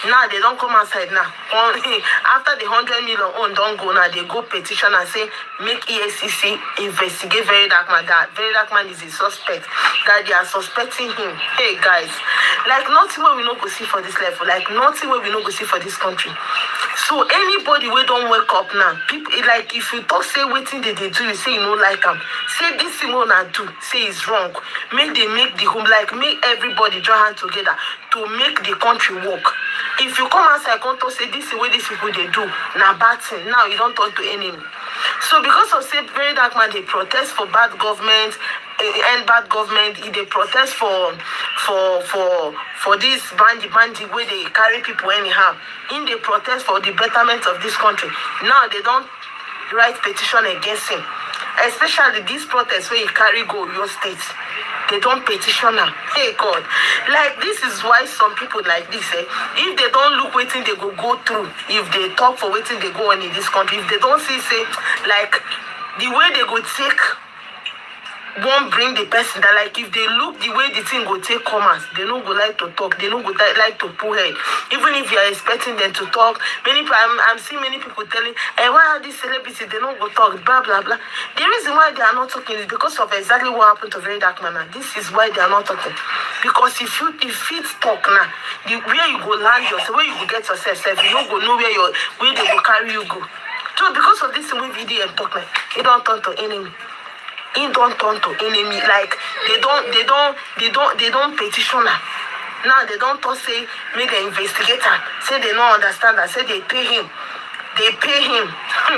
Now they don't come outside now. After the 100 million own don't go now, they go petition and say make EFCC investigate very dark man. That very dark man is a suspect. That they are suspecting him. Hey guys, like nothing where we not go see for this level. Like nothing where we not go see for this country. So anybody we don't wake up now, people like if you talk say waiting they do, you say you don't like them. Say this thing will not do. Say it's wrong. Make the home like make everybody join hands together to make the country work. If you come outside, come to say this is what these people they do, now bad thing. Now you don't talk to enemy. So because of say very dark man, they protest for bad government, and bad government. They protest for this bandit where they carry people anyhow. In they protest for the betterment of this country. Now they don't write petition against him. Especially this protest where he carry go your state. They don't petition her. Hey God. Like this is why some people like this, if they don't look waiting they go through, if they talk for waiting they go on in this country, if they don't see say like the way they go take won't bring the person that, like, if they look the way the thing go take commerce, they no go like to talk, they no go like to pull head. Even if you are expecting them to talk, many people, I'm seeing many people telling, why are these celebrities, they don't go talk, blah, blah, blah. The reason why they are not talking is because of exactly what happened to Very Dark Man. This is why they are not talking. Because if it talk now, where you go land yourself, where you go get yourself, you don't go know where they go carry you go. So because of this way video and talk, like, it don't turn to enemy. He don't turn to enemy. Like they don't petition her. Now they don't talk, say make an investigator. Say they don't understand her. Say they pay him. They pay him.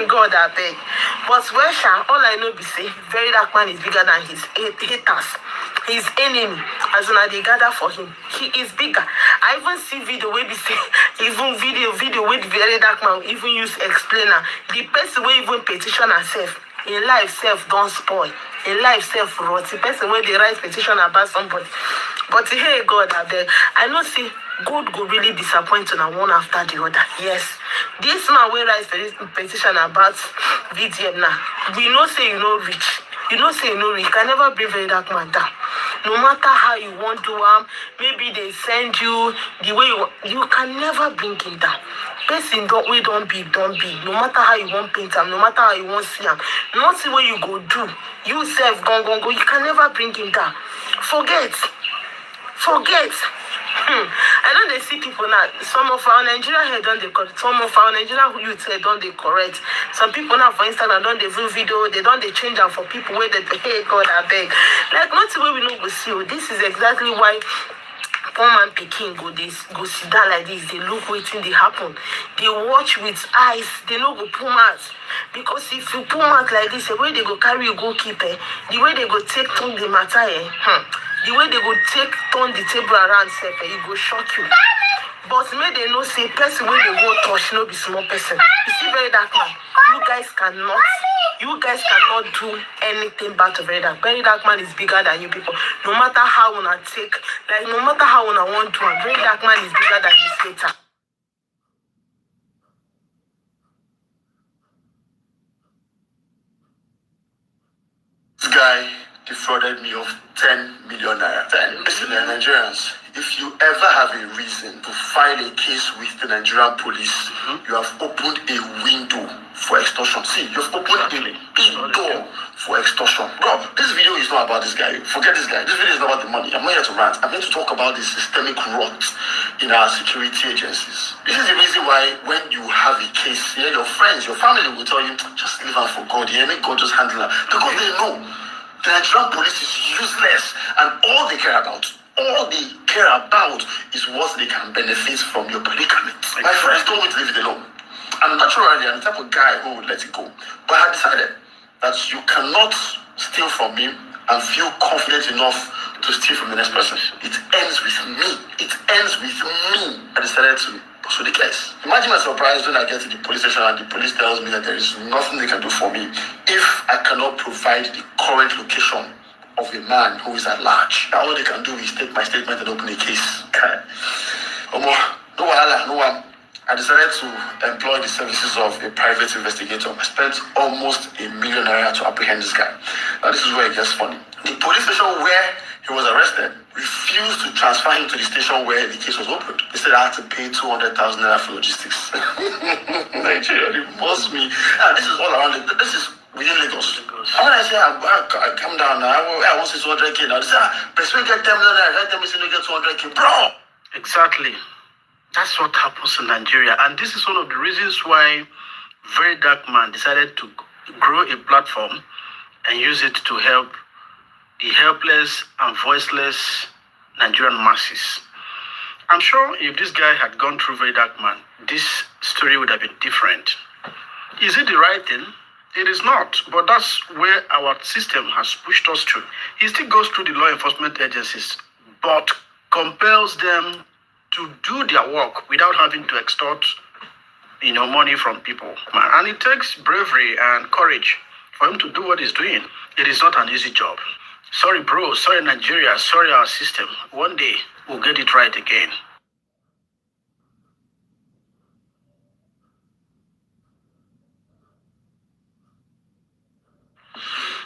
God I beg. But Russia, all I know be say Very Dark Man is bigger than his haters. His enemy. As soon as they gather for him, he is bigger. I even see video where be say even video with Very Dark Man even use explainer. The person will even petition herself. In life self don't spoil. In life self rot. The person when they write petition about somebody. But hey God, I know see God go really disappoint on one after the other. Yes. This man will write petition about VDM now. We know say you know rich. You know say you know rich. You can never bring Very Dark Man down. No matter how you want to maybe they send you the way you can never bring him down. Person don't be. No matter how you want paint him, no matter how you want see him, nothing what you go do. You self go. You can never bring him down. Forget. I know they see people now. Some of our Nigerian head don't they correct. Some of our Nigerian youth head don't they correct. Some people now for Instagram don't they view video. They don't they change them for people where they hey God I beg. Like not the way we know go see. This is exactly why poor man Peking go sit down like this. They look waiting they happen. They watch with eyes. They no go pull mouth. Because if you pull mouth like this, the way they go carry you go keep the way they go take turn the matter the way they go take turn the table around it go shock you. But may they know say person where they go touch no be small person. You see Very Dark Man, you guys cannot do anything bad to Very Dark. Very Dark Man is bigger than you people. No matter how una take, like no matter how una want to, Very Dark Man is bigger than his hater. This guy defrauded me of 10 million naira. Listen, Nigerians, if you ever have a reason to file a case with the Nigerian police, you have opened a window for extortion. See, you've opened a big door for extortion. Bro, this video is not about this guy. Forget this guy. This video is not about the money. I'm not here to rant. I'm here to talk about the systemic rot in our security agencies. This is the reason why when you have a case, your friends, your family will tell you, just leave her for God. Make God just handle her. Because they know the Nigerian police is useless, and all they care about is what they can benefit from your predicament. My friends told me to leave it alone. And naturally, I'm the type of guy who would let it go. But I decided that you cannot steal from me and feel confident enough to steal from the next person. It ends with me. I decided to pursue the case. Imagine my surprise when I get to the police station and the police tells me that there is nothing they can do for me if I cannot provide the current location of a man who is at large. Now all they can do is take my statement and open a case. I decided to employ the services of a private investigator. I spent almost $1 million to apprehend this guy. Now this is where it gets funny. The police station where he was arrested refused to transfer him to the station where the case was opened. They said I had to pay 200,000 naira for logistics. Nigeria, they boss me. This is all around. This is within Lagos. And when I say I come down now, I want to see 200K now. They say, but we get 10 million naira. Let them say we get 200K, bro. Exactly. That's what happens in Nigeria. And this is one of the reasons why Very Dark Man decided to grow a platform and use it to help the helpless and voiceless Nigerian masses. I'm sure if this guy had gone through Very Dark Man, this story would have been different. Is it the right thing? It is not, but that's where our system has pushed us to. He still goes through the law enforcement agencies, but compels them to do their work without having to extort, money from people. And it takes bravery and courage for him to do what he's doing. It is not an easy job. Sorry, bro. Sorry, Nigeria. Sorry, our system. One day, we'll get it right again.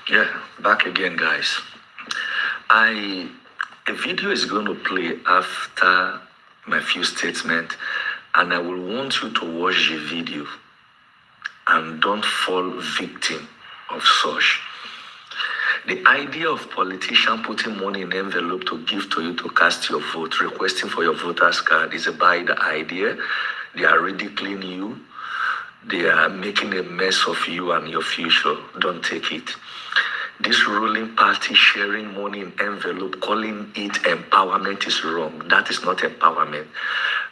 Yeah, back again, guys. A video is going to play after my few statements, and I will want you to watch the video and don't fall victim of such. The idea of politicians putting money in envelope to give to you to cast your vote, requesting for your voter's card, is a bad idea. They are ridiculing you. They are making a mess of you and your future. Don't take it. This ruling party sharing money in envelope, calling it empowerment, is wrong. That is not empowerment.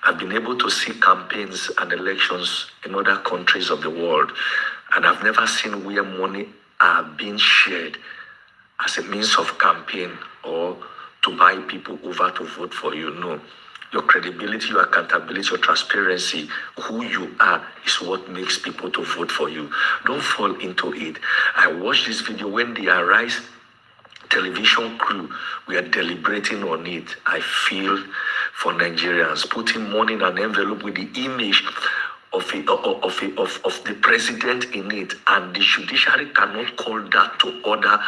I've been able to see campaigns and elections in other countries of the world, and I've never seen where money are being shared as a means of campaign or to buy people over to vote for you. No. Your credibility, your accountability, your transparency, who you are is what makes people to vote for you. Don't fall into it. I watched this video when the Arise television crew were deliberating on it. I feel for Nigerians putting money in an envelope with the image of the president in it, and the judiciary cannot call that to order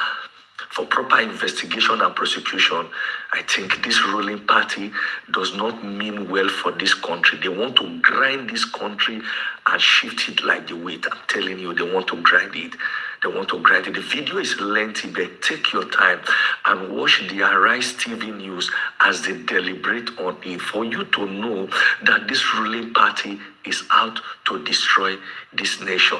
for proper investigation and prosecution. I think this ruling party does not mean well for this country. They want to grind this country and shift it like the wheat. I'm telling you, they want to grind it. They want to grind it. The video is lengthy, but take your time and watch the Arise TV news as they deliberate on it for you to know that this ruling party is out to destroy this nation.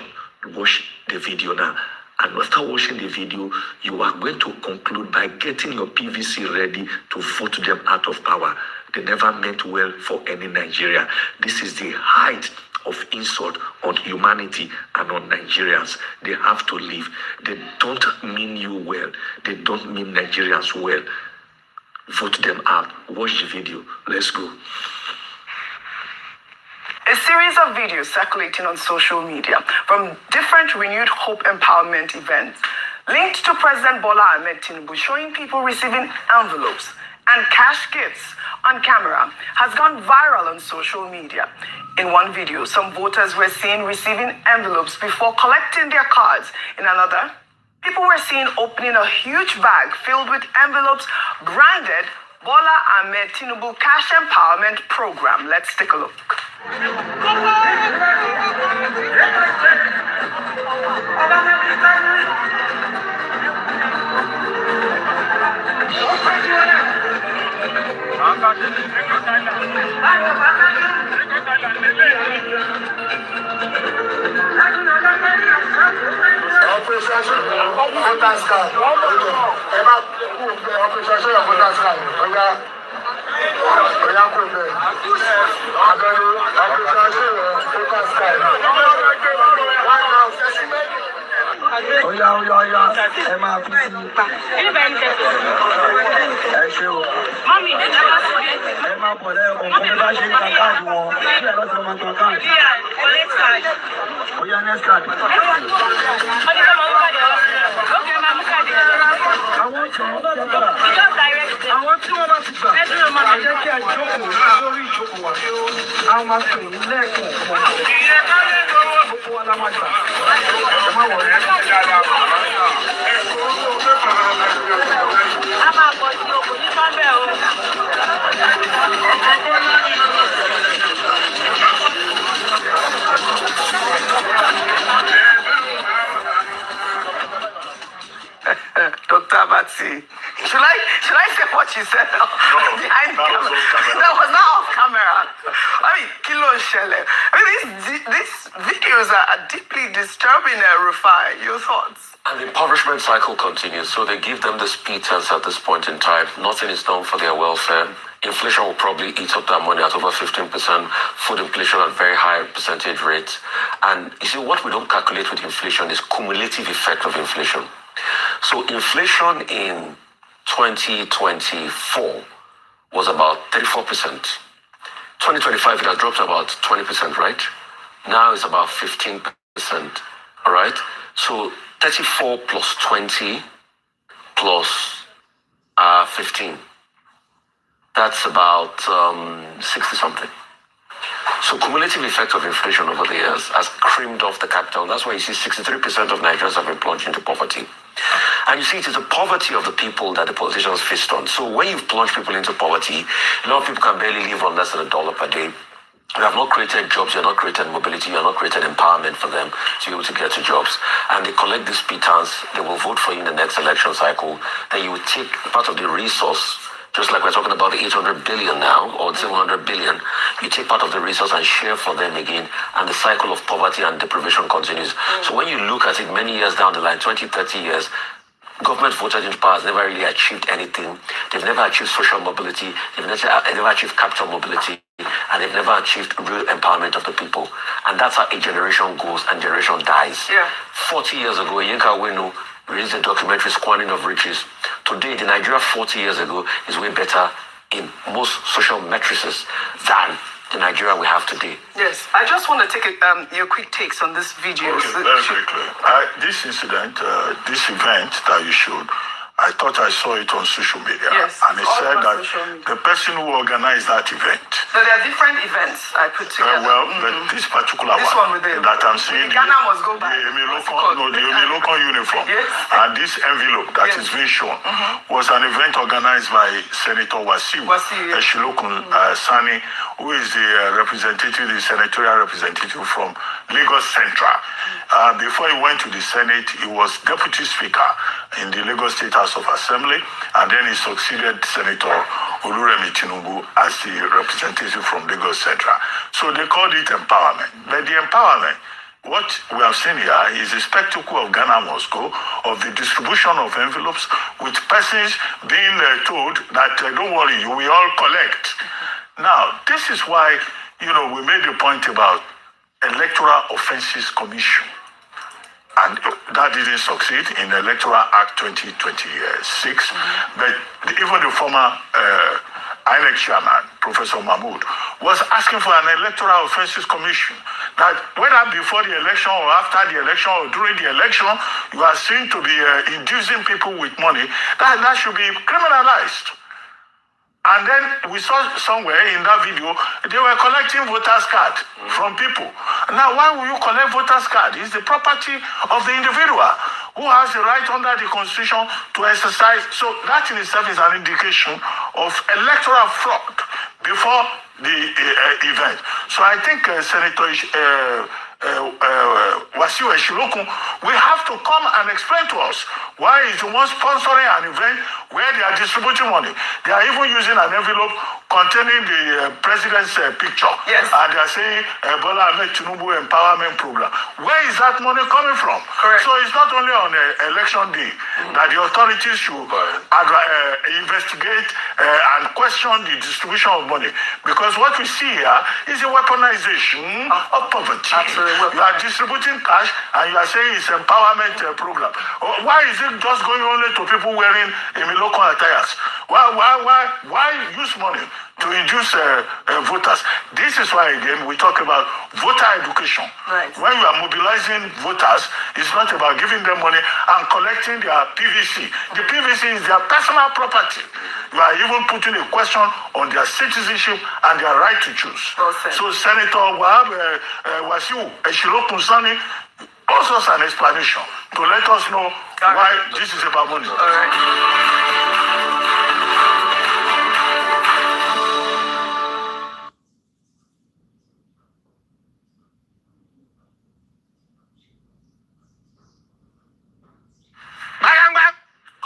Watch the video now. And after watching the video, you are going to conclude by getting your PVC ready to vote them out of power. They never meant well for any Nigeria. This is the height of insult on humanity and on Nigerians. They have to leave. They don't mean you well. They don't mean Nigerians well. Vote them out. Watch the video. Let's go. A series of videos circulating on social media from different renewed hope empowerment events linked to President Bola Ahmed Tinubu showing people receiving envelopes and cash gifts on camera has gone viral on social media. In one video, some voters were seen receiving envelopes before collecting their cards. In another, people were seen opening a huge bag filled with envelopes branded Bola Ahmed Tinubu Cash Empowerment Program. Let's take a look. Dr. Batsi, should I say what you said behind the camera? That was not off camera. I mean, Kilo Shele. I mean, these videos are deeply disturbing, Rufai. Your thoughts? And the impoverishment cycle continues, so they give them this pittance at this point in time. Nothing is done for their welfare. Inflation will probably eat up that money at over 15%, food inflation at very high percentage rates. And you see, what we don't calculate with inflation is cumulative effect of inflation. So inflation in 2024 was about 34%. 2025, it has dropped to about 20%, right? Now it's about 15%, all right? So 34 plus 20 plus 15. That's about 60 something. So cumulative effect of inflation over the years has creamed off the capital. That's why you see 63% of Nigerians have been plunged into poverty. And you see, it is the poverty of the people that the politicians feast on. So when you've plunged people into poverty, a lot of people can barely live on less than $1 per day. You have not created jobs, you have not created mobility, you have not created empowerment for them to be able to get to jobs. And they collect these pittance, they will vote for you in the next election cycle. Then you will take part of the resource, just like we're talking about the 800 billion now, or 700 billion, you take part of the resource and share for them again, and the cycle of poverty and deprivation continues. So when you look at it many years down the line, 20, 30 years, government voted into power has never really achieved anything. They've never achieved social mobility, they've never achieved capital mobility, and they've never achieved real empowerment of the people. And that's how a generation goes and generation dies. 40 years ago, Yinka Wenu released a documentary, Squandering of Riches. Today, the Nigeria 40 years ago is way better in most social matrices than the Nigeria we have today. Yes, I just want to take your quick takes on this video. Okay, very quickly. This incident, this event that you showed, I thought I saw it on social media. Yes, and it said that the person who organized that event. So there are different events I put together. But this particular one with the, that I'm seeing, Ghana must go back. the Emilokon uniform, and this envelope that is being shown was an event organized by Senator Wasiu Eshilokun Sani, who is the the senatorial representative from Lagos Central. Before he went to the Senate, he was deputy speaker in the Lagos State House of Assembly, and then he succeeded Senator Oluremi Tinubu as the representative from Lagos Central. So they called it empowerment. But the empowerment, what we have seen here is a spectacle of Ghana must go, of the distribution of envelopes, with persons being told that, don't worry, you will all collect. Now, this is why, we made a point about Electoral Offences Commission. And that didn't succeed in the Electoral Act 2026. But even the former INEC chairman, Professor Mahmoud, was asking for an Electoral Offences Commission. That whether before the election or after the election or during the election, you are seen to be inducing people with money, that should be criminalized. And then we saw somewhere in that video, they were collecting voters' cards from people. Now, why will you collect voters' cards? It's the property of the individual who has the right under the Constitution to exercise. So that in itself is an indication of electoral fraud before the event. So I think Senator Wasiu Eshilokun will have to come and explain to us why he's the one sponsoring an event where they are distributing money. They are even using an envelope containing the president's picture. Yes. And they are saying Bola Ahmed Tinubu Empowerment Program. Where is that money coming from? Correct. So it's not only on election day that the authorities should investigate and question the distribution of money. Because what we see here is a weaponization of poverty. Absolutely. You are distributing cash and you are saying it's empowerment program. Why is it just going only to people wearing local attires? Why use money to induce voters? This is why, again, we talk about voter education. Right. When you are mobilizing voters, it's not about giving them money and collecting their PVC. The PVC is their personal property. You are even putting a question on their citizenship and their right to choose. So Senator Wasiu Eshilokun Sani also has an explanation to let us know why this is about money. All right.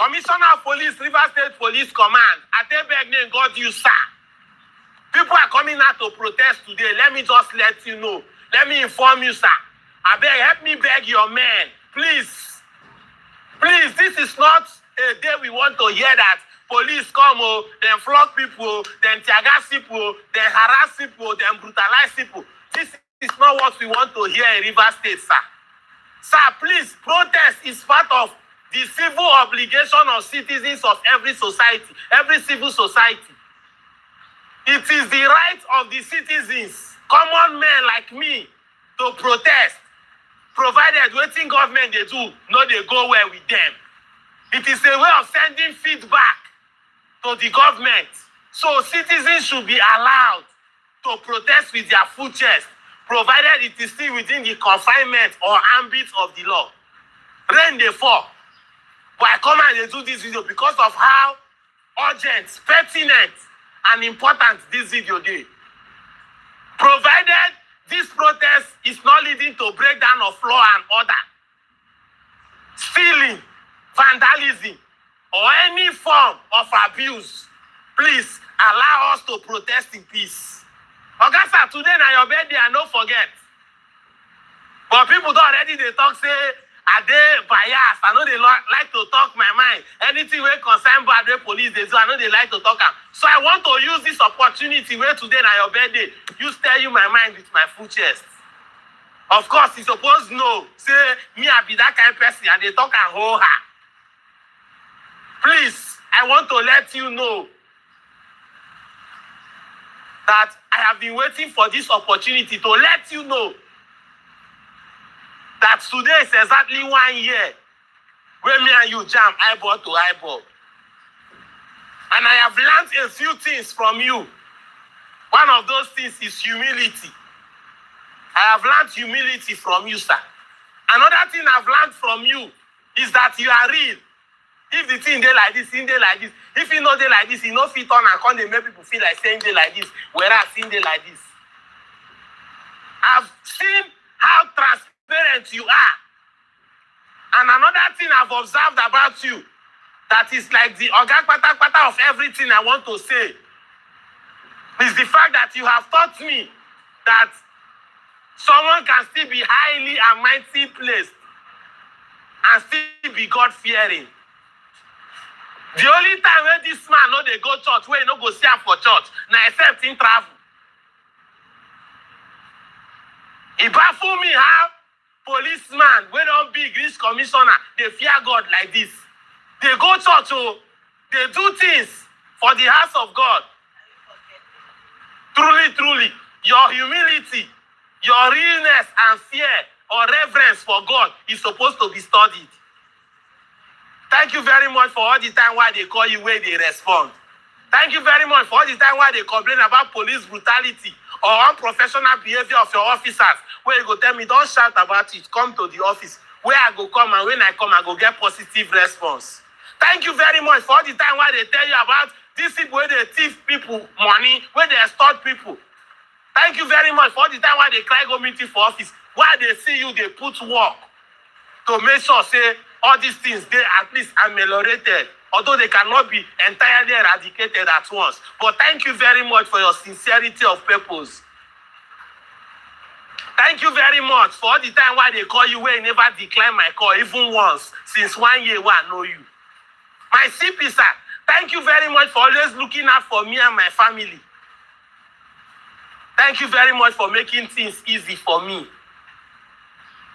Commissioner of Police, River State Police Command, I tell beg name God you, sir. People are coming out to protest today. Let me just let you know. Let me inform you, sir. I beg, help me beg your men. Please. Please, this is not a day we want to hear that police come, then flog people, then tear gas people, then harass people, then brutalize people. This is not what we want to hear in River State, sir. Sir, please, protest is part of the civil obligation of citizens of every society, every civil society. It is the right of the citizens, common men like me, to protest, provided waiting government they do, no they go well with them. It is a way of sending feedback to the government. So citizens should be allowed to protest with their full chest, provided it is still within the confinement or ambit of the law. Rain they fall. But I come and they do this video because of how urgent, pertinent, and important this video is. Provided this protest is not leading to breakdown of law and order, stealing, vandalism, or any form of abuse, please allow us to protest in peace. Augusta, today na your birthday, and don't forget. But people don't already they talk say, are they biased? I know they like to talk my mind. Anything wey concern bad wey police they do, I know they like to talk am. So I want to use this opportunity where today na your birthday, use tell you my mind with my full chest. Of course, you suppose know, say, me I be that kind of person, and they talk and hold her. Please, I want to let you know that I have been waiting for this opportunity to let you know that today is exactly 1 year when me and you jam eyeball to eyeball. And I have learned a few things from you. One of those things is humility. I have learned humility from you, sir. Another thing I've learned from you is that you are real. If the thing they like this, thing they like this. If you know they like this, you know fit on and come they make people feel like saying they like this, whereas saying they like this. I've seen how transparent you are. And another thing I've observed about you, that is like the organ pata of everything I want to say, is the fact that you have taught me that someone can still be highly and mighty placed and still be God-fearing. The only time when this man no dey go church, where he no go see him for church, na except in travel. He baffle me how policeman, wey don big reach commissioner, they fear God like this. They go church, oh, they do things for the house of God. Truly, truly, your humility, your realness and fear or reverence for God is supposed to be studied. Thank you very much for all the time why they call you where they respond. Thank you very much for all the time why they complain about police brutality or unprofessional behavior of your officers. Where you go tell me, don't shout about it, come to the office. Where I go come and when I come, I go get positive response. Thank you very much for all the time why they tell you about these people where they thief people money, where they extort people. Thank you very much for all the time why they cry go meeting for office. Why they see you, they put work to make sure, say, all these things, they at least ameliorated, although they cannot be entirely eradicated at once. But thank you very much for your sincerity of purpose. Thank you very much for all the time why they call you where you never decline my call, even once, since 1 year where I know you. My CP, sir, thank you very much for always looking out for me and my family. Thank you very much for making things easy for me.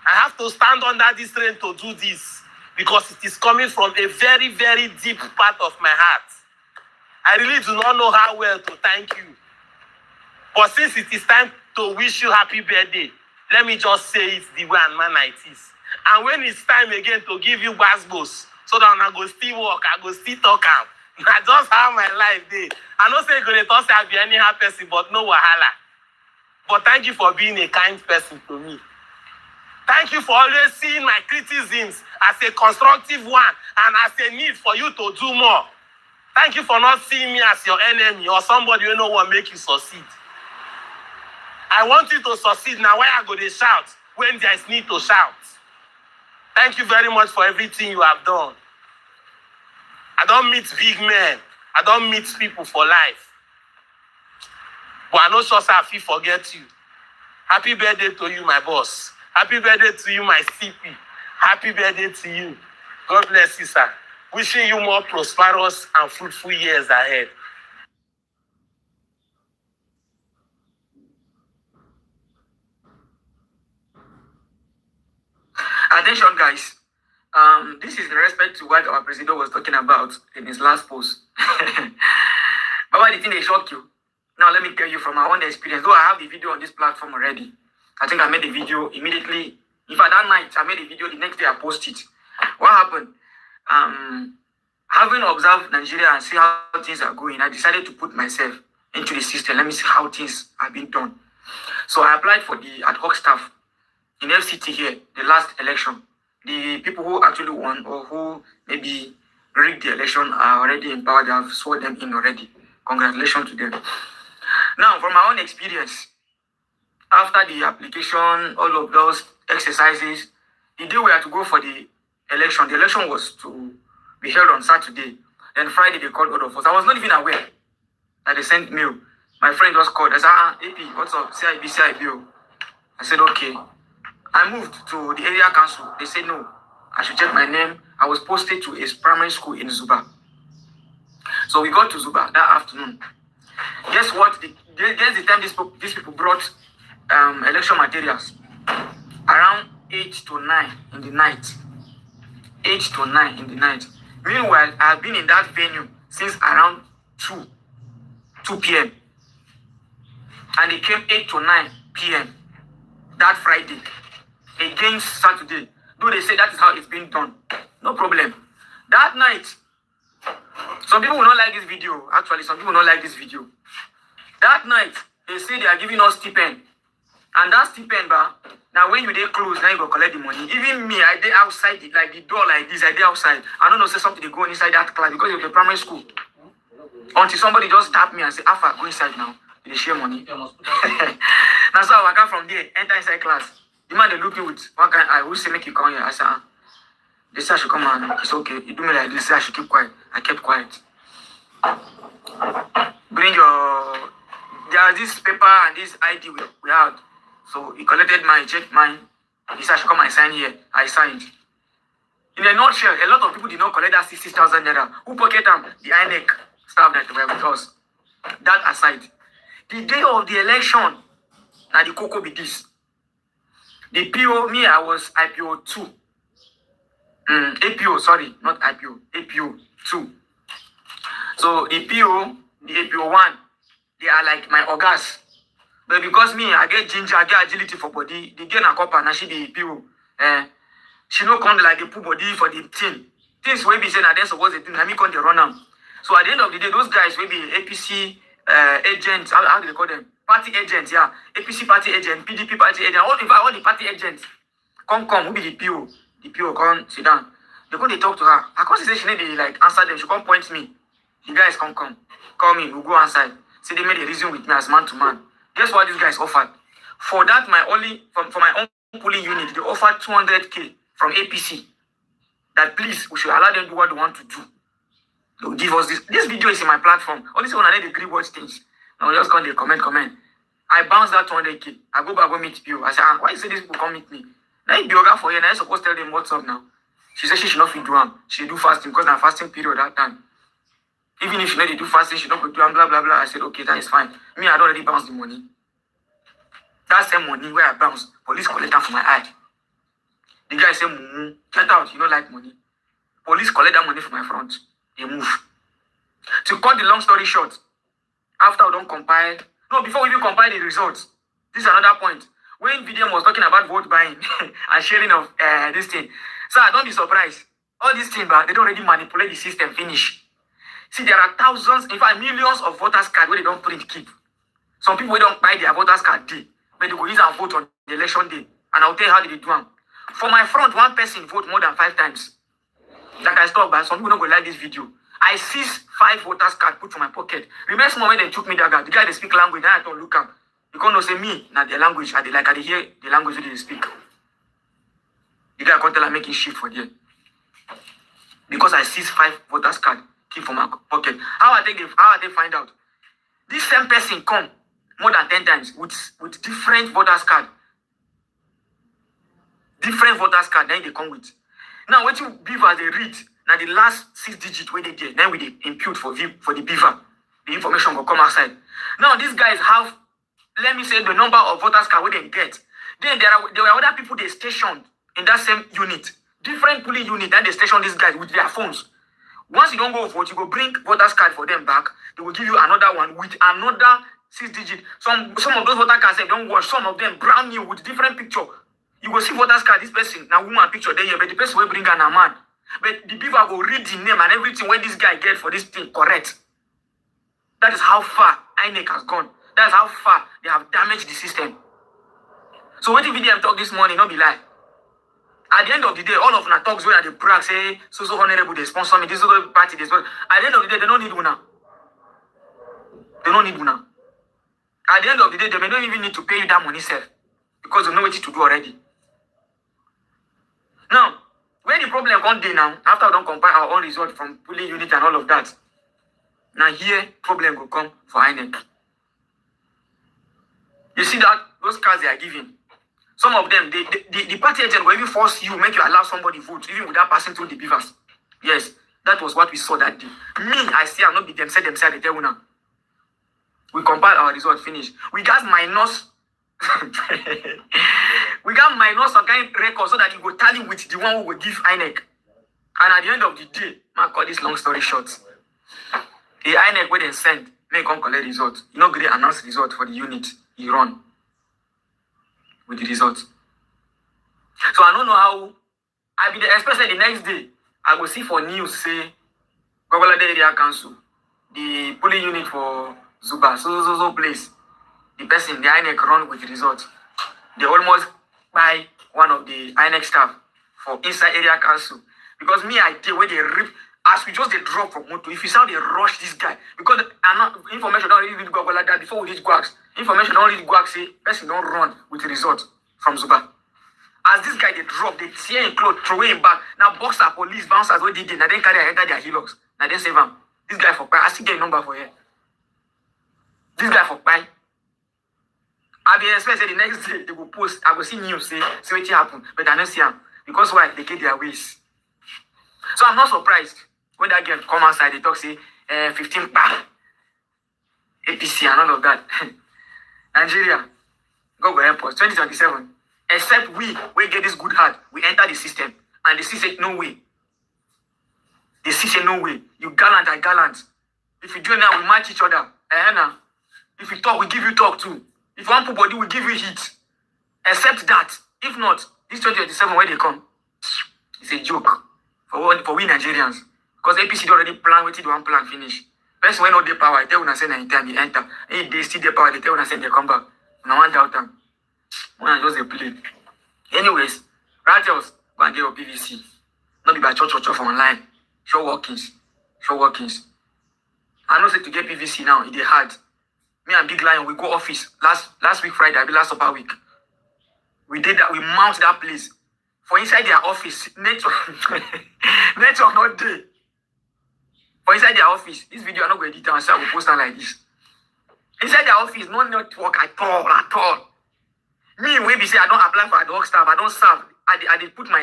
I have to stand under this rain to do this because it is coming from a very, very deep part of my heart. I really do not know how well to thank you. But since it is time to wish you happy birthday, let me just say it the way and manner it is. And when it's time again to give you basbos, so that I go still walk, I go still talk out. That's just how my life is. I know say you're going to talk I'll be any happy person, but no wahala. But thank you for being a kind person to me. Thank you for always seeing my criticisms as a constructive one and as a need for you to do more. Thank you for not seeing me as your enemy or somebody who no one make you succeed. I want you to succeed. Now why I go to shout when there is need to shout? Thank you very much for everything you have done. I don't meet big men. I don't meet people for life. But I know sure I feel forget you. Happy birthday to you, my boss. Happy birthday to you, my CP. Happy birthday to you. God bless you, sir. Wishing you more prosperous and fruitful years ahead. Attention, guys. This is in respect to what our president was talking about in his last post. Baba, the thing they shocked you. Now, let me tell you from my own experience. Though I have the video on this platform already. I think I made the video immediately. In fact, that night, I made a video. The next day, I posted it. What happened? Having observed Nigeria and see how things are going, I decided to put myself into the system. Let me see how things are being done. So I applied for the ad hoc staff in FCT here, the last election. the people who actually won or who maybe rigged the election are already in power. They have sworn them in already. Congratulations to them. Now, from my own experience, after the application, all of those exercises, the day we had to go for the election was to be held on Saturday. Then Friday, they called all of us. I was not even aware that they sent mail. My friend just called. I said, AP, what's up? CIB. I said, okay. I moved to the area council. They said, no, I should check my name. I was posted to a primary school in Zuba. So we got to Zuba that afternoon. Guess what? Guess the time these people brought election materials. Around 8 to 9 in the night. 8 to 9 in the night. Meanwhile, I have been in that venue since around 2 p.m. And they came 8 to 9 p.m. that Friday. Against Saturday. Though they say that is how it's been done. No problem. That night, some people will not like this video. Actually, some people will not like this video. That night, they say they are giving us stipend. And that stipend, now when you dey close, now you go collect the money. Even me, I dey outside, like the door like this, I dey outside. I don't know, say something they go inside that class because it's a primary school. Until somebody just tap me and say, Alpha, go inside now. They share money. That's how I got from there, enter inside class. The man they look me with one kind eye, who say make you come here? I said, they say I should come and it's okay. You do me like this, say I should keep quiet. I kept quiet. Bring your, there's this paper and this ID we had. So he collected mine, checked mine. He said I should come and sign here. I signed. In a nutshell, a lot of people did not collect that 60,000 naira. Who pocket them? The INEC staff that were with us. That aside, the day of the election, now the cocoa be this. The PO, me, I was IPO 2. APO, sorry, not IPO, APO 2. So the PO, the APO 1, they are like my organs. But because me, I get ginger, I get agility for body, the girl and copper, and she the PO. She no come like the put body for the team. Things will be saying that they're supposed to do, and me come the run them. So at the end of the day, those guys will be APC agents, how do they call them? Party agents, yeah. APC party agent, PDP party agent, all the party agents. Come, who be the PO? The PO come sit down. They come, they talk to her. I can't say she need to like answer them. She come point me. The guys come. Call me, we'll go outside. See, they made a reason with me as man to man. Guess what these guys offered? For that, for my own polling unit, they offered 200K from APC. That please, we should allow them to do what they want to do. They will give us this. This video is in my platform. Only when I need to agree watch things. Now just come there, comment. I bounce that 200K. I go back, go meet PO. I say, why you say these people come meet me? Now you be organ for you, and I supposed to tell them what's up now. She said she should not fit do them. She should do fasting because I'm fasting period that time. Even if she know they do fasting, she don't go do them, blah, blah, blah. I said, okay, that is fine. Me, I don't already bounce the money. That same money where I bounce, police collect them from my eye. The guy say, get out, you don't like money. Police collect that money from my front. They move. To cut the long story short, after we don't compile, before we even compile the results, this is another point. When VDM was talking about vote buying and sharing of this thing, so I don't be surprised. All these things, they don't already manipulate the system, finish. See, there are thousands, in fact, millions of voters' cards where they don't print, keep. Some people don't buy their voters' card day, but they go use and vote on the election day. And I'll tell you how they do them. For my front, one person vote more than 5 times. Like I stop by, some people don't go like this video. I seized 5 voters' cards put for my pocket. Remember small when they took me that guy, the guy they speak language, now I don't look up. You can't say me, not the language, I they hear the language they speak. The guy can't tell I'm making shift for them. Because I seized 5 voters' cards, keep for my pocket. How they find out? This same person come more than 10 times with different voters' cards. Different voters' cards, then they come with. Now, what you beaver they read, now the last 6 digits where they get, then we they impute for the beaver. The information will come outside. Now, these guys have, let me say, the number of voters' cards where they get. Then there were other people they stationed in that same unit. Different polling unit, and they station these guys with their phones. Once you don't go vote, you go bring voters' card for them back. They will give you another one with another 6 digits. Some of those voter cards, they don't watch. Some of them brand new with different picture. You go see voters card, this person, now woman picture there, but the person will bring an a man. But the beaver will read the name and everything when this guy get for this thing correct. That is how far INEC has gone. That's how far they have damaged the system. So what if VDM talk this morning, not be lie. At the end of the day, all of the talks where they brag, say, so honorable, they sponsor me, this other party, they sponsor. At the end of the day, they don't need una. They don't need una. At the end of the day, they may not even need to pay you that money, sir, because they know what to do already. Now, where the problem comes day now, after we don't compile our own result from polling unit and all of that, now here, problem will come for INEC. You see that, those cards they are giving, some of them, the party agent will even force you, make you allow somebody vote, even without passing through the beavers. Yes, that was what we saw that day. Me, I see, I'm not be them, say they tell you now. We compile our result, finish. We got minus, we got minus some kind of record so that you go tally with the one who will give INEC. And at the end of the day, I call this long story short. The INEC where they send, may come collect result. You know, they announce result for the unit. You run with the results. So I don't know how. I be there, especially the next day. I go see for news say, Gogola Area Council, the polling unit for Zuba, so place. The person, the INEC run with the results. They almost buy one of the INEC staff for inside area council. Because me, I did where they rip, as we just they drop from motor. If you sound they rush this guy, because information don't really go like that before we reach Guax. Information don't really Guax say person don't run with the result from Zuba. As this guy they drop, they tear him clothes, throw him back. Now boxer, police, bouncers, what did they? Now they carry enter their helox. Now they save him. This guy for pie. I still get a number for here. This guy for pie. I be expecting the next day they will post. I will see news say what happened, but I don't see him because why they get their ways. So I'm not surprised when that girl come outside. They talk say 15 APC and all of that. Nigeria, go airport 2027. Except we get this good heart, we enter the system, and the system say no way. The system no way. You gallant, I gallant. If you join now, we match each other. If you talk, we give you talk too. If one put body, we give you heat. Except that, if not, this 2027 where they come, it's a joke for we Nigerians. Because APC already plan what the one plan finish. First when all the power, they tell una say 9 time they enter. If they see the power, they tell una say they come back. No one doubt them. One just a play. Anyways, Rachels, go and get your PVC. Not be by church for online. Show workings. I know say to get PVC now, it is hard. Me and Big Lion, we go office last week Friday, I be last upper week. We did that, we mount that place. For inside their office, network not there. For inside their office, this video I'm not going to edit and say I will post it like this. Inside their office, no network at all. Me, when we say I don't apply for ad hoc staff, I don't serve. I did put my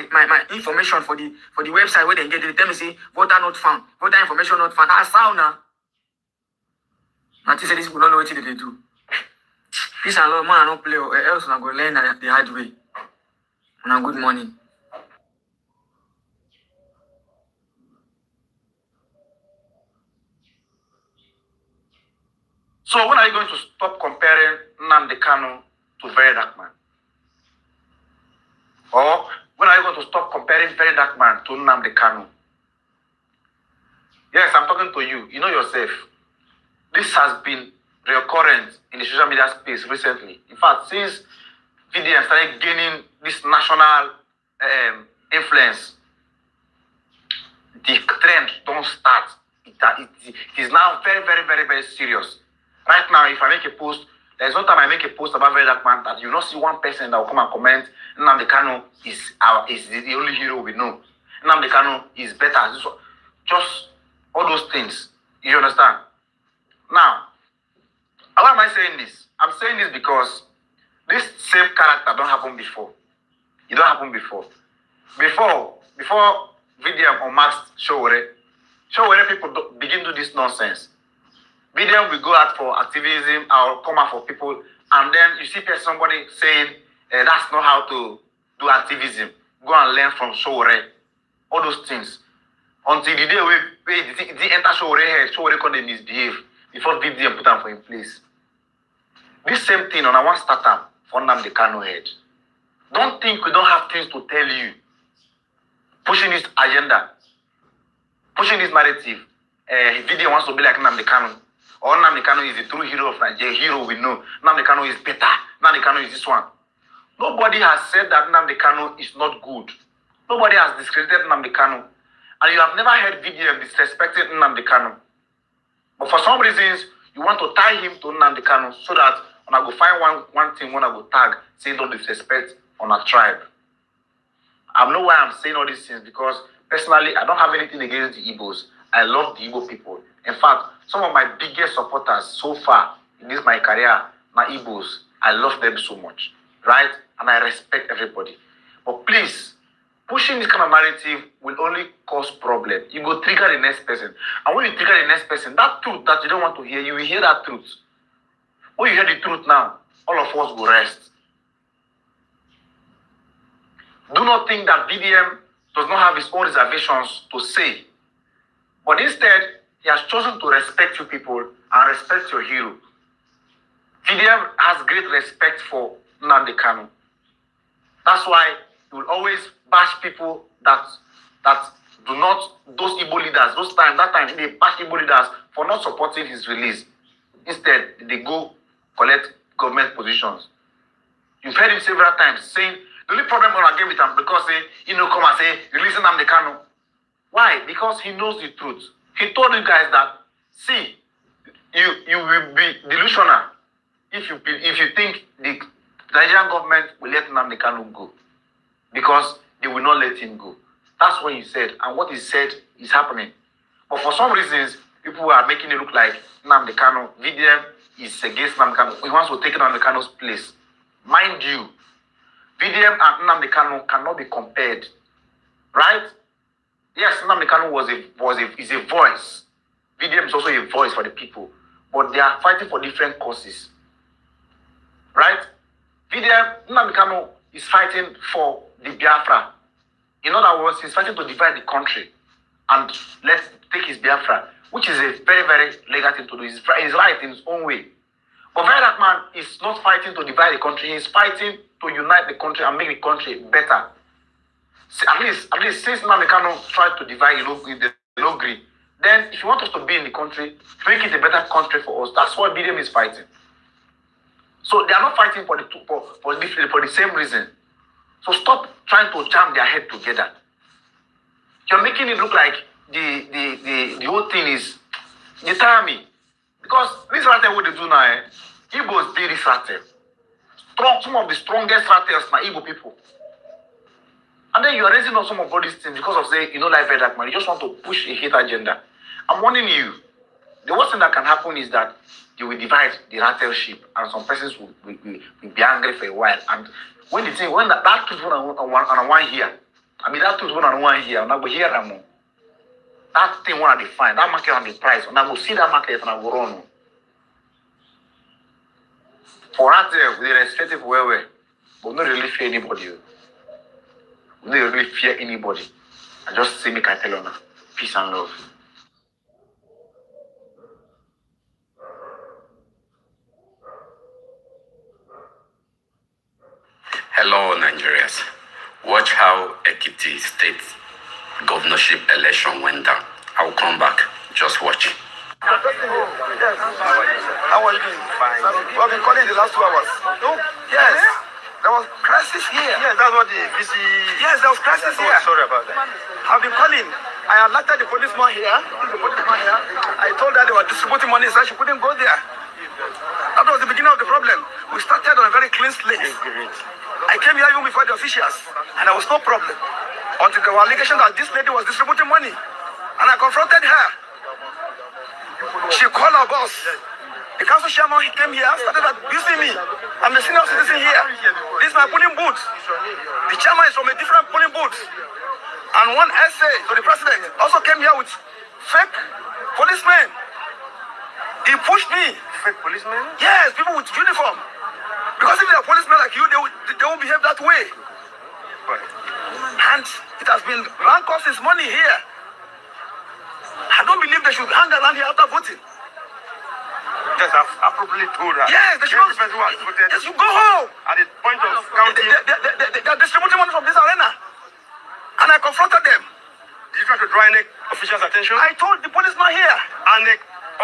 information for the website where they get it. They tell me say voter not found, voter information not found. I sound now. Until say these people don't know what they do. Peace and love, man, I don't play, or else I'm going to learn the hard way. And good morning. So when are you going to stop comparing Nnamdi Kanu to Very Dark Man? Or when are you going to stop comparing Very Dark Man to Nnamdi Kanu? Yes, I'm talking to you. You know yourself. This has been recurrent in the social media space recently. In fact, since VDM started gaining this national influence, the trend don't start. It is now very, very, very, very serious. Right now, if I make a post, there's no time I make a post about Very Dark Man that you not see one person that will come and comment, Nnamdi Kanu is the only hero we know. Nnamdi Kanu is better. Just all those things. You understand? Now, why am I saying this? I'm saying this because this same character don't happen before. It don't happen before. Before VDM unmasked sowore people begin to do this nonsense. VDM will go out for activism or come out for people, and then you see somebody saying that's not how to do activism. Go and learn from sowore. All those things. Until the day where they enter sowore head, sowore can misbehave before VDM put them for in place. This same thing on I want start them for Nnamdi Kanu head. Don't think we don't have things to tell you. Pushing this agenda, pushing this narrative. VDM wants to be like Nnamdi Kanu. Or Nnamdi Kanu is the true hero of Nigeria. Hero we know. Nnamdi Kanu is better. Nnamdi Kanu is this one. Nobody has said that Nnamdi Kanu is not good. Nobody has discredited Nnamdi Kanu. And you have never heard VDM disrespecting Nnamdi Kanu. But for some reasons, you want to tie him to Nnamdi Kanu so that when I go find one thing, when I go tag, say don't disrespect on a tribe. I know why I'm saying all these things, because personally, I don't have anything against the Igbos. I love the Igbo people. In fact, some of my biggest supporters so far in this my career, my Igbos, I love them so much, right? And I respect everybody. But please, pushing this kind of narrative will only cause problem. You go trigger the next person. And when you trigger the next person, that truth that you don't want to hear, you will hear that truth. When you hear the truth now, all of us will rest. Do not think that VDM does not have his own reservations to say. But instead, he has chosen to respect you people and respect your hero. VDM has great respect for Nnamdi Kanu. That's why he will always bash people that do not, those Igbo leaders, that time they bash Igbo leaders for not supporting his release. Instead, they go collect government positions. You've heard him several times saying, the only problem when I get with him because he come and say, releasing Nnamdi Kanu. Why? Because he knows the truth. He told you guys that, see, you will be delusional if you think the Nigerian government will let Nnamdi Kanu go. Because they will not let him go. That's what he said. And what he said is happening. But for some reasons, people are making it look like Nnamdi Kanu, VDM is against Nnamdi Kanu. He wants to take Nnamdi Kanu's place. Mind you, VDM and Nnamdi Kanu cannot be compared. Right? Yes, Nnamdi Kanu is a voice. VDM is also a voice for the people. But they are fighting for different causes. Right? VDM, Nnamdi Kanu is fighting for the Biafra. In other words, he's fighting to divide the country and let's take his Biafra, which is a very, very legal thing to do. He's right in his own way. But that man is not fighting to divide the country. He's fighting to unite the country and make the country better. At least since Nnamdi Kanu tried to divide the low green, then if you want us to be in the country, make it a better country for us. That's what BDM is fighting. So they are not fighting for the same reason. So stop trying to jam their head together. You're making it look like the whole thing is you tell me. Because this rattle what they do now, Igbos did this rattle. Some of the strongest rattles are Igbo people. And then you are raising up some of all these things because of say, you know, like that man. You just want to push a hate agenda. I'm warning you. The worst thing that can happen is that you will divide the rattle ship and some persons will be angry for a while. And when the thing, when that truth on one here, I mean that truth on one here, and I go hear them more. That thing when I define, that market on the price, and I go see that market and I go run. For that, they respect it well, but we don't really fear anybody. We don't really fear anybody. I just say, make I tell you now, peace and love. Hello, Nigerians. Watch how Ekiti State governorship election went down. I will come back. Just watch. Yes. How are you doing? Fine. We have been calling the last 2 hours. No? Yes. There was crisis here. Yes, that's what the VC... Yes, there was crisis here. Sorry about that. I've been calling. I alerted the policeman here. I told her they were distributing money, so she couldn't go there. That was the beginning of the problem. We started on a very clean slate. I came here even before the officials, and there was no problem. Until there were allegations that this lady was distributing money. And I confronted her. She called our boss. The council chairman, he came here, started abusing me. I'm the senior citizen here. This is my polling booth. The chairman is from a different polling booth. And one essay to the president also came here with fake policemen. He pushed me. Fake policemen? Yes, people with uniform. Because if they are policemen like you, they won't behave that way. And it has been rank us his money here. I don't believe they should hang around here after voting. Yes, I've probably told her. Yes, they should. Yes, you go home. At the point of counting. They are distributing money from this arena. And I confronted them. Did you try to draw any officials' attention? I told the policeman here. And the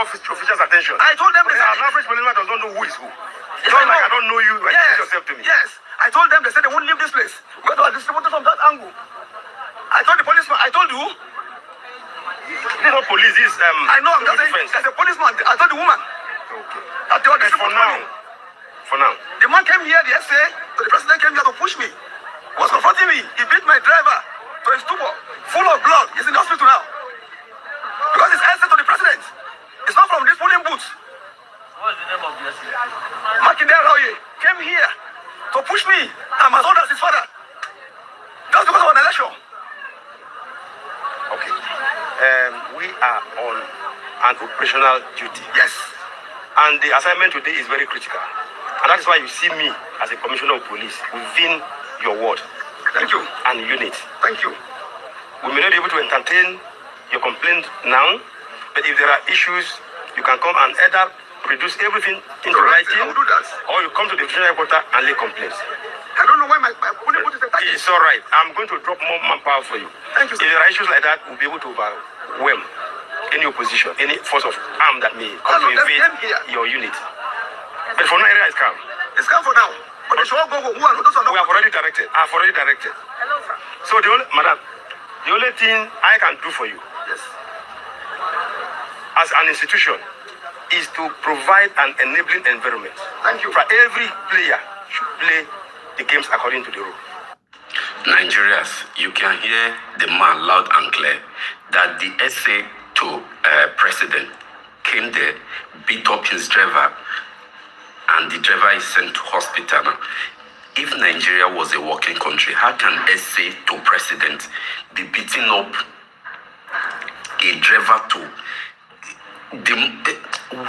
officials' attention. I told them. An average policeman does not know who is who. Yes, don't like I don't know you. Yes, yourself to me. Yes, I told them. They said they won't leave this place. We are distributing from that angle. I told the policeman, I told you. This is not police, this is I know, I'm just saying, defense. there's a policeman. I told the woman. Okay. That they were For now. The man came here, the SA, so the president came here to push me. He was confronting me. He beat my driver to a stupor, full of blood. He's in the hospital now. Because it's SA to the president. It's not from this polling booth. What's the name of the SA? Makinde Raoye came here to push me and my son as his father. Just because of an election. Okay. We are on an operational duty. Yes. And the assignment today is very critical. And that is why you see me as a commissioner of police within your ward. Thank you. And unit. Thank you. We may not be able to entertain your complaint now, but if there are issues, you can come and either produce everything into writing, I will do that. or you come to the divisional headquarters and lay complaints. I don't know why my polling booth is attacking. It's all right. I'm going to drop more manpower for you. Thank you, sir. If there are issues like that, we'll be able to overwhelm any opposition, any force of arm that may come to invade your unit. But for now, area is calm. It's calm for now. But they should all go who are those are not. We have already directed. I've already directed. Hello, sir. So the only thing I can do for you, yes, as an institution, is to provide an enabling environment. Thank you. For every player should play the games according to the rule. Nigerians, you can hear the man loud and clear that the SA to president came there, beat up his driver, and the driver is sent to hospital now. If Nigeria was a working country, how can SA to president be beating up a driver to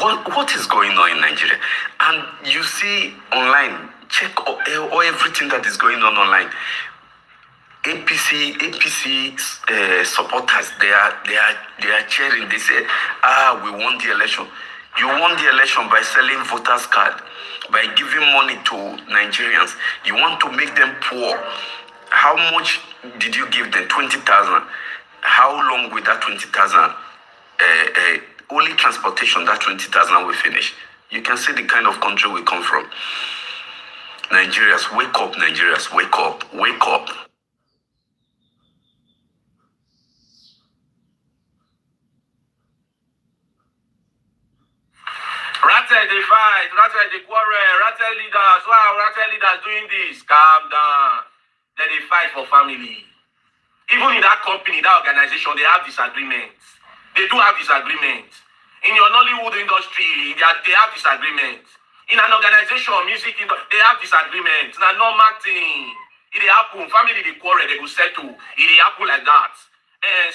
what is going on in Nigeria? And you see online, check all everything that is going on online. APC supporters, they are cheering. They say, we won the election. You won the election by selling voters card, by giving money to Nigerians. You want to make them poor. How much did you give them? 20,000. How long will that 20,000? Only transportation, that 20,000 will finish. You can see the kind of country we come from. Nigerians, wake up, Nigerians, wake up, wake up. Rattle they fight, rattle they quarrel, rattle leaders, wow, rattle leaders doing this. Calm down. Then they fight for family. Even in that company, that organization, they have disagreements. They do have disagreements. In your Nollywood industry, they have disagreements. In an organization, music industry, they have disagreements. It's a normal thing. It happen. Family, they quarrel, they go settle. It happen like that.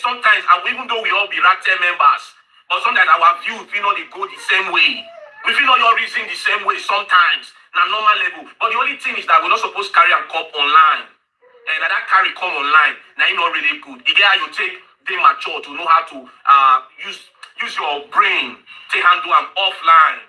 Sometimes, even though we all be Rattle members, but sometimes our views, they go the same way. We feel not your reason the same way sometimes. Na normal level. But the only thing is that we're not supposed to carry and come online. And that carry come online, now it's not really good. You get how you take the mature to know how to use your brain to handle them offline.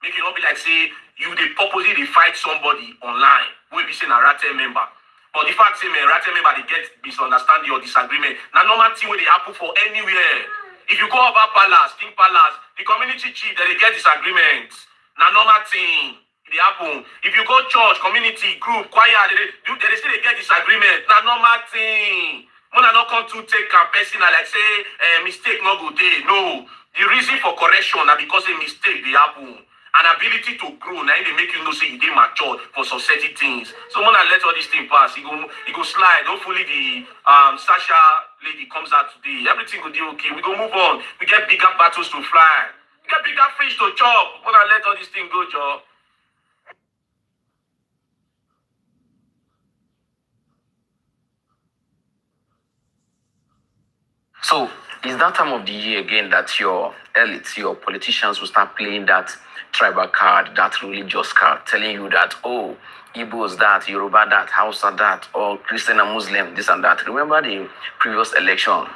Make it not be like say you they purposely fight somebody online. We'll be saying a Rattle member. But the fact say Rattle member they get misunderstanding or disagreement. Now normal thing where they happen for anywhere. If you go over Palace, King Palace, the community chief, they get disagreements. Now normal thing. It happen. If you go church, community, group, choir, they still get disagreement. Now normal thing. When I not come to take a personal like say mistake not go there. No. The reason for correction are because a mistake they happen. An ability to grow, now they make you know say you dey mature for society things. So when I let all these things pass, it go slide. Hopefully the Sasha lady comes out today. Everything will be okay. We go move on. We get bigger battles to fly. We get bigger fish to chop. When I let all these things go, Joe. So, it's that time of the year again that your elites, your politicians will start playing that tribal card, that religious card, telling you that, oh, Igbos that, Yoruba that, Hausa that, or Christian and Muslim, this and that. Remember the previous election?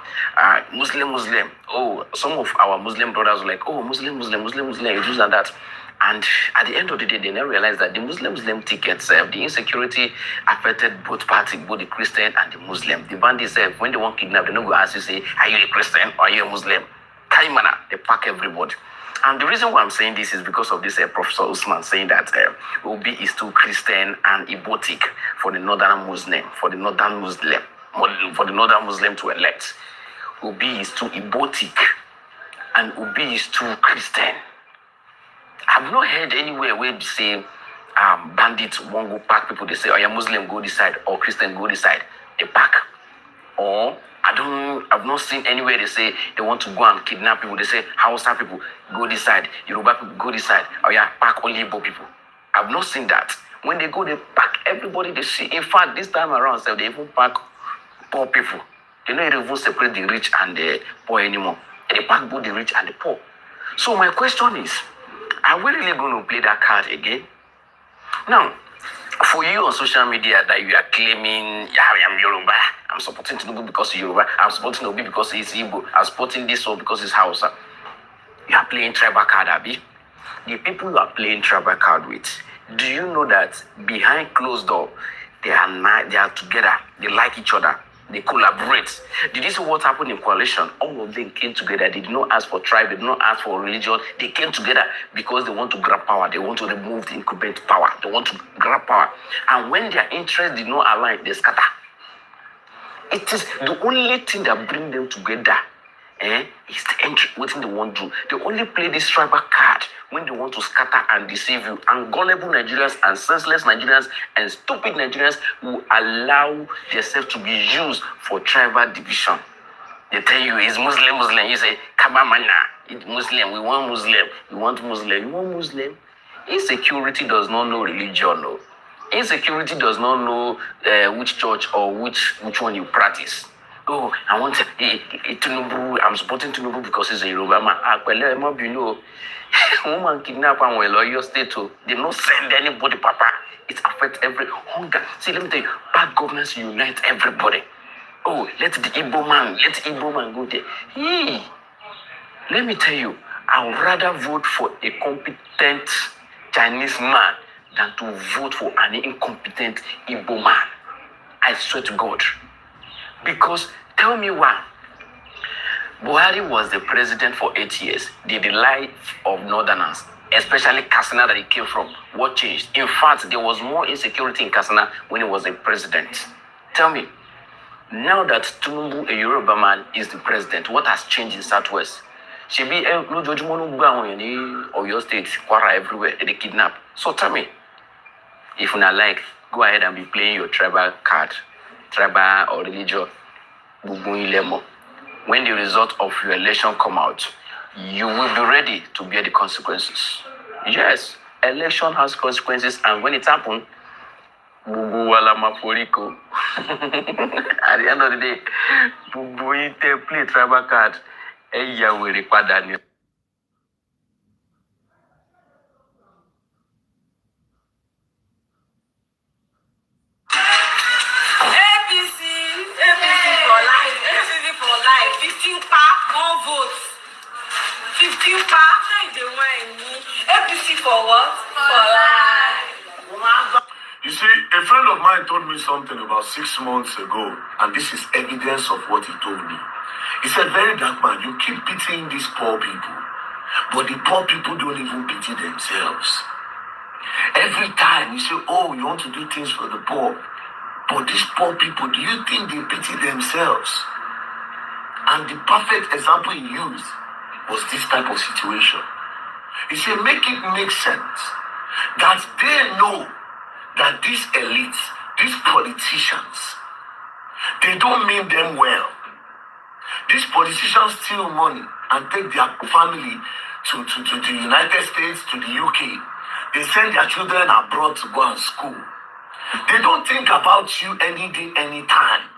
Muslim. Oh, some of our Muslim brothers were like, oh, Muslim, this and that. And at the end of the day, they never realized that the Muslim tickets, the insecurity affected both parties, both the Christian and the Muslim. The bandits, when they want to kidnap, they don't go ask you, say, are you a Christian or are you a Muslim? Kaimana, they pack everybody. And the reason why I'm saying this is because of this Professor Usman saying that Obi is too Christian and Ibotic for the northern Muslim, for the northern Muslim to elect. Obi is too Ibotic and Obi is too Christian. I've not heard anywhere where they say bandits won't go pack people. They say, oh, you're Muslim, go this side, or Christian, go this side. They pack. Or I've not seen anywhere they say they want to go and kidnap people. They say Hausa people go this side, Yoruba people go this side. Oh yeah, pack only Igbo people. I've not seen that. When they go, they pack everybody they see. In fact, this time around, so they even pack poor people. They don't even separate the rich and the poor anymore. They pack both the rich and the poor. So my question is, are we really going to play that card again? Now, for you on social media that you are claiming, yeah, I'm Yoruba, I'm supporting Tinubu because he's Yoruba, I'm supporting Obi because he's Igbo, I'm supporting this one because he's Hausa. You are playing tribal card, Abi. The people you are playing tribal card with, do you know that behind closed door, they are together, they like each other, they collaborate. Did you see what happened in coalition? All of them came together. They did not ask for tribe, they did not ask for religion. They came together because they want to grab power. They want to remove the incumbent power. They want to grab power. And when their interests did not align, they scatter. It is the only thing that brings them together. Is the entry, what they want to do. They only play this tribal card when they want to scatter and deceive you. And gullible Nigerians and senseless Nigerians and stupid Nigerians will allow themselves to be used for tribal division. They tell you it's Muslim. You say, Kabamana, it's Muslim. We want Muslim. You want Muslim. You want Muslim. Insecurity does not know religion. No. Insecurity does not know which church or which one you practice. Oh, I want Tinubu. I'm supporting Tinubu because he's a Yoruba man. You know, woman kidnap and well, your state. They don't send anybody, Papa. It affects every hunger. See, let me tell you, bad governance unite everybody. Oh, let the Igbo man go there. Hey, let me tell you, I would rather vote for a competent Chinese man than to vote for an incompetent Igbo man. I swear to God. Because tell me why. Buhari was the president for 8 years. The life of Northerners, especially Katsina that he came from, what changed? In fact, there was more insecurity in Katsina when he was a president. Tell me, now that Tinubu, a Yoruba man, is the president, what has changed in Southwest? She be no judgment or your state, Kwara everywhere, they kidnap. So tell me, if you not like, go ahead and be playing your tribal card. Tribal or religion, when the result of your election come out, you will be ready to bear the consequences. Yes, election has consequences, and when it happens, at the end of the day, play tribal card, for life. 15 pa, 1 vote. 15 pa, they want me. APC for what? For life. You see, a friend of mine told me something about 6 months ago, and this is evidence of what he told me. He said, very dark man, you keep pitying these poor people, but the poor people don't even pity themselves. Every time you say, oh, you want to do things for the poor, but these poor people, do you think they pity themselves? And the perfect example he used was this type of situation. He said, make it make sense that they know that these elites, these politicians, they don't mean them well. These politicians steal money and take their family to the United States, to the UK. They send their children abroad to go and school. They don't think about you any day, any time.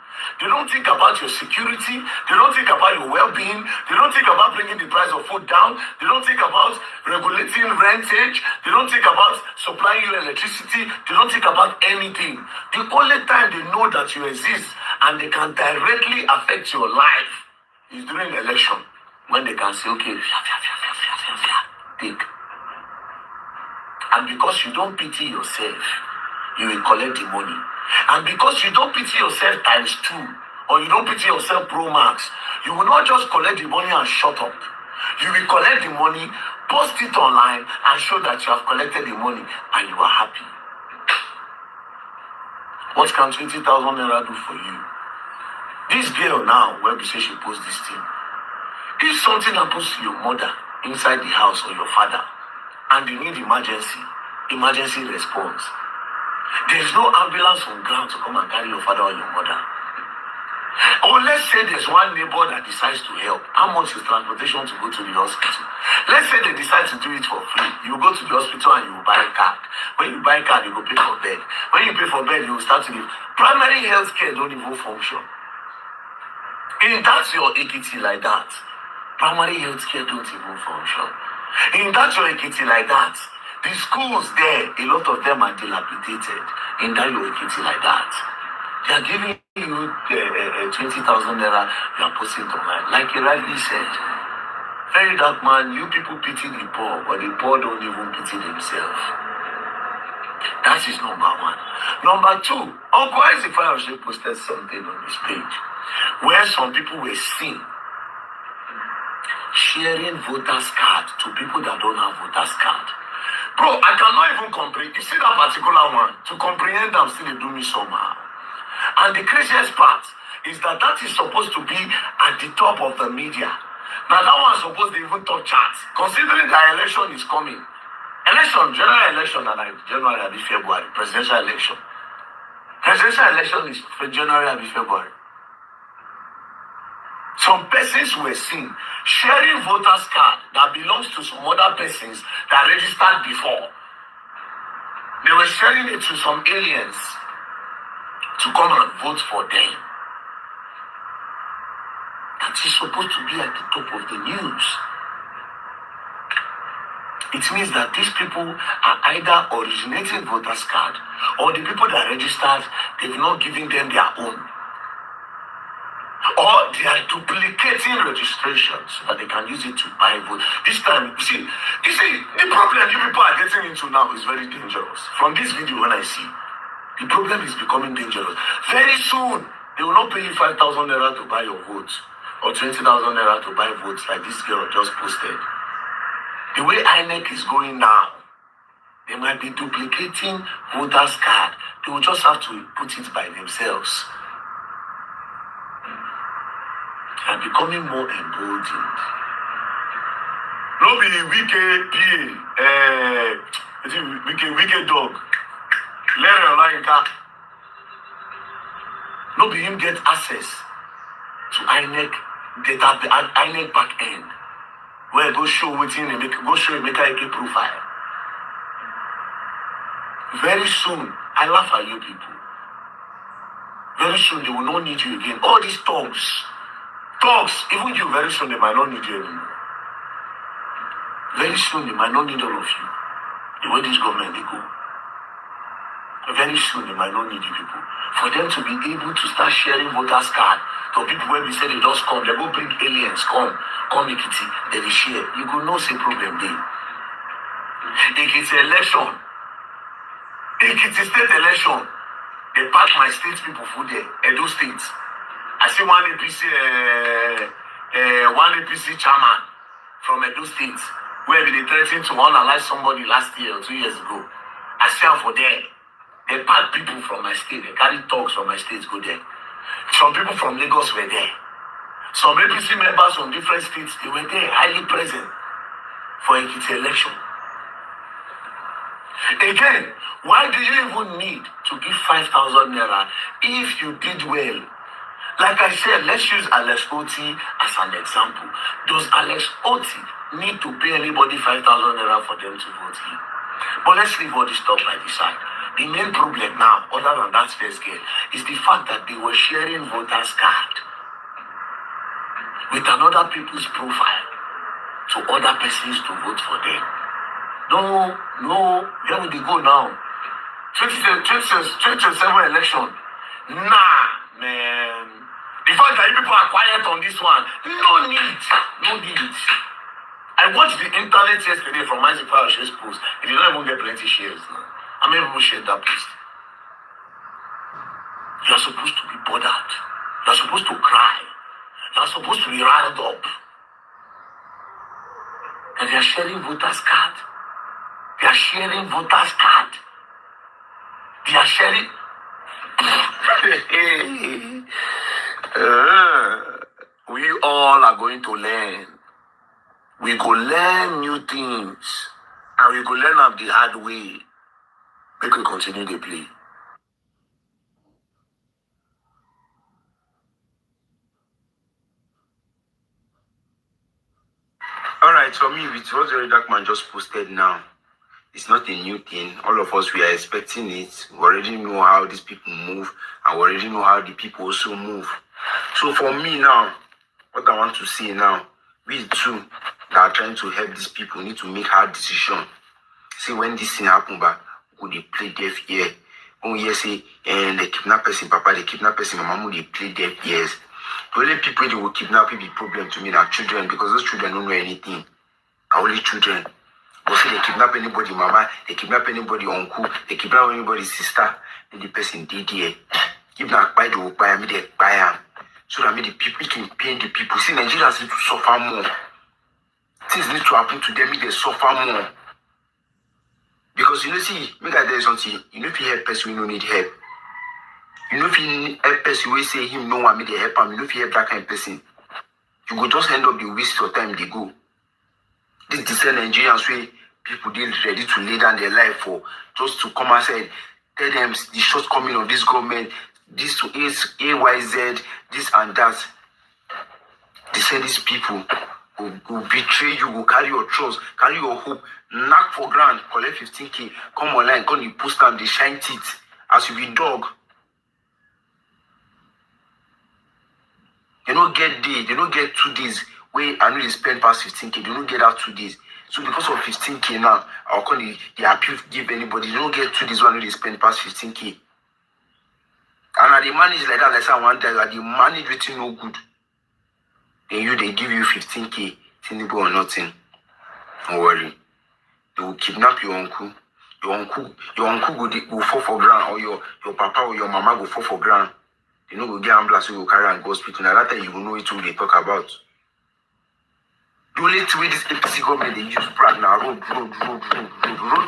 They don't think about your security. They don't think about your well-being. They don't think about bringing the price of food down. They don't think about regulating rentage. They don't think about supplying you electricity. They don't think about anything. The only time they know that you exist and they can directly affect your life is during the election, when they can say, okay, take. And because you don't pity yourself, you will collect the money. And because you don't pity yourself times 2, or you don't pity yourself pro max, you will not just collect the money and shut up. You will collect the money, post it online, and show that you have collected the money and you are happy. What can 20,000 naira do for you? This girl now, when we say she post this thing, if something happens to your mother inside the house or your father, and you need emergency response, there is no ambulance on ground to come and carry your father or your mother. Or let's say there's one neighbor that decides to help. How much is transportation to go to the hospital? Let's say they decide to do it for free. You go to the hospital and you buy a card. When you buy a card, you go pay for bed. When you pay for bed, you will start to live. Primary health care don't even function. In that your equity like that, primary health care don't even function. In that your equity like that, the schools there, a lot of them are dilapidated. In that your equity like that, they are giving you 20,000 naira, you are posting online. Like you rightly said, very dark man, you people pity the poor, but the poor don't even pity themselves. That is number one. Number two, Uncle Isaac Fayose posted something on his page where some people were seen sharing voters' card to people that don't have voters' card. Bro, I cannot even comprehend. You see that particular one? To comprehend them still they do me somehow. And the craziest part is that is supposed to be at the top of the media. Now that one's supposed to even top charts. Considering the election is coming. General election and January and February. Presidential election. Presidential election is January and February. Some persons were seen sharing voters' card that belongs to some other persons that registered before. They were sharing it to some aliens to come and vote for them. That is supposed to be at the top of the news. It means that these people are either originating voters' card or the people that registered, they've not given them their own. Or they are duplicating registrations so that they can use it to buy vote. This time, you see, the problem you people are getting into now is very dangerous. From this video, when I see, the problem is becoming dangerous. Very soon, they will not pay you 5,000 naira to buy your votes or 20,000 naira to buy votes like this girl just posted. The way INEC is going now, they might be duplicating voters' card. They will just have to put it by themselves. They are becoming more emboldened. No be wicked PA, wicked dog. No be him get access to INEC data, INEC back end. Where go show within go show make a profile. Very soon, I laugh at you people. Very soon they will not need you again. All these thugs, even you, very soon they might not need you anymore. Very soon they might not need all of you. The way this government they go. Very soon they might not need you people. For them to be able to start sharing voters' card to people when we say they just come, they go bring aliens, come make it, they will share. You go no say problem there. If it's election, if it's a state election, they pack my state people for there, Edo State. I see one APC chairman from Edo State where they threatened to unalive somebody last year or 2 years ago. I see them for there. They pack people from my state. They carry talks from my state go there. Some people from Lagos were there. Some APC members from different states, they were there, highly present for Ekiti election. Again, why do you even need to give 5,000 naira if you did well? Like I said, let's use Alex Oti as an example. Does Alex Oti need to pay anybody 5,000 naira for them to vote him? But let's leave all this stuff by the side. The main problem now, other than that first girl, is the fact that they were sharing voters' card with another people's profile to other persons to vote for them. No, where would they go now? 2027 election. Nah, man. The fact that you people are quiet on this one, no need. I watched the internet yesterday from Isaac Fayose's post. It did not even get plenty shares now. How many people shared that post? You are supposed to be bothered. You are supposed to cry. You are supposed to be riled up. And they are sharing voters' card. They are sharing voters' card. They are sharing. We all are going to learn. We go learn new things. And we go learn of the hard way. Make we continue to play. Alright, for me, with what the dark man just posted now, it's not a new thing. All of us, we are expecting it. We already know how these people move, and we already know how the people also move. So for me now, what I want to say now, we too that are trying to help these people need to make hard decisions. See, when this thing happen, but would they play deaf ear? When we hear say, and they kidnap person, papa, they kidnap person, mama, they play deaf ears. The only people they will kidnap will be problem to me are children, because those children don't know anything. Are only children. But say they kidnap anybody, mama, they kidnap anybody, uncle, they kidnap anybody, sister, then the person did here. If not buy, they will buy me, they buy them. So that the people can pay the people. See, Nigerians need to suffer more. Things need to happen to them, they suffer more. Because see, make I tell you something, if you help person, we don't need help. If you help person, we say him no one, me they help him. If you help that kind of person, you go just end up the waste your time they go. This is the Nigerians way people they ready to lay down their life for, just to come and say, tell them the shortcoming of this government, this to AYZ, this and that. They say these people will betray you, will carry your trust, carry your hope, knock for ground, collect 15K, come online, come you post them, they shine teeth as you be dog. They don't get day, they don't get 2 days where I know they spend past 15K, they don't get out 2 days. So because of 15K now, I'll call the appeal give anybody, they don't get 2 days when they spend past 15K. And they manage like that, like say I want that, they manage with no good. Then they give you 15K, Tinubu or nothing. Don't worry. They will kidnap your uncle. Your uncle will fall for ground, or your papa or your mama will fall for ground. They no go get ambulance, you go carry and go hospital. Now that time you will know it, what they talk about. The only way this APC government they use brag now, road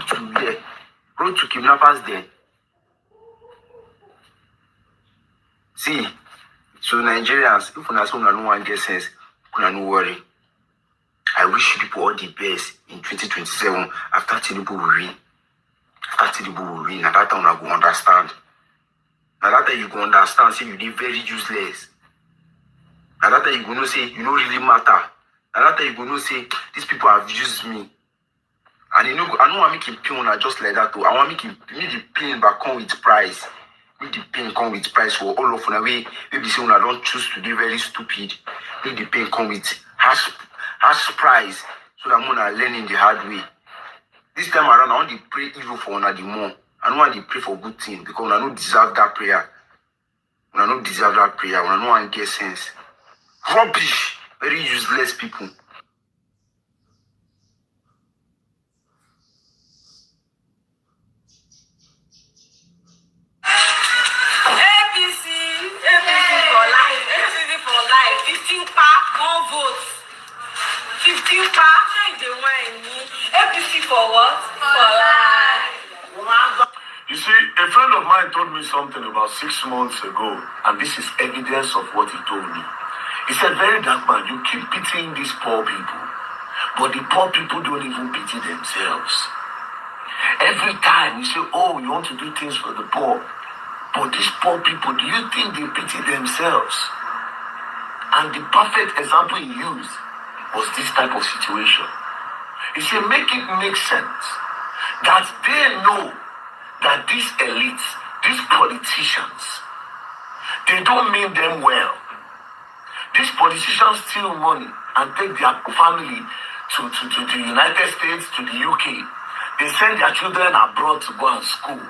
to there. Road to kidnappers there. See, so Nigerians, if una say una no one get sense, una no worry. I wish people all the best in 2027 after Tinubu will win. After Tinubu will win, and that time una go understand. And that time you go understand, say you did very useless. And that time you go know say you don't really matter. And that time you go know say these people have used me. And I don't want to make him pain just like that too. I want to make the pain back come with price. Make the pain come with price for all of una way. Maybe say una don't choose to be very stupid. Make the pain come with harsh price. So that una learning the hard way. This time around, I want to pray evil for una the more. I don't want to pray for good things because I don't deserve that prayer. I don't deserve that prayer. I don't want to get sense. Rubbish. Very useless people. APC for life. APC for life. 15 pa, 1 vote. 15 pa, they want me. APC for what? For life. You see, a friend of mine told me something about 6 months ago, and this is evidence of what he told me. He said, very dark man, you keep pitying these poor people, but the poor people don't even pity themselves. Every time you say, oh, you want to do things for the poor, but these poor people, do you think they pity themselves? And the perfect example he used was this type of situation. He said, make it make sense that they know that these elites, these politicians, they don't mean them well. These politicians steal money and take their family to the United States, to the UK. They send their children abroad to go and school.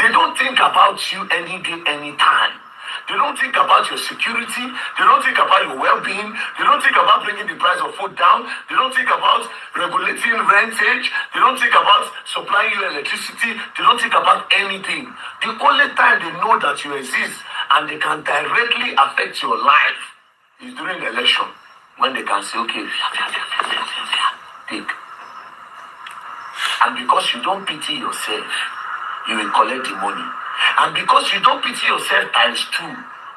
They don't think about you any day, any time. They don't think about your security. They don't think about your well-being. They don't think about bringing the price of food down. They don't think about regulating rentage. They don't think about supplying you electricity. They don't think about anything. The only time they know that you exist and they can directly affect your life is during the election, when they can say, okay, take. And because you don't pity yourself, you will collect the money. And because you don't pity yourself times 2,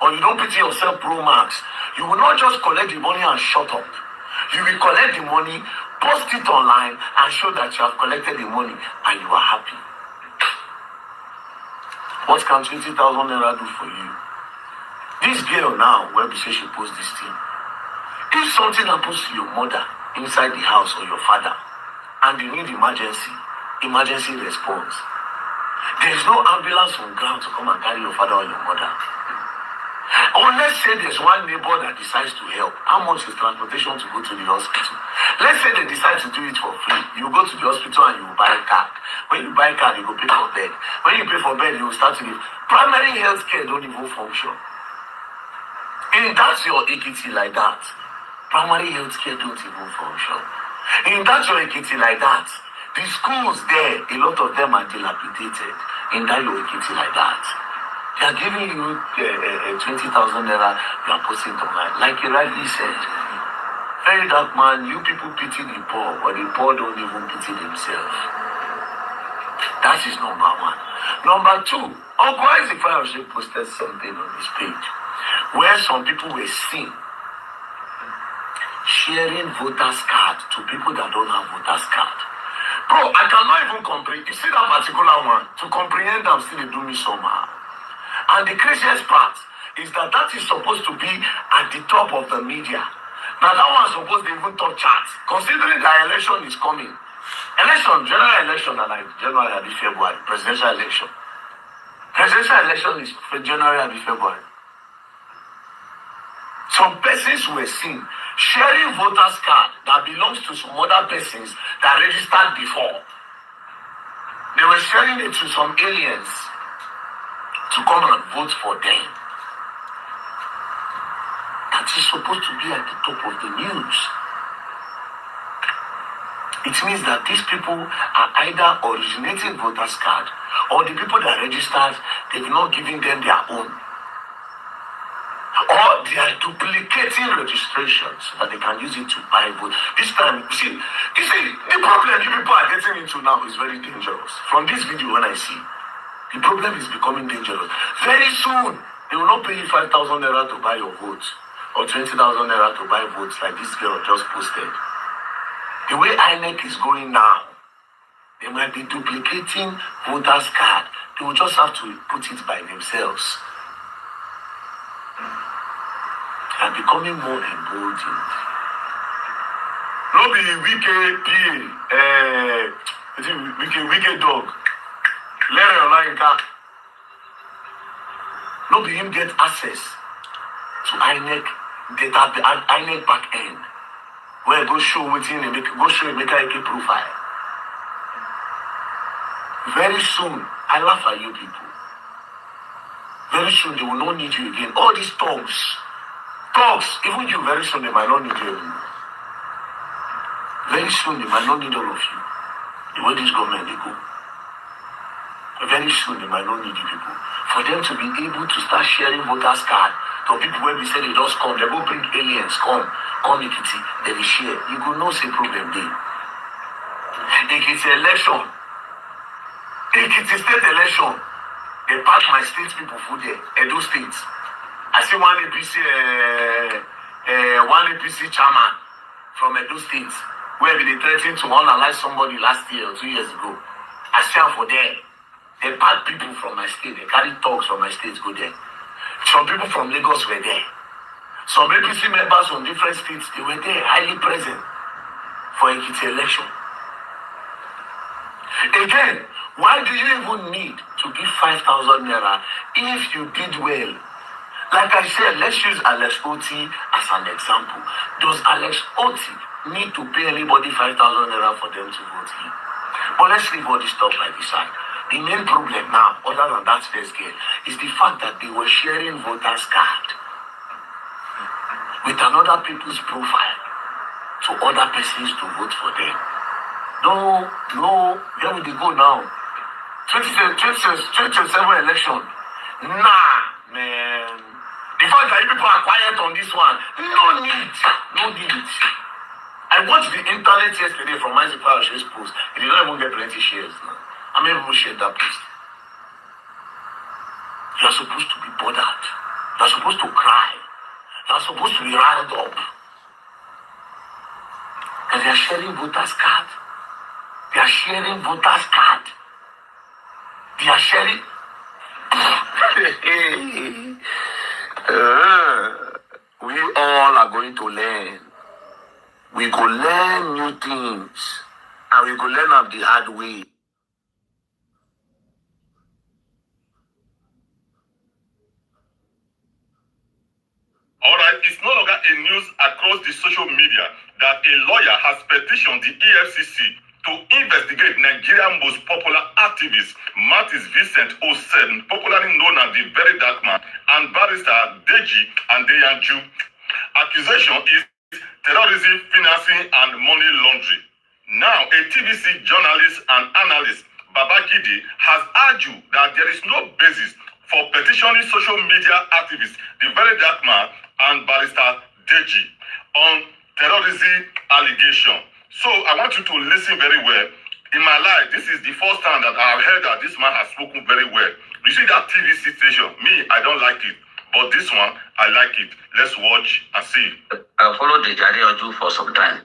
or you don't pity yourself Pro Max, you will not just collect the money and shut up. You will collect the money, post it online, and show that you have collected the money and you are happy. What can 20,000 naira do for you? This girl now, where we say she post this thing, if something happens to your mother inside the house or your father, and you need emergency response, there is no ambulance on ground to come and carry your father or your mother. Unless say there's one neighbor that decides to help. How much is transportation to go to the hospital? Let's say they decide to do it for free. You go to the hospital and you buy a card. When you buy a card, you go pay for bed. When you pay for bed, you will start to live. Primary health care don't even function. In that's your Ekiti like that. Primary health care don't even function. In that's your Ekiti like that. The schools there, a lot of them are dilapidated. In that your Ekiti like that. They are giving you 20,000 naira, you are posting it online. Like you rightly said, very dark man, you people pity the poor, but the poor don't even pity themselves. That is number one. Number two, Uncle Isaac Fayose posted something on his page where some people were seen sharing voters' card to people that don't have voters' card. Bro, I cannot even comprehend. You see that particular one? To comprehend them still they do me somehow. And the craziest part is that is supposed to be at the top of the media. Now that one is supposed to even top charts. Considering the election is coming. General election are like January and February. Presidential election. Presidential election is January and February. Some persons were seen sharing voters' card that belongs to some other persons that registered before. They were sharing it to some aliens to come and vote for them. That is supposed to be at the top of the news. It means that these people are either originating voters' card or the people that registered, they've not given them their own. Or they are duplicating registrations so that they can use it to buy vote. This time, you see, the problem you people are getting into now is very dangerous. From this video when I see, the problem is becoming dangerous. Very soon, they will not pay you 5,000 naira to buy your votes or 20,000 naira to buy votes like this girl just posted. The way INEC is going now, they might be duplicating voters' card. They will just have to put it by themselves. They are becoming more emboldened. No be wicked dog. Larry Olayinka. No be him get access to INEC data, INEC back end. Where go show within go show make a profile. Very soon, I laugh at you people. Very soon they will not need you again. All these thugs, even you, very soon they might not need you anymore. Very soon they might not need all of you. The way this government they go. Very soon they might not need you people. For them to be able to start sharing voters' card to people where we say they just come, they go bring aliens, come Ekiti, they will share. You go know say problem there. Ekiti election, Ekiti state election, they pack my state people for there, Edo State. I see one APC chairman from Edo State, where they threatened to unalive somebody last year or 2 years ago. I see them for there. They pack people from my state, they carry talks from my state go there. Some people from Lagos were there. Some APC members from different states, they were there, highly present for Ekiti election. Again, why do you even need to give 5,000 naira if you did well? Like I said, let's use Alex Oti as an example. Does Alex Oti need to pay anybody 5,000 naira for them to vote him? But let's leave all this stuff by the side. The main problem now, other than that first girl, is the fact that they were sharing voters' card with another people's profile to other persons to vote for them. No, where will they go now? 2027 election. Nah, man. The fact that you people are quiet on this one, no need. I watched the internet yesterday from Isaac Fayose's post. He did not even get plenty shares now. How many people shared that post? You are supposed to be bothered. You're supposed to cry. You're supposed to be riled up. Because they are sharing voters' card. They are sharing voters' card. They are sharing. We all are going to learn. We go learn new things. And we go learn of the hard way. All right, it's no longer a news across the social media that a lawyer has petitioned the EFCC to investigate Nigeria's most popular activist, Martis Vincent Osen, popularly known as the Very Dark Man, and barrister Deji Adeyanju. Accusation is terrorism, financing, and money laundering. Now, a TVC journalist and analyst, Babagidi, has argued that there is no basis for petitioning social media activists, the Very Dark Man, and barrister Deji on terrorism allegation. So I want you to listen very well. In my life, this is the first time that I have heard that this man has spoken very well. You see that TVC station? Me, I don't like it. But this one, I like it. Let's watch and see. I followed the Jari Oju for some time.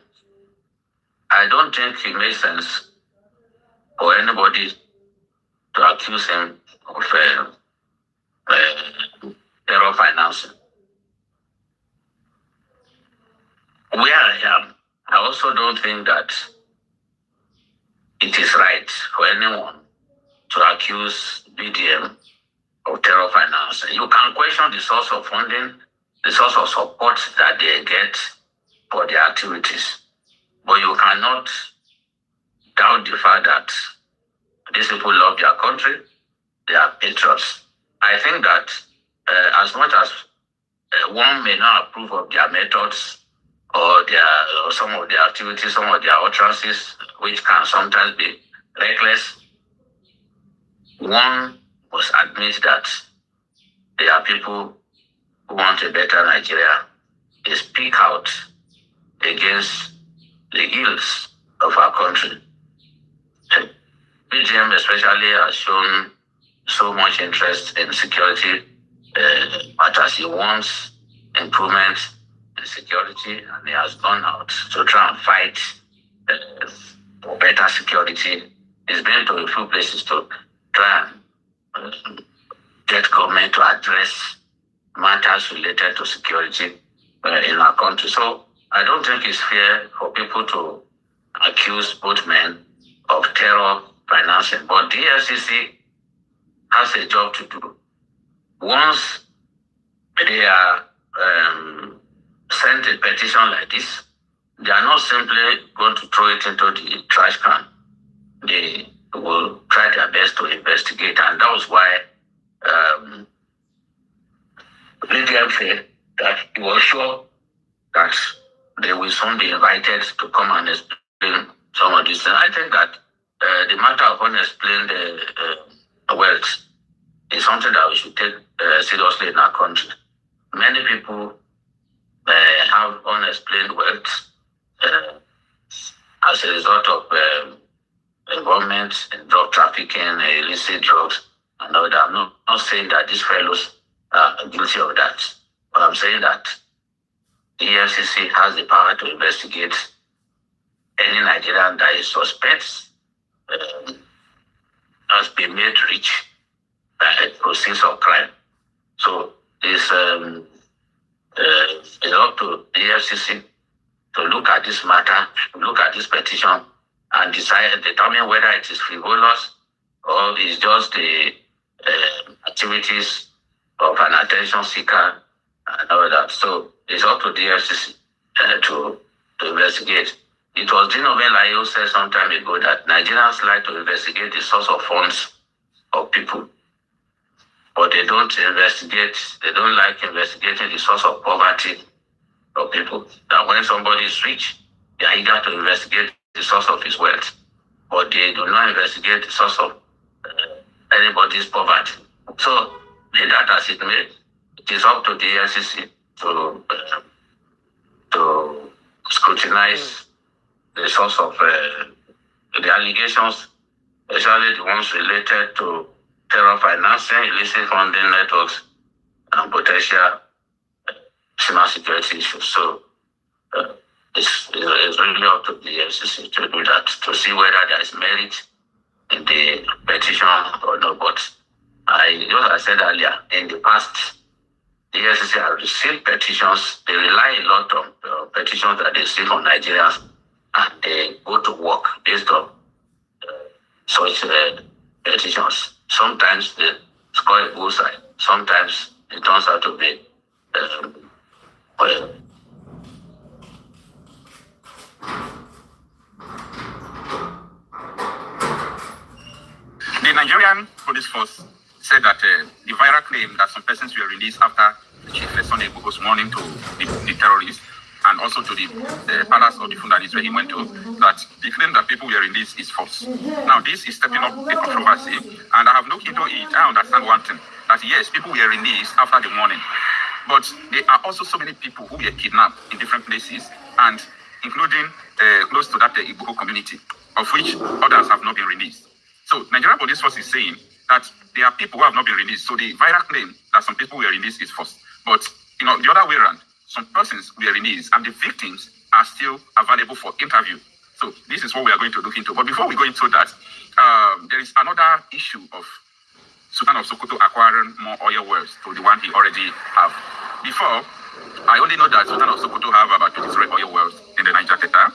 I don't think it makes sense for anybody to accuse him of terror financing. Where I am, I also don't think that it is right for anyone to accuse BDM of terror financing. You can question the source of funding, the source of support that they get for their activities, but you cannot doubt the fact that these people love their country, they are patriots. I think that as much as one may not approve of their methods or some of their activities, some of their utterances, which can sometimes be reckless, one must admit that there are people who want a better Nigeria. They speak out against the ills of our country. BGM especially has shown so much interest in security matters. He wants improvement in security, and he has gone out to try and fight for better security. He's been to a few places to try and get government to address matters related to security in our country. So I don't think it's fair for people to accuse both men of terror financing. But the FCC has a job to do. Once they are sent a petition like this, they are not simply going to throw it into the trash can. They will try their best to investigate, and that was why BDM said that he was sure that they will soon be invited to come and explain some of these things. I think that the matter of unexplained wealth is something that we should take seriously in our country. Many people have unexplained wealth as a result of involvement in drug trafficking, illicit drugs, and all that. I'm not saying that these fellows are guilty of that, but I'm saying that the EFCC has the power to investigate any Nigerian that is suspects has been made rich by the proceeds of crime. So it's up to the EFCC to look at this matter, look at this petition, and determine whether it is frivolous or it's just the activities of an attention seeker and all that. So it's up to the EFCC to investigate. It was Dino Velayo said some time ago that Nigerians like to investigate the source of funds of people, but they don't like investigating the source of poverty of people. That when somebody is rich, they are eager to investigate the source of his wealth, but they do not investigate the source of anybody's poverty. So, be that as it may, it is up to the FCC to scrutinize the source of the allegations, especially the ones related to terror financing, illicit funding networks, and potential national security issues. So it's really up to the FCC to do that, to see whether there is merit in the petition or not. But as I said earlier, in the past, the FCC have received petitions. They rely a lot on petitions that they receive from Nigerians, and they go to work based on such petitions. Sometimes they score a bullseye. Sometimes it turns out to be The Nigerian police force said that the viral claim that some persons were released after the Chief Sunday was warning to the terrorists and also to the palace of the Fundanis where he went to, that the claim that people were released is false. Now, this is stepping up the controversy, and I have looked into it. I understand one thing, that yes, people were released after the warning, but there are also so many people who were kidnapped in different places, and including close to that Igbo community, of which others have not been released. So Nigerian police force is saying that there are people who have not been released. So the viral claim that some people were released is false. But the other way around, some persons were released and the victims are still available for interview. So this is what we are going to look into. But before we go into that, there is another issue of Sultan of Sokoto acquiring more oil wells to the one he already have. Before, I only know that Sultan of Sokoto have about 23 oil wells in the Niger Delta.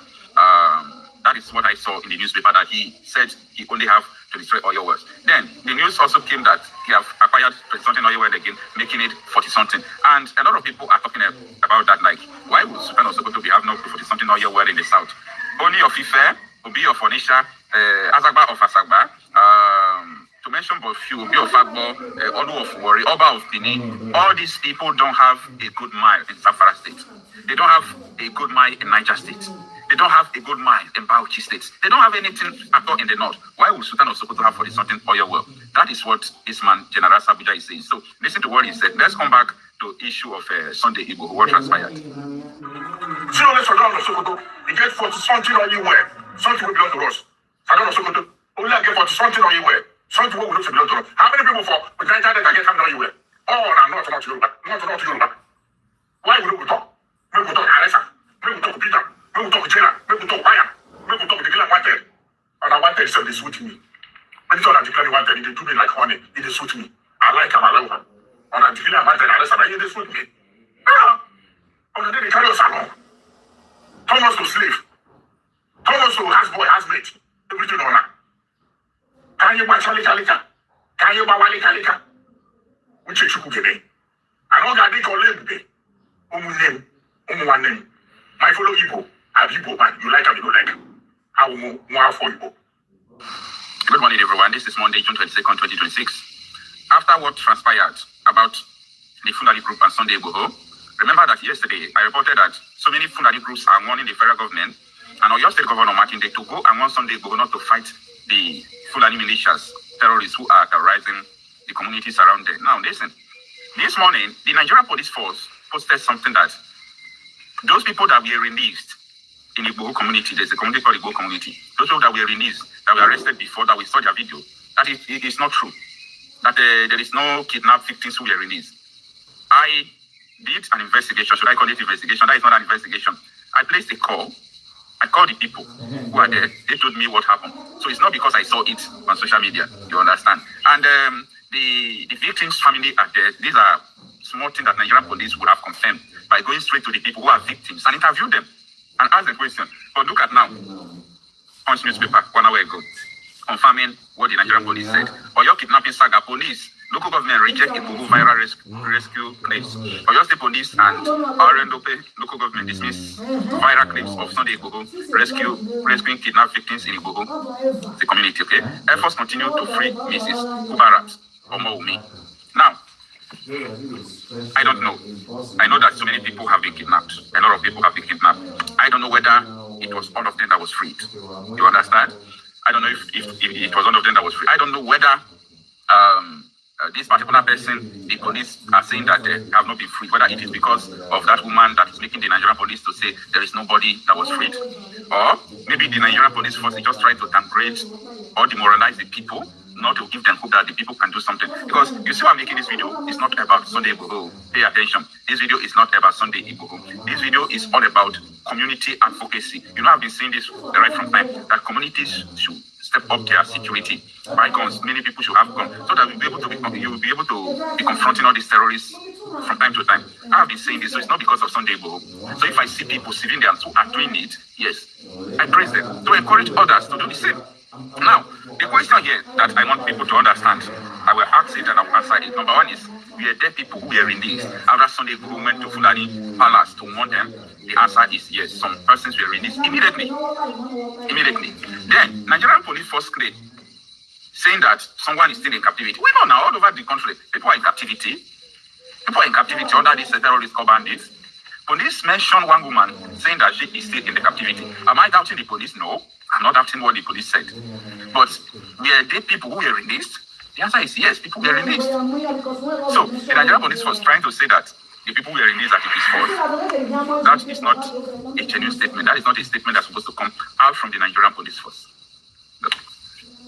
That is what I saw in the newspaper, that he said he only have 23 oil wells. Then the news also came that he have acquired 20-something oil wells again, making it 40-something. And a lot of people are talking about that, like, why would Sultan of Sokoto have no 40-something oil well in the south? Only of Ife, Obi of Onisha, Azagba of Asagba, to mention but few, Obi of Agbo, Olu of Wari, Oba of Benin. All these people don't have a good mine in Zamfara State. They don't have a good mine in Niger State. They don't have a good mine in Bauchi State. They don't have anything at all in the north. Why would Sultan of Sokoto have 40-something oil well? That is what this man, General Sabuja, is saying. So listen to what he said. Let's come back to the issue of Sunday Igbo, what transpired. Sultan of Sokoto, he get 40-something oil well. Something will belong to us. Sultan of Sokoto, only I get 40-something oil well. Something will belong to us. How many people for with Niger that get some oil well? Oh, no, not to Yoruba. Not to Yoruba. Why would we talk? We will talk Aresa. We will talk Peter. We will talk Jena. We will talk Maya. We will talk the Gila Wanted. And I wanted to they suit me. When it's all that Gila Wanted, they do me like honey. They suit me. I like him, I love him. And I Gila Wanted, Aresa, they suit me. And then they carry us along. Turn us to slave. Turn us to houseboy, housemate. Everything on that. Can you buy Chalika? Can you buy Walika? Which is Chukukene. I know that they call them name. One name. My fellow Igbo. Have Igbo, man. You like him, you don't like him. I will move more for Igbo. Good morning, everyone. This is Monday, June 22nd, 2026. After what transpired about the Fulani group and Sunday Igbo, remember that yesterday I reported that so many Fulani groups are warning the federal government and Oyo State Governor Martin Day to go and want Sunday Igbo not to fight the Fulani militias, terrorists who are terrorizing the communities around there. Now, listen. This morning, the Nigerian police force posted something that those people that were released in the Igbo community, there's a community called the Igbo community, those people that were released, that were arrested before, that we saw their video, that it is not true. That there is no kidnapped victims who were released. I did an investigation. Should I call it investigation? That is not an investigation. I placed a call. I called the people who are there. They told me what happened. So it's not because I saw it on social media. You understand? And the victims' family are there. These are small things that Nigerian police would have confirmed by going straight to the people who are victims and interview them and ask the question. But look at now, Punch newspaper 1 hour ago, confirming what the Nigerian police said. Oyo kidnapping saga police, local government reject Igbo viral rescue claims. Oyo State police and RNDOP local government dismiss viral claims of Sunday Igbo rescuing kidnapped victims in Igbo, the community. Okay, efforts continue to free Mrs. Kubarat Omoumi. Now, I don't know. I know that so many people have been kidnapped. A lot of people have been kidnapped. I don't know whether it was all of them that was freed. You understand? I don't know if it was all of them that was freed. I don't know whether this particular person, the police are saying that they have not been freed, whether it is because of that woman that is making the Nigerian police to say there is nobody that was freed. Or maybe the Nigerian police force is just trying to downgrade or demoralize the people not to give them hope that the people can do something. Because you see why I'm making this video, it's not about Sunday Igboho. Pay attention. This video is not about Sunday Igboho. This video is all about community advocacy. You know, I've been saying this right from time, that communities should step up their security. Buy guns. Many people should have guns, so that you will be able to be confronting all these terrorists from time to time. I've been saying this, so it's not because of Sunday Igboho. So if I see people, civilians who are doing it, yes, I praise them to encourage others to do the same. Now, the question here that I want people to understand, I will ask it and I will answer it. Number one is, were there people who were released after Sunday Igboho went to Fulani Palace to warn them? The answer is yes. Some persons were released immediately. Then, Nigerian police force claim saying that someone is still in captivity. We know now all over the country, people are in captivity. People are in captivity under these terrorists or bandits. Police mentioned one woman saying that she is still in the captivity. Am I doubting the police? No, I'm not doubting what the police said. But were there people who were released? The answer is yes, people were released. So the Nigerian police was trying to say that the people were released at the peace force. That is not a genuine statement. That is not a statement that's supposed to come out from the Nigerian police force. No.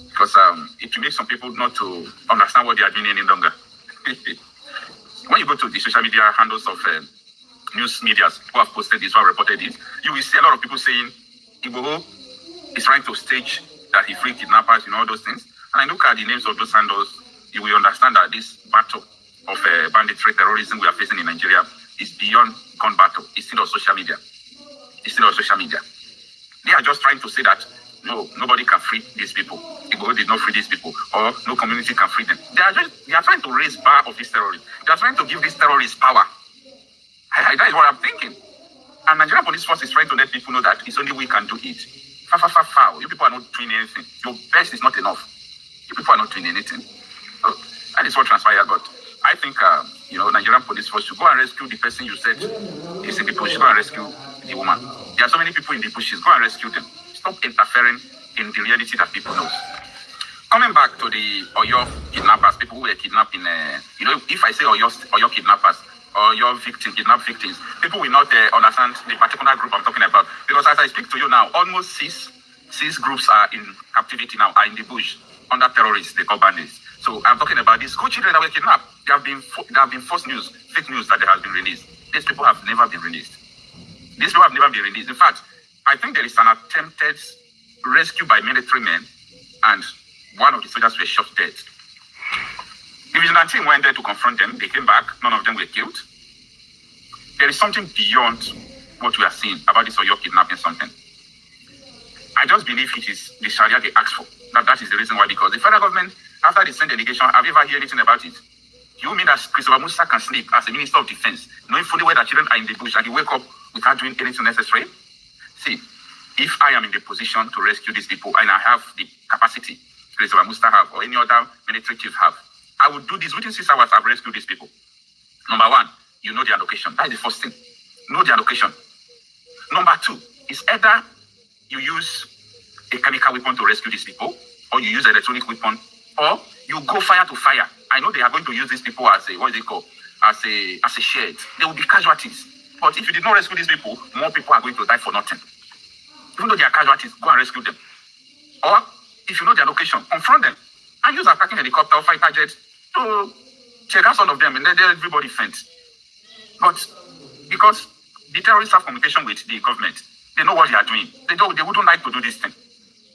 Because it will make some people not to understand what they are doing any longer. When you go to the social media handles of news medias who have posted this, who have reported it, you will see a lot of people saying Igboho is trying to stage that he freed kidnappers, all those things. And I look at the names of those handles, you will understand that this battle of banditry terrorism we are facing in Nigeria is beyond gun battle. It's still on social media. They are just trying to say that no, nobody can free these people. Igboho did not free these people, or no community can free them. They are trying to raise bar of these terrorists. They are trying to give these terrorists power. That is what I'm thinking. And Nigerian police force is trying to let people know that it's only we can do it. Foul. You people are not doing anything. Your best is not enough. You people are not doing anything. So that is what transpired. But I think, Nigerian police force should go and rescue the person you said is in the bush. Go and rescue the woman. There are so many people in the bushes. Go and rescue them. Stop interfering in the reality that people know. Coming back to the Oyo kidnappers, people who were kidnapping, if I say Oyo kidnappers, or your kidnapped victims, people will not understand the particular group I'm talking about. Because as I speak to you now, almost six groups are in captivity now, are in the bush, under terrorists, they call bandits. So I'm talking about these school children that were kidnapped. There have been false news, fake news that they have been released. These people have never been released. In fact, I think there is an attempted rescue by military men, and one of the soldiers were shot dead. The vigilante team went there to confront them. They came back. None of them were killed. There is something beyond what we are seeing about this Oyo kidnapping something. I just believe it is the Sharia they asked for. That is the reason why, because the federal government, after they sent delegation, have you ever heard anything about it? You mean that Christopher Musa can sleep as a Minister of Defense, knowing fully well that children are in the bush and he wake up without doing anything necessary? See, if I am in the position to rescue these people and I have the capacity Christopher Musa have or any other military chief have, I would do this within 6 hours. I've rescued these people. Number one, you know their location. That is the first thing. Know their location. Number two, is either you use a chemical weapon to rescue these people, or you use an electronic weapon, or you go fire to fire. I know they are going to use these people as a shed. They will be casualties. But if you did not rescue these people, more people are going to die for nothing. Even though they are casualties, go and rescue them. Or if you know their location, confront them and use a attacking helicopter or fighter jet to check out all of them and let everybody faint. But because the terrorists have communication with the government, they know what they are doing. They wouldn't like to do this thing.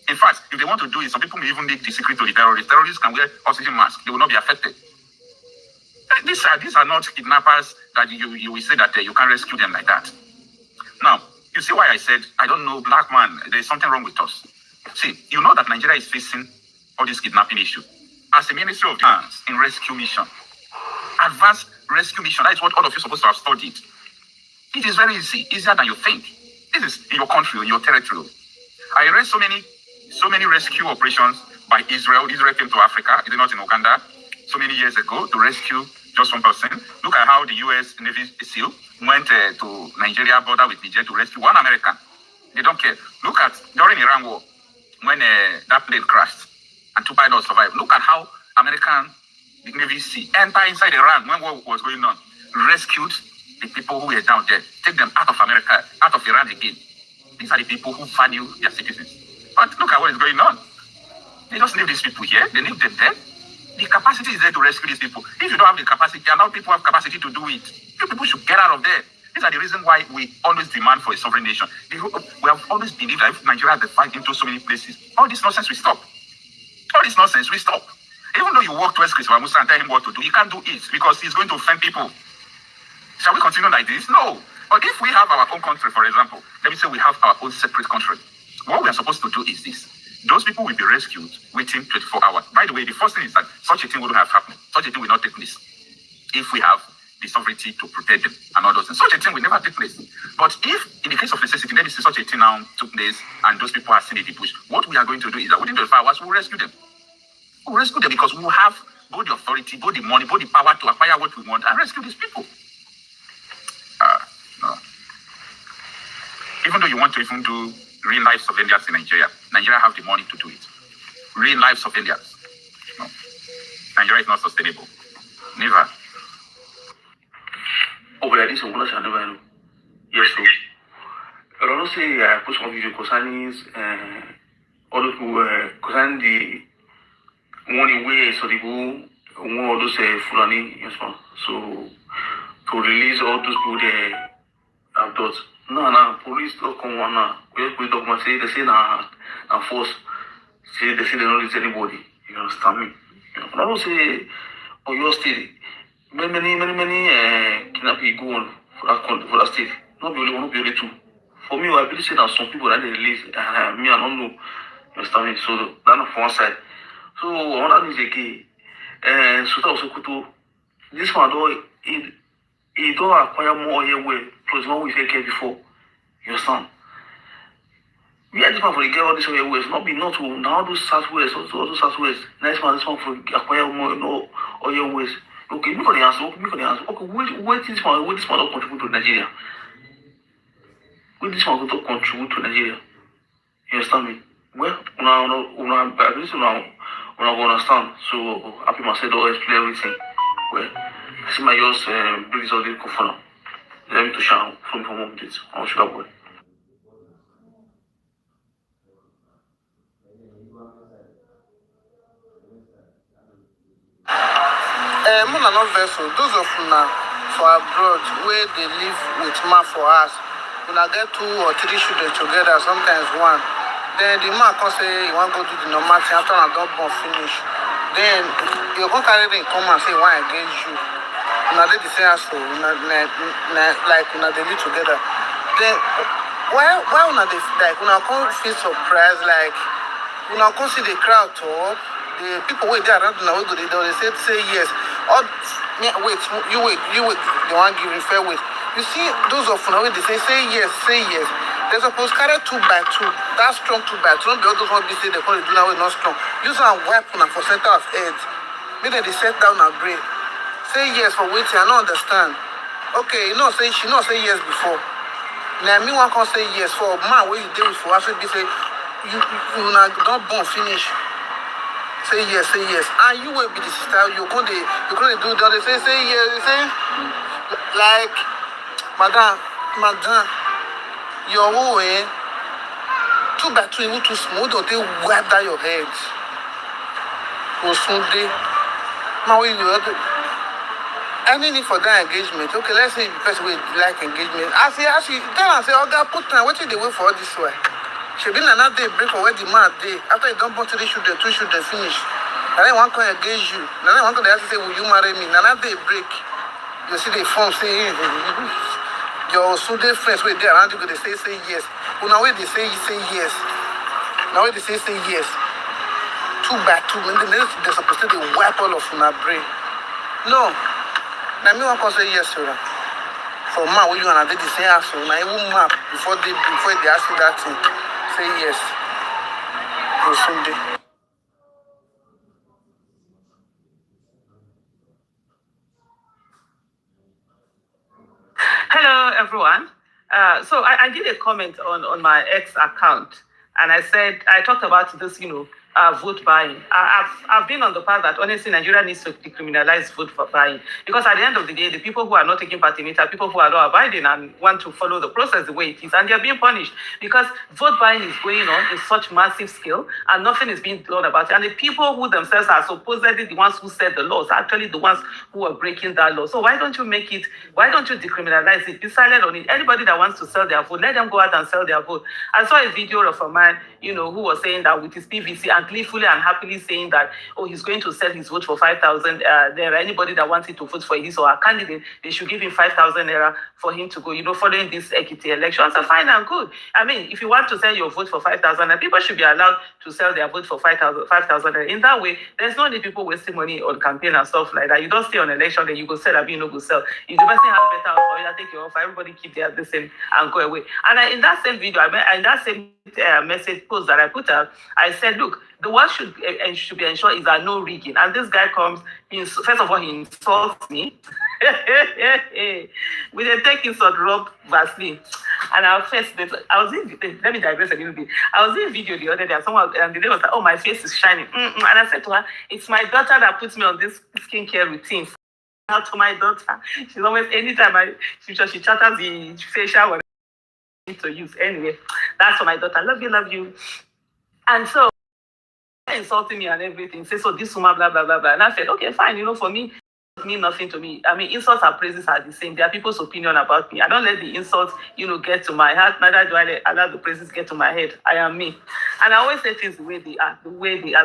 In fact, if they want to do it, some people may even leak the secret to the terrorists. Terrorists can wear oxygen masks. They will not be affected. These are not kidnappers that you will say that you can rescue them like that. Now, you see why I said, I don't know, black man, there's something wrong with us. See, you know that Nigeria is facing all this kidnapping issue. As a Ministry of Defense in rescue mission, advanced rescue mission, that is what all of you are supposed to have studied. It is very easy, easier than you think. This is in your country, in your territory. I read so many rescue operations by Israel. Israel came to Africa, is it not in Uganda, so many years ago to rescue just one person. Look at how the U.S. Navy SEAL went to Nigeria border with Niger to rescue one American. They don't care. Look at during Iran war, when that plane crashed and 2 pilots survived. Look at how American Navy SEAL entered inside Iran when war was going on, rescued the people who were down there, take them out of America, out of Iran again. These are the people who value their citizens. But look at what is going on. They just leave these people here. They leave them there. The capacity is there to rescue these people. If you don't have the capacity, and now people have capacity to do it, you people should get out of there. These are the reasons why we always demand for a sovereign nation. We have always believed that if Nigeria has divided into so many places, all this nonsense will stop. All this nonsense will stop. Even though you walk towards Christopher Musa and tell him what to do, he can't do it because he's going to offend people. Shall we continue like this? No. But if we have our own country, for example, let me say we have our own separate country, what we are supposed to do is this. Those people will be rescued within 24 hours. By the way, the first thing is that such a thing wouldn't have happened. Such a thing will not take place if we have the sovereignty to protect them and all those things. Such a thing will never take place. But if, in the case of necessity, let me say such a thing now took place and those people are still in the bush, what we are going to do is that within 24 hours, we'll rescue them. We'll rescue them because we will have both the authority, both the money, both the power to acquire what we want and rescue these people. No. Even though you want to even do real life surveillance in Nigeria, Nigeria have the money to do it. Real life surveillance. No. Nigeria is not sustainable. Never. Oh, but this is what I know. Yes, sir. I don't say I put some video concerning all those who concerning the one way so the one all those Fulani, yes, so to release all those people they have done. No, police don't come on now. We document say they say na force. Say they say they don't release anybody. You understand me? I don't say on your state. Many kidnapping go on for that state. Not be only two. For me, I believe say that some people that they release. Me, I don't know. You understand me? So that's for one side. So another is again. So that also kuto. This one though, it don't acquire more oil way. Plus one we take before. You understand? We are this one for the get all this oil ways. Not be not to now do southwest. Also southwest. Next one this one for acquire more oil ways. Okay, me for the answer. Okay, wait this one don't contribute to Nigeria. Wait this one don't contribute to Nigeria. You understand me? Well, I believe now understand. So happy myself don't explain everything. Well, I see my yours bring this all the for now. Let me to share from home this. I'm sure boy. Mona no vessel. Those of una for abroad where they live with man for us, una get 2 or 3 children together, sometimes one. Then the man can say you want to go do the normal thing after I don't born finish. Then you can carry them come and say why against you. Una dey the same house, like una dey live together. Then why una dey like una come feel surprised like una come see the crowd talk. The people wait there around now, they say yes. Or wait, you wait, the one giving fair wait. You see those of now they say yes. They're supposed to carry 2 by 2. That's strong 2 by 2. Not the others want to say they call it do now not strong. Use a weapon for center of head. Maybe they set down and break. Say yes for waiting, I don't understand. Okay, she not say yes before. Now me one can say yes for man where you deal with for us be say you don't born finish. Say yes. And you will be the sister. You're going to do that. They say yes. They say, like, madam, your way, 2 by 2, you too smooth, or they wipe down your head. Or Sunday. Now, we will any need for that engagement. Okay, let's say the person will like engagement. I say, tell her, say, okay, put time. What did they wait for all this way? She been another day break for where the man day. After you don't put 3 children, 2 children finish. And then one can engage you. And then one can say, will you marry me? Another day break. You see the form say your Sunday friends wait there around you they say yes. But now when they say yes. Now when they say yes. 2 by 2, they're supposed to wipe all of my brain. No. Now me one can say yes, sir. For man, when you and I did the same answer, now even map before they ask you that thing. Say yes. On Sunday. Hello, everyone. So I did a comment on my X account, and I talked about this, vote buying. I've been on the path that honestly Nigeria needs to decriminalize vote for buying, because at the end of the day, the people who are not taking part in it are people who are law abiding and want to follow the process the way it is, and they are being punished because vote buying is going on in such massive scale and nothing is being done about it. And the people who themselves are supposedly the ones who set the laws are actually the ones who are breaking that law. So why don't you decriminalize it? Be silent on it. Anybody that wants to sell their vote, let them go out and sell their vote. I saw a video of a man, who was saying that with his PVC and gleefully and happily saying that, he's going to sell his vote for 5,000 naira. Anybody that wants it to vote for his or her candidate, they should give him 5,000 naira for him to go, following this equity election. So fine and good. I mean, if you want to sell your vote for 5,000, people should be allowed to sell their vote for 5,000. In that way, there's no need people wasting money on campaign and stuff like that. You don't stay on election, then you go sell, you no go sell. If the person has better offer, you take your offer. Everybody keep the same and go away. And in that same video, in that same message post that I put out, I said, look, the world should be ensured is that no rigging. And this guy comes, first of all, he insults me. With a take insult, rub Vaseline. And our face, let me digress a little bit. I was in a video the other day, and the lady was like, oh, my face is shining. And I said to her, it's my daughter that puts me on this skincare routine. Out to my daughter. She's always, anytime she chatters the facial, whatever I need to use. Anyway, that's for my daughter. Love you. And so, insulting me and everything. Say, so this woman, blah, blah, blah, blah. And I said, okay, fine. For me, it means nothing to me. I mean, insults and praises are the same. There are people's opinion about me. I don't let the insults, get to my heart. Neither do I allow the praises get to my head. I am me. And I always say things the way they are,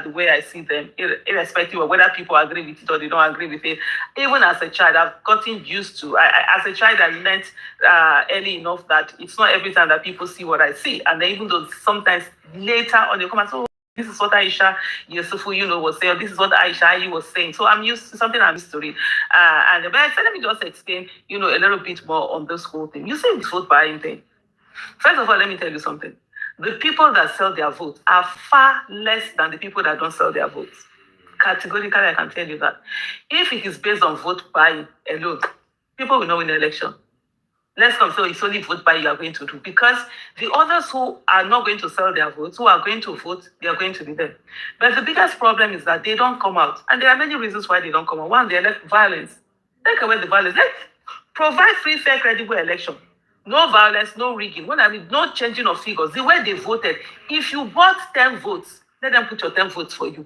the way I see them, irrespective of whether people agree with it or they don't agree with it. Even as a child, I've gotten used to, as a child, I learned early enough that it's not every time that people see what I see. And then even though sometimes later on they come and say, this is what Aisha Yusufu, was saying. This is what Aisha was saying. So I'm used to something I'm used to read. But I said, let me just explain, a little bit more on this whole thing. You say it's vote buying thing. First of all, let me tell you something. The people that sell their votes are far less than the people that don't sell their votes. Categorically, I can tell you that. If it is based on vote buying alone, people will not win the election. Let's come, so it's only vote buying you are going to do. Because the others who are not going to sell their votes, who are going to vote, they are going to be there. But the biggest problem is that they don't come out. And there are many reasons why they don't come out. One, they elect violence. Take away the violence. Let's provide free, fair, credible election. No violence, no rigging. When I mean, no changing of figures. The way they voted, if you bought 10 votes, let them put your 10 votes for you.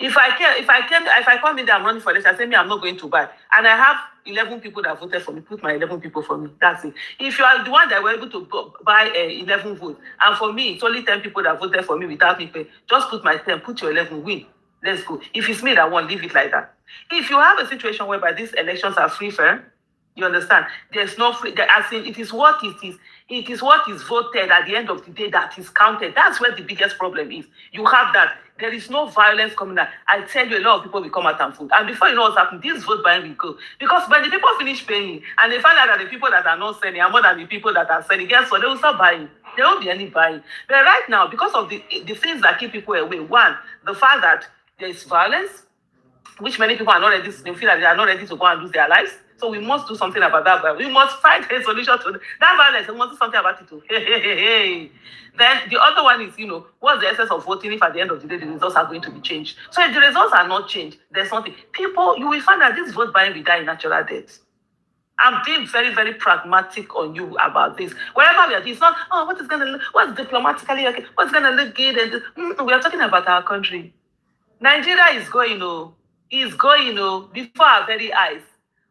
If I come in there, I'm running for election, I say, I'm not going to buy. And I have 11 people that voted for me, put my 11 people for me. That's it. If you are the one that were able to buy 11 votes, and for me, it's only 10 people that voted for me without me paying, just put my 10, put your 11, win. Let's go. If it's me that won't, leave it like that. If you have a situation whereby these elections are free, fair, you understand? There's no free, as in, it is what it is. It is what is voted at the end of the day that is counted. That's where the biggest problem is. You have that. There is no violence coming out. I tell you, a lot of people will come out and vote. And before you know what's happening, this vote buying will go. Because when the people finish paying, and they find out that the people that are not selling are more than the people that are selling, guess what? They will start buying. There won't be any buying. But right now, because of the things that keep people away, one, the fact that there is violence, which many people are not ready, they feel that they are not ready to go and lose their lives. So we must do something about that. But we must find a solution to that violence. We must do something about it too. Then the other one is, what's the essence of voting if at the end of the day the results are going to be changed? So if the results are not changed, there's something. People, you will find that this vote buying will die in natural death. I'm being very, very pragmatic on you about this. Wherever we are, it's not, what's diplomatically okay, what's going to look good. And we are talking about our country. Nigeria is going, before our very eyes.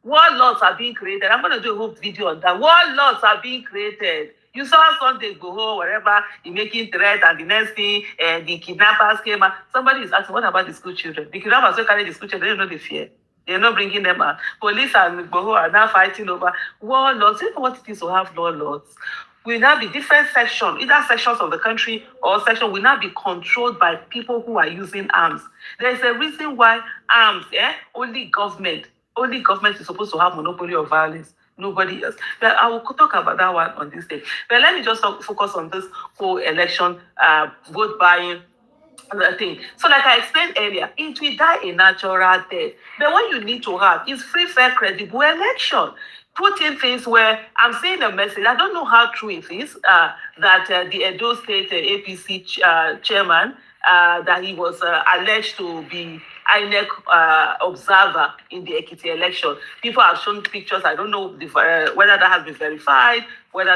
Warlords are being created. I'm going to do a whole video on that. Warlords are being created. You saw Sunday go wherever you're making threat, and the next thing, the kidnappers came out. Somebody is asking, what about the school children? The kidnappers who carry the school children, they don't know the fear. They're not bringing them out. Police and Boho are now fighting over warlords. You know what it is to have warlords? Will now be different sections, either sections of the country or sections will now be controlled by people who are using arms. There's a reason why arms, only government is supposed to have monopoly of violence. Nobody else. But I will talk about that one on this day. But let me just focus on this whole election, vote buying thing. So like I explained earlier, it will die a natural death. But what you need to have is free, fair, credible election. Put in things where I'm saying a message. I don't know how true it is that the Edo State APC chairman, that he was alleged to be INEC observer in the Ekiti election. People have shown pictures. I don't know whether that has been verified, whether